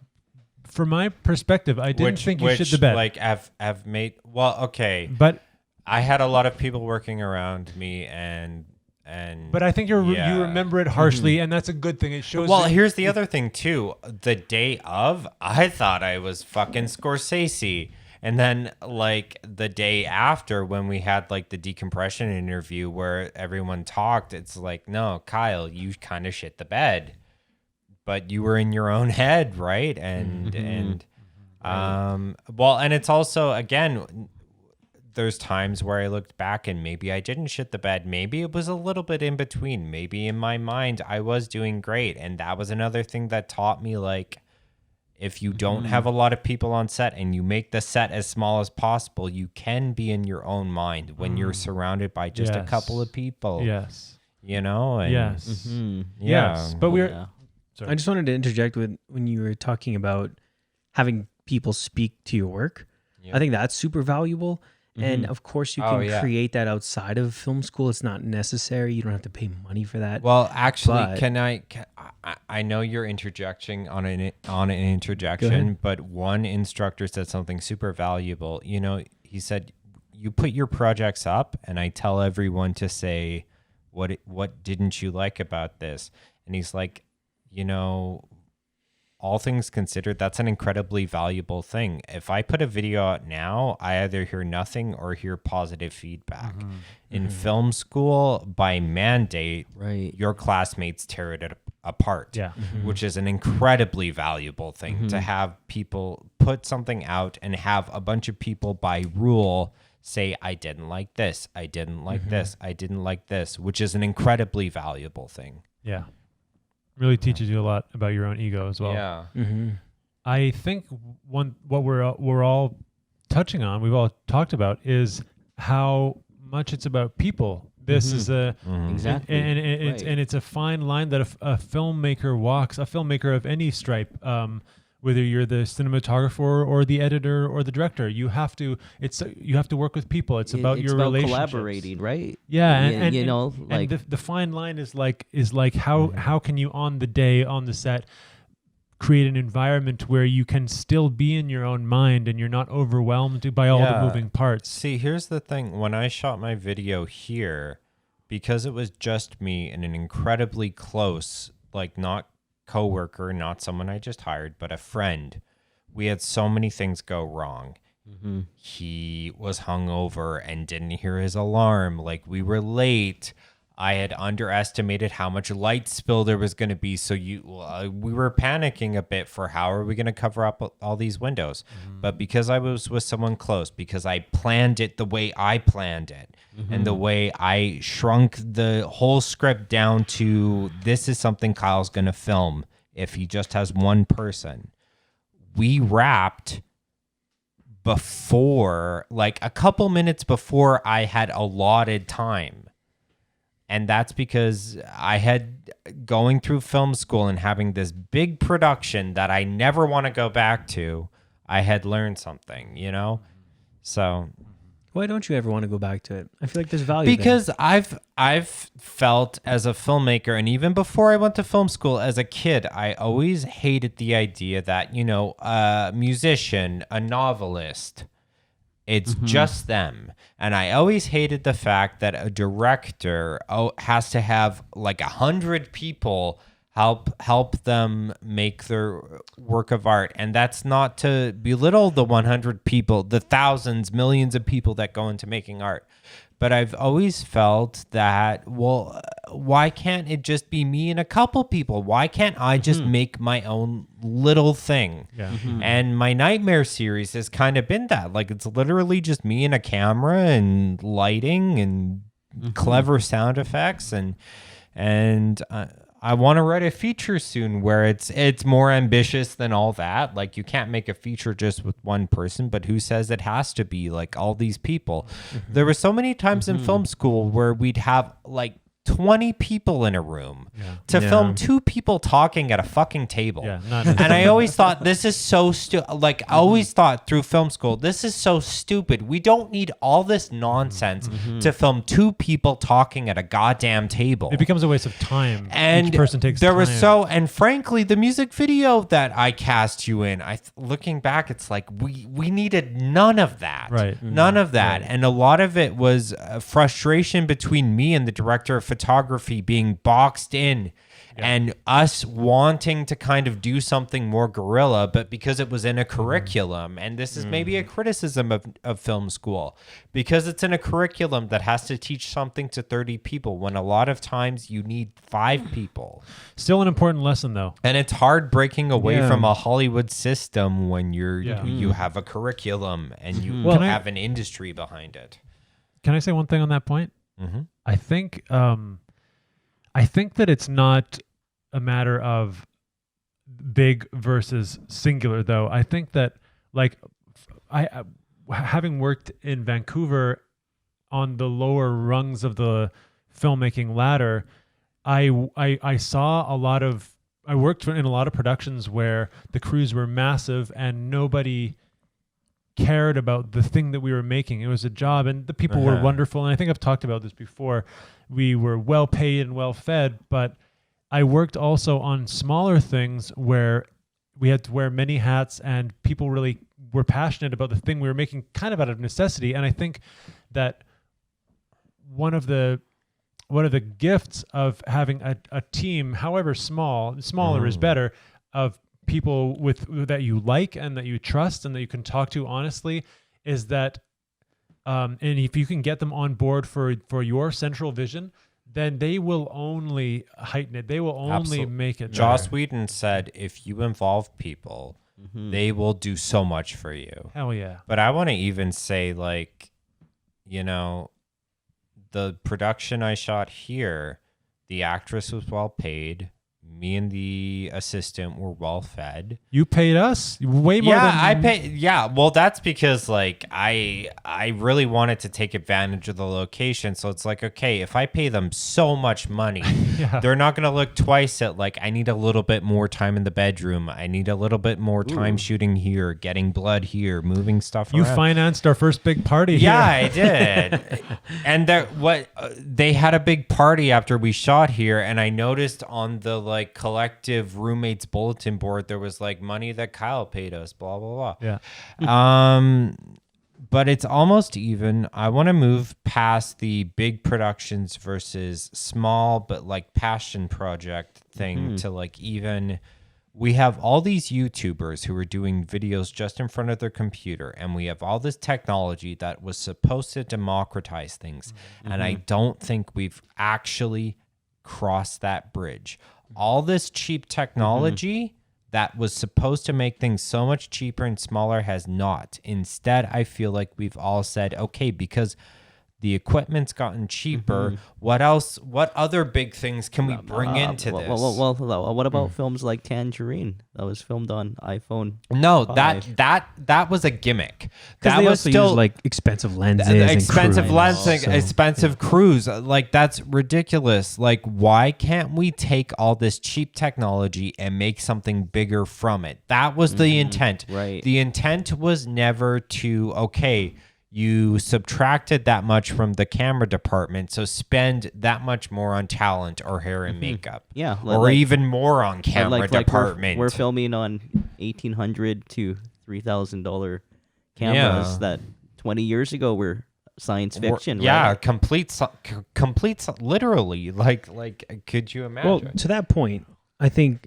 from my perspective, I didn't think you shit the bed. Like I've made okay. but I had a lot of people working around me, and And But I think you yeah. remember it harshly, and that's a good thing. It shows. Well, that- here's the other thing too. The day of, I thought I was fucking Scorsese. And then like the day after, when we had like the decompression interview where everyone talked, it's like, no, Kyle, you kind of shit the bed, but you were in your own head, right? And well, and it's also, again, there's times where I looked back and maybe I didn't shit the bed. Maybe it was a little bit in between. Maybe in my mind I was doing great. And that was another thing that taught me, like, if you don't have a lot of people on set and you make the set as small as possible, you can be in your own mind when you're surrounded by just a couple of people. Yes. You know? And Yes. Yeah. Yes. But we're. Yeah. Sorry. I just wanted to interject with when you were talking about having people speak to your work. Yeah. I think that's super valuable. And of course, you Oh, can yeah. create that outside of film school. It's not necessary. You don't have to pay money for that. Well, actually, But- I know you're interjecting on an Go interjection, ahead. but one instructor said something super valuable. You know, he said, you put your projects up and I tell everyone to say, what didn't you like about this? And he's like, you know, all things considered, that's an incredibly valuable thing. If I put a video out now, I either hear nothing or hear positive feedback. In film school, by mandate, Right. your classmates tear it apart, Yeah. which is an incredibly valuable thing to have people put something out and have a bunch of people by rule say, I didn't like this, I didn't like this, I didn't like this, which is an incredibly valuable thing. Yeah. Really teaches you a lot about your own ego as well. Yeah. Mm-hmm. I think what we're all touching on, we've all talked about, is how much it's about people. This is a Exactly. and it's Right. and it's a fine line that a filmmaker walks. A filmmaker of any stripe, whether you're the cinematographer or the editor or the director, you have to work with people. It's about your relationships. Collaborating, right? Yeah, and you know, like and the fine line is like how can you on the day on the set create an environment where you can still be in your own mind and you're not overwhelmed by all the Yeah. moving parts. See, here's the thing. When I shot my video here, because it was just me and an incredibly close, like not coworker, not someone I just hired, but a friend, we had so many things go wrong. He was hungover and didn't hear his alarm. Like, we were late. I had underestimated how much light spill there was going to be. So we were panicking a bit for how are we going to cover up all these windows. But because I was with someone close, because I planned it the way I planned it, and the way I shrunk the whole script down to, this is something Kyle's going to film if he just has one person. We wrapped before, like a couple minutes before I had allotted time. And that's because I had going through film school and having this big production that I never want to go back to. I had learned something, you know? So Why don't you ever want to go back to it? I feel like there's value there. because I've felt as a filmmaker, and even before I went to film school as a kid, I always hated the idea that, you know, a musician, a novelist, it's just them. And I always hated the fact that a director has to have like 100 people help them make their work of art. And that's not to belittle the 100 people, the thousands, millions of people that go into making art. But I've always felt that, well, why can't it just be me and a couple people? Why can't I just make my own little thing? Yeah. And my Nightmare series has kind of been that. Like, it's literally just me and a camera and lighting and clever sound effects. And I want to write a feature soon where it's more ambitious than all that. Like, you can't make a feature just with one person, but who says it has to be like all these people? There were so many times in film school where we'd have like 20 people in a room to film two people talking at a fucking table. Yeah, not And I always thought, this is so stupid. Like, I always thought through film school, this is so stupid. We don't need all this nonsense to film two people talking at a goddamn table. It becomes a waste of time. And each person takes there time. was and frankly, the music video that I cast you in, looking back, it's like we needed none of that. Right. None of that. And a lot of it was frustration between me and the director of photography photography being boxed in and us wanting to kind of do something more guerrilla, but because it was in a curriculum, and this is maybe a criticism of film school, because it's in a curriculum that has to teach something to 30 people when a lot of times you need 5 people. Still an important lesson, though. And it's hard breaking away Yeah. from a Hollywood system when you have a curriculum and you have an industry behind it. Can I say one thing on that point? Mm-hmm. I think that it's not a matter of big versus singular, though. I think that, like, having worked in Vancouver on the lower rungs of the filmmaking ladder, I saw a lot of. I worked in a lot of productions where the crews were massive and nobody cared about the thing that we were making. It was a job, and the people were wonderful. And I think I've talked about this before. We were well paid and well fed, but I worked also on smaller things where we had to wear many hats, and people really were passionate about the thing we were making, kind of out of necessity. And I think that one of the gifts of having a team, however smaller is better, of people that you like and that you trust and that you can talk to honestly, is that and if you can get them on board for your central vision, then they will only heighten it. They will only make it Joss better. Whedon said, if you involve people, they will do so much for you. Hell yeah. But I want to even say, like, you know, the production I shot here, the actress was well paid. Me and the assistant were well fed. You paid us way more than I paid. Yeah, well, that's because like I really wanted to take advantage of the location. So it's like, okay, if I pay them so much money, they're not gonna look twice at like I need a little bit more time in the bedroom. I need a little bit more time shooting here, getting blood here, moving stuff You around. financed our first big party Yeah, here. I did. And they had a big party after we shot here, and I noticed on the like collective roommates bulletin board there was like money that Kyle paid us, blah blah blah. Yeah. But it's almost even. I want to move past the big productions versus small but like passion project thing to like even. We have all these YouTubers who are doing videos just in front of their computer, and we have all this technology that was supposed to democratize things. And I don't think we've actually crossed that bridge. All this cheap technology that was supposed to make things so much cheaper and smaller has not. Instead, I feel like we've all said, okay, because the equipment's gotten cheaper. What else? What other big things can we bring into this? Well, what about films like Tangerine that was filmed on iPhone? No, 5? that was a gimmick. Because That they was also still use like expensive lenses, expensive and lens, so- expensive crews. Like that's ridiculous. Like why can't we take all this cheap technology and make something bigger from it? That was the intent. Right. The intent was never to you subtracted that much from the camera department, so spend that much more on talent or hair and makeup. Yeah, or even more on camera like department. we're filming on $1,800 to $3,000 cameras that 20 years ago were science fiction. Yeah, right? complete, literally. Like, could you imagine? Well, to that point, I think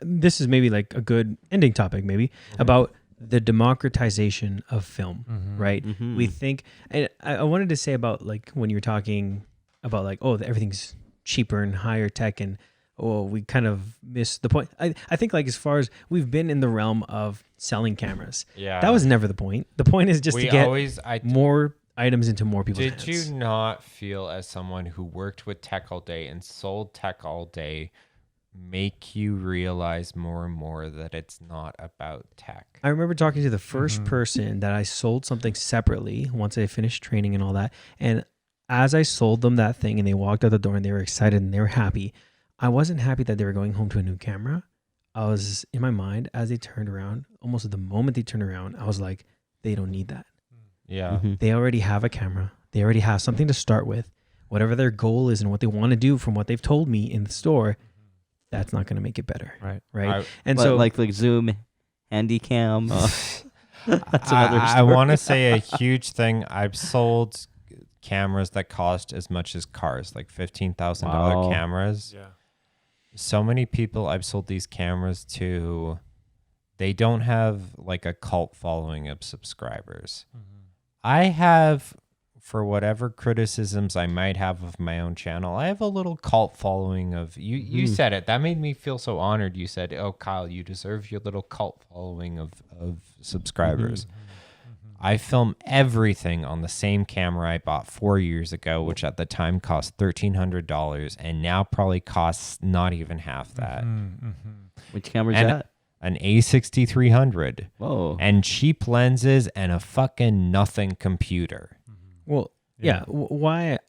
this is maybe like a good ending topic, maybe about the democratization of film, right? We think, and I wanted to say about like when you're talking about like, oh, everything's cheaper and higher tech, and we kind of missed the point. I think like as far as we've been in the realm of selling cameras, that was never the point. The point is just to get more items into more people's hands. Did you not feel, as someone who worked with tech all day and sold tech all day, make you realize more and more that it's not about tech? I remember talking to the first person that I sold something separately once I finished training and all that. And as I sold them that thing and they walked out the door and they were excited and they were happy, I wasn't happy that they were going home to a new camera. I was in my mind as they turned around, almost the moment they turned around, I was like, they don't need that. Yeah. They already have a camera. They already have something to start with. Whatever their goal is and what they want to do from what they've told me in the store, that's not going to make it better. Right. So like Zoom, Handycam. That's another story. I want to say a huge thing. I've sold cameras that cost as much as cars, like $15,000 Wow. cameras. Yeah. So many people I've sold these cameras to, they don't have like a cult following of subscribers. I have, for whatever criticisms I might have of my own channel, I have a little cult following of you. You said it. That made me feel so honored. You said, "Oh, Kyle, you deserve your little cult following of subscribers." I film everything on the same camera I bought 4 years ago, which at the time cost $1,300 and now probably costs not even half that. Which camera is And that? an A6300 Whoa. and cheap lenses and a fucking nothing computer. Well, yeah. Why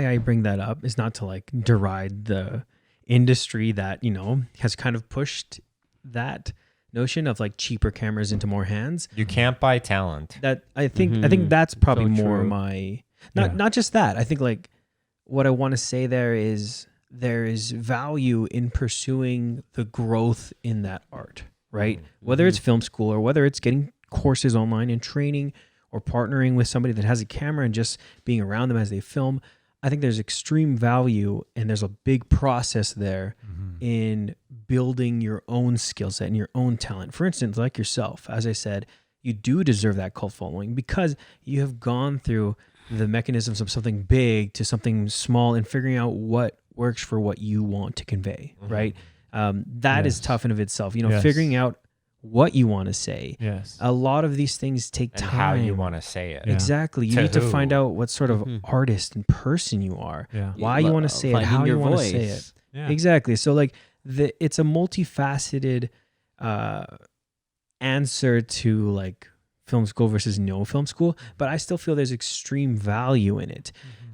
I bring that up is not to like deride the industry that, you know, has kind of pushed that notion of like cheaper cameras into more hands. You can't buy talent. That I think that's probably So more true. my Yeah. not just that. I think like what I want to say there is value in pursuing the growth in that art, right? Whether it's film school or whether it's getting courses online and training or partnering with somebody that has a camera and just being around them as they film. I think there's extreme value and there's a big process there in building your own skill set and your own talent. For instance, like yourself, as I said, you do deserve that cult following because you have gone through the mechanisms of something big to something small and figuring out what works for what you want to convey, right? That is Yes. tough in of itself. You know, Yes. figuring out what you want to say. Yes. A lot of these things take And time. how you want to say it. Yeah. Exactly. You To need to who? find out what sort of artist and person you are. Yeah. Why you want to say it, Finding how you your want to say it. voice. Yeah. Exactly. So like it's a multifaceted answer to like film school versus no film school, but I still feel there's extreme value in it.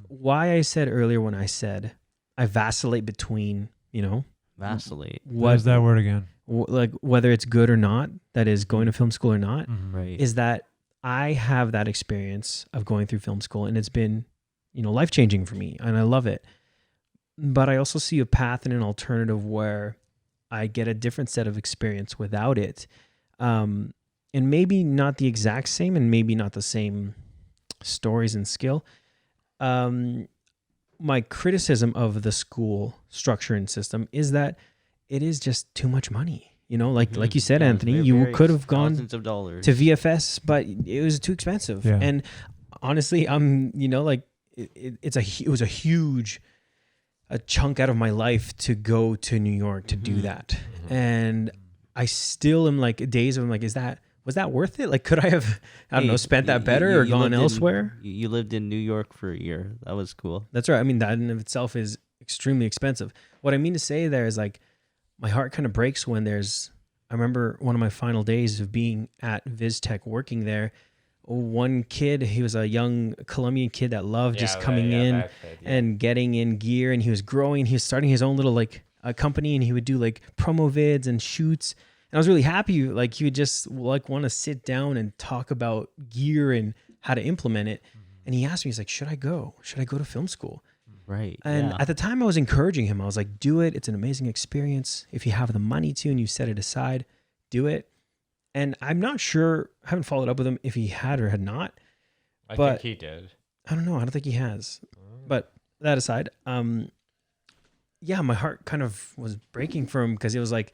Why I said earlier when I said I vacillate between, you know, Vacillate. What is that word again? like whether it's good or not, that is going to film school or not, Right. is that I have that experience of going through film school and it's been, you know, life-changing for me and I love it. But I also see a path and an alternative where I get a different set of experience without it. And maybe not the exact same and maybe not the same stories and skill. My criticism of the school structure and system is that it is just too much money. You know, like you said, Yeah, Anthony, very, you very could have gone thousands of dollars to VFS, but it was too expensive. Yeah. And honestly, you know, like it was a huge chunk out of my life to go to New York to do that. And I still am like days of I'm like, was that worth it? Like, could I have, I don't know, spent that better or you gone lived in- elsewhere? You lived in New York for a year. That was cool. That's right. I mean, that in of itself is extremely expensive. What I mean to say there is like, my heart kind of breaks when I remember one of my final days of being at VizTech working there. One kid, he was a young Colombian kid that loved just coming in and getting in gear, and he was growing. He was starting his own little like a company, and he would do like promo vids and shoots. And I was really happy. Like he would just like want to sit down and talk about gear and how to implement it. And he asked me, he's like, should I go? Should I go to film school? Right. And yeah. at the time I was encouraging him. I was like, do it. It's an amazing experience. If you have the money to and you set it aside, do it. And I'm not sure, I haven't followed up with him if he had or had not. I but- think he did. I don't know. I don't think he has. But that aside, yeah, my heart kind of was breaking for him because it was like,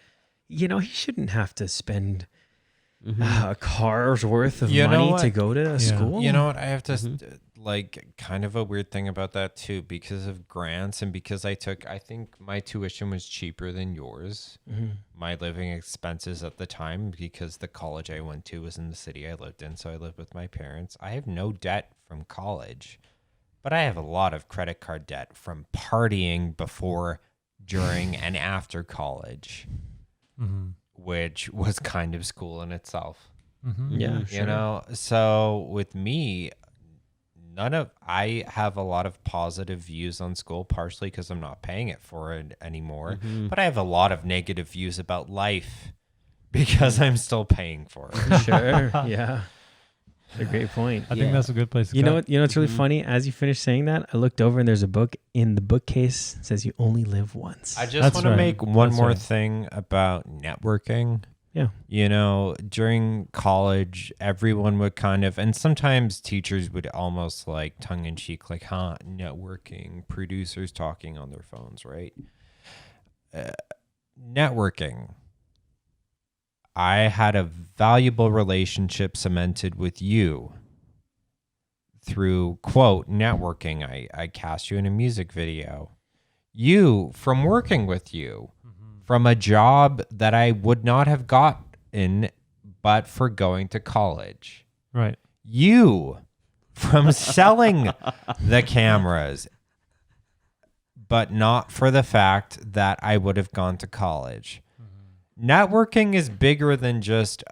you know, he shouldn't have to spend a car's worth of You know money what? to go to a school. You know what? I have to like kind of a weird thing about that too, because of grants and because I think my tuition was cheaper than yours. My living expenses at the time, because the college I went to was in the city I lived in, so I lived with my parents. I have no debt from college, but I have a lot of credit card debt from partying before, during, and after college, which was kind of school in itself. Yeah, You know, so with me, I have a lot of positive views on school, partially because I'm not paying it for it anymore, but I have a lot of negative views about life because I'm still paying for it. Sure. Yeah. That's a great point. I think that's a good place to You know cut. what? You know what's really funny? As you finished saying that, I looked over and there's a book in the bookcase that says you only live once. I just That's want to right. make one That's more right. thing about networking, Yeah. You know, during college, everyone would kind of, and sometimes teachers would almost like tongue in cheek, like, networking, producers talking on their phones, right? Networking. I had a valuable relationship cemented with you through, quote, networking. I cast you in a music video. You, from working with you, from a job that I would not have gotten but for going to college. Right. You, from selling the cameras, but not for the fact that I would have gone to college. Networking is bigger than just,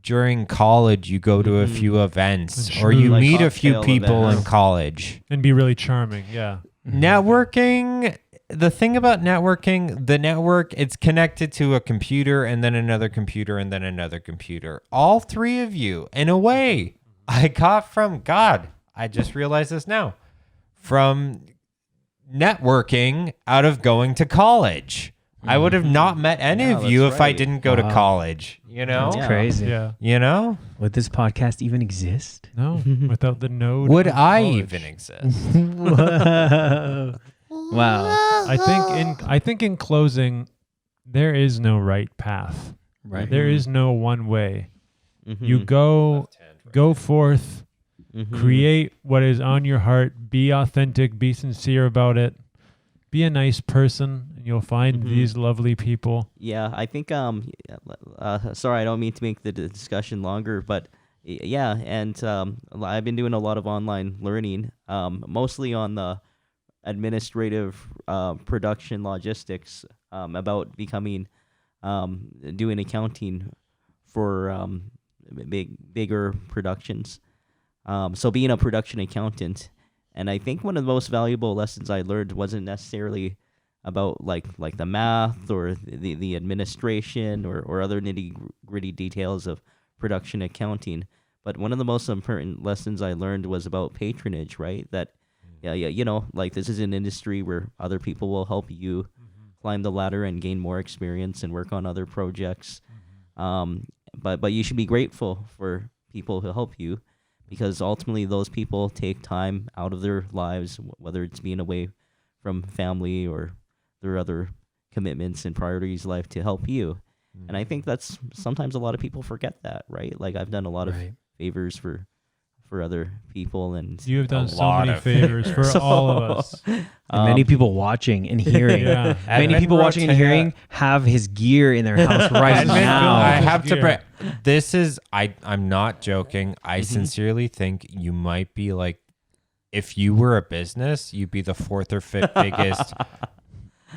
during college you go to a few events That's or true. you Like meet a few cocktail people events. in college. And be really charming. Yeah. Networking, the thing about networking, the network, it's connected to a computer and then another computer and then another computer. All three of you, in a way, I got from God. I just realized this now. From networking out of going to college. I would have not met any of you that's if I right. didn't go to Wow. college, you know? That's Yeah. crazy. Yeah. You know? Would this podcast even exist? No, without the node. Would of I college. even exist? Whoa. Wow. I think in closing, there is no right path. Right. There is no one way. Mhm. You go forth, Mhm. create what is on your heart, be authentic, be sincere about it, be a nice person, and you'll find Mhm. these lovely people. Yeah, I think sorry, I don't mean to make the discussion longer, but yeah, and I've been doing a lot of online learning, mostly on the administrative production logistics, about becoming doing accounting for bigger productions. So being a production accountant, and I think one of the most valuable lessons I learned wasn't necessarily about like the math or the administration or other nitty gritty details of production accounting, but one of the most important lessons I learned was about patronage, right? That you know, like this is an industry where other people will help you climb the ladder and gain more experience and work on other projects. But you should be grateful for people who help you, because ultimately those people take time out of their lives, whether it's being away from family or their other commitments and priorities in life to help you. And I think that's sometimes a lot of people forget that, right? Like I've done a lot of Right. favors for other people, and You have done so lot many of favors for So, all of us. And many people watching and hearing. Yeah. Many Edmund people watching and Rotea- hearing have his gear in their house right Edmund, now. I His have to. gear. This is. I'm not joking. I sincerely think you might be like, if you were a business, you'd be the fourth or fifth biggest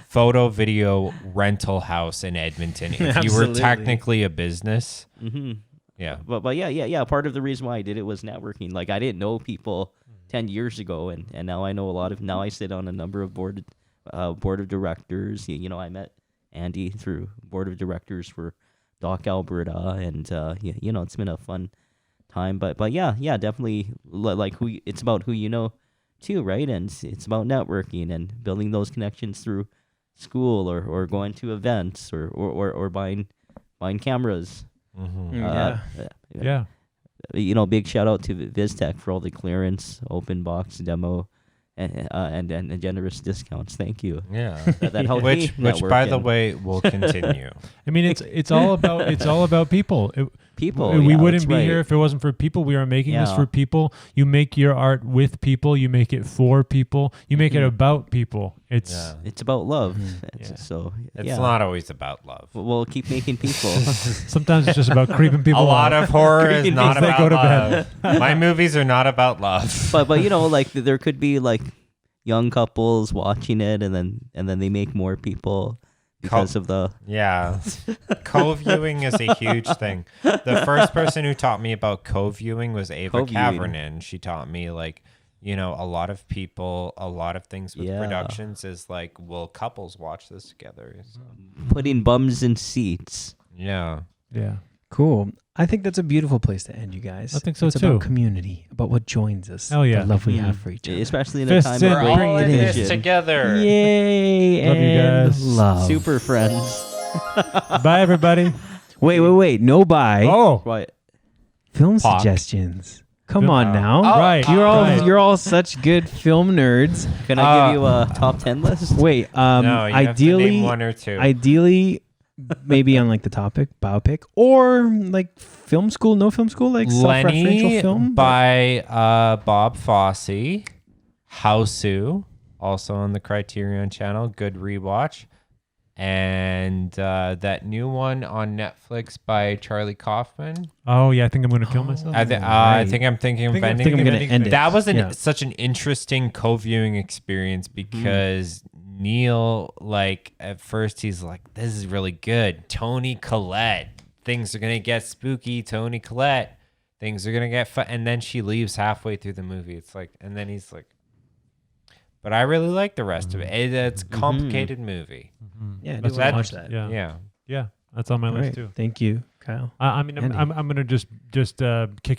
photo video rental house in Edmonton. If you were Absolutely. technically a business, hmm yeah. But yeah. Part of the reason why I did it was networking. Like I didn't know people 10 years ago, and now I know a lot of. Now I sit on a number of board of directors. You know, I met Andy through board of directors for Doc Alberta, and you know, it's been a fun time. But yeah, definitely like it's about who you know too, right? And it's about networking and building those connections through school or going to events or buying cameras. Yeah. Yeah. You know, big shout out to VizTech for all the clearance, open box demo, and generous discounts. Thank you. Yeah. That helped Which me by network the and way, will continue. I mean, it's all about people. people. We yeah, wouldn't that's be right. here if it wasn't for people. We are making this Yeah. for people. You make your art with people. You make it for people. You make it Mhm. about people. It's Yeah. It's about love. Yeah. So It's yeah. not always about love. We'll keep making people. sometimes it's just about creeping people A lot out. of horror is Creeping not things that about go to love. bed. My movies are not about love. but you know, like there could be like young couples watching it, and then they make more people because of the Yeah. Co-viewing is a huge thing. The first person who taught me about co-viewing was Ava Co-viewing. Kavernan. She taught me, like, you know, a lot of things with Yeah. productions is like, will couples watch this together? So, putting bums in seats. yeah. Yeah. Cool. I think that's a beautiful place to end, you guys. I think so, it's too. about community, about what joins us. Hell yeah. The love we Mhm. have for each other. Especially in Fists a time in, of bring great it in. division. Together. Yay! Love you and guys. Love. Super friends. Bye, everybody. Wait. No buy. Oh, What? Film Hawk. suggestions. Come Film- on now. right. You're all such good film nerds. Can I give you a top 10 list? Wait, No, you have to ideally name one or two. ideally maybe on like the topic biopic or like film school, no film school, like self-referential Lenny film. by Bob Fosse. Hausu, also on the Criterion channel. Good rewatch. And that new one on Netflix by Charlie Kaufman. oh yeah. I think I'm gonna kill myself. I right. think I'm thinking of I think I'm ending. think I'm gonna Ending end things. it. That was Yeah. such an interesting co-viewing experience because Neil, like, at first he's like, this is really good. Tony Collette. Things are going to get spooky. Tony Collette. Things are going to get fun. And then she leaves halfway through the movie. It's like, and then he's like, but I really like the rest of it. It's a complicated movie. Yeah, I do That's wanna that- watch that. Yeah. Yeah. Yeah. That's on my All list right. too. Thank you, Kyle. I mean, Andy. I'm gonna just kick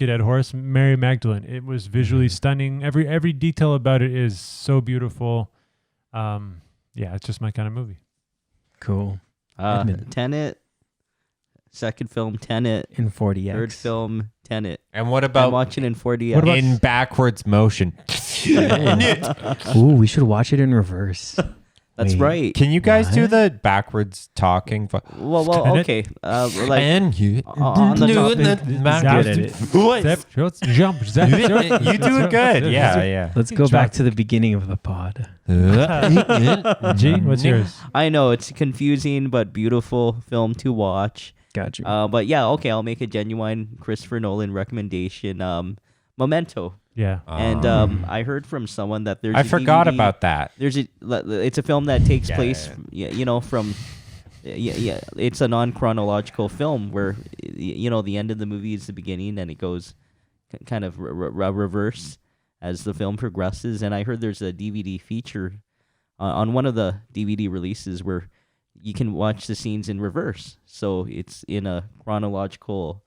a dead horse. Mary Magdalene. It was visually stunning. Every detail about it is so beautiful. Yeah, it's just my kind of movie. Cool. Edmund. Tenet. Second film, Tenet. In 40x. Third film, Tenet. And what I'm about watching in 40x. What about- in backwards motion? Ooh, we should watch it in reverse. That's Wait. right. Can you guys do What? the backwards talking? Well, Tenet? okay. Like And you on the do topic- the Good backwards. at it. What? Jump. You do it good. Yeah, yeah. Let's go back to the beginning of the pod. G, what's yours? I know it's confusing but beautiful film to watch. Got you. But yeah, okay, I'll make a genuine Christopher Nolan recommendation. Memento. Yeah. And I heard from someone that there's I a forgot DVD about that. It's a film that takes Yeah, place, yeah. from it's a non-chronological film where the end of the movie is the beginning and it goes kind of reverse as the film progresses. And I heard there's a DVD feature on one of the DVD releases where you can watch the scenes in reverse, so it's in a chronological,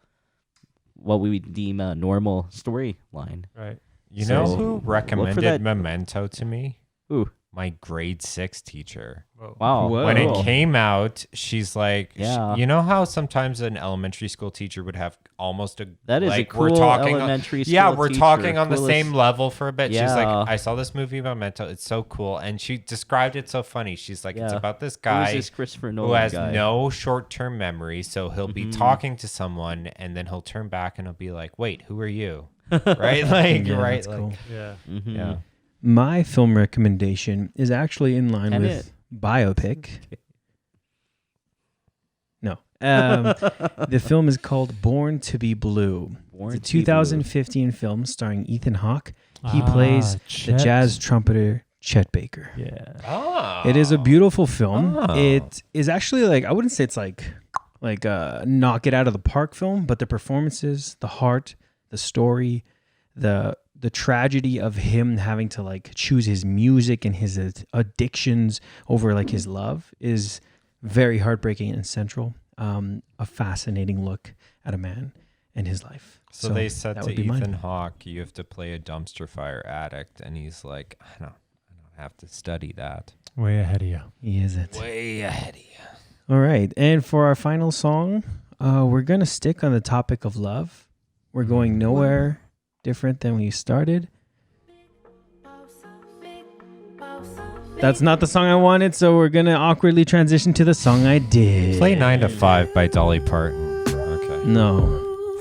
what we would deem a normal storyline. Right. You know So, who look for recommended that- Memento to me? Ooh, My grade 6 teacher. wow! Whoa. When it Cool. came out, she's like, Yeah. you know how sometimes an elementary school teacher would have almost a That is like a cool elementary school yeah, we're teacher. talking on the Coolest- same level for a bit. She's Yeah. like, I saw this movie Memento. It's so cool, and she described it so funny. She's like, it's Yeah. about this Who's guy this Christopher who Nolan has guy? no short-term memory, so he'll be talking to someone, and then he'll turn back and he'll be like, "Wait, who are you?" Right? Like, Yeah, right? that's Like, cool. Yeah. Mhm. yeah. My film recommendation is actually in line Tenet. with BioPic. No. The film is called Born to be Blue. Born It's a to be Blue. 2015 film starring Ethan Hawke. He plays the Chet. jazz trumpeter Chet Baker. Yeah. Oh. It is a beautiful film. Oh. It is actually like, I wouldn't say it's like a knock it out of the park film, but the performances, the heart, the story, the tragedy of him having to like choose his music and his addictions over like his love is very heartbreaking and central. A fascinating look at a man and his life. So they said that to would be mine. Ethan Hawke, you have to play a dumpster fire addict, and he's like, I don't have to study that. Way ahead of you. He is it. Way ahead of you. All right. And for our final song, we're going to stick on the topic of love. We're going nowhere different than we started. That's not the song I wanted, so we're going to awkwardly transition to the song I did. Play 9 to 5 by Dolly Parton. Okay. No.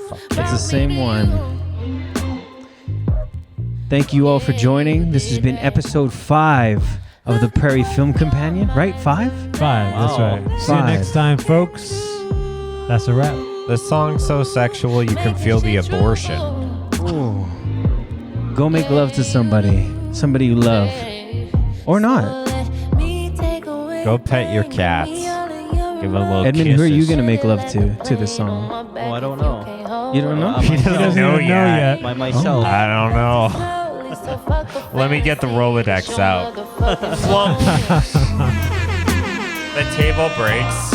Fuck. It's the same one. Thank you all for joining. This has been episode 5 of the Prairie Film Companion, right? 5? 5. That's Wow. right. See you 5. next time, folks. That's a wrap. The song's so sexual you can feel the abortion. Ooh. Go make love to somebody you love. Or not. Go pet your cats. Give them little Edmund, kisses. who are you going to make love to this song? Oh, I don't know. You don't know? He doesn't doesn't know even know yet. yet. By myself. I don't know. Let me get the Rolodex out. Flump. The table breaks.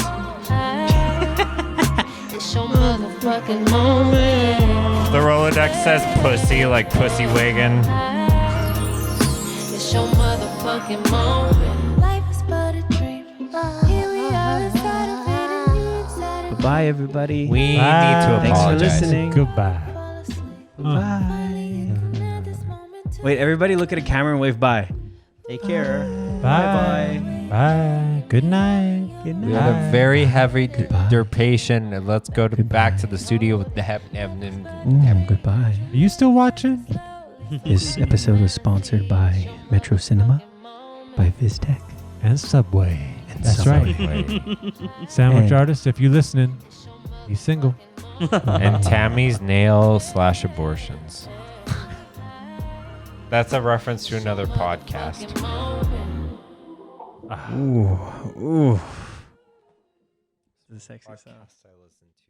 The Rolodex says pussy, like pussy wagon. It's your motherfucking moment. Life is but a dream. Here we are inside of it and you inside of it. Bye, everybody. We need to Bye. Thanks for apologize. listening. Goodbye. fall asleep. Bye. Looking at this moment to Wait, everybody look at a camera and wave bye. Take care. Bye. Bye. Good night. Good We had a Bye. very heavy Goodbye. derpation, and let's go back Goodbye. to the studio with the Goodbye. Are you still watching? This episode was sponsored by Metro Cinema, by Viztech, And Subway. and That's Subway. right. Sandwich And- artist, if you're listening, he's single. and Tammy's nail/abortions. That's a reference to another podcast. Ooh. The sexy song. I listen to.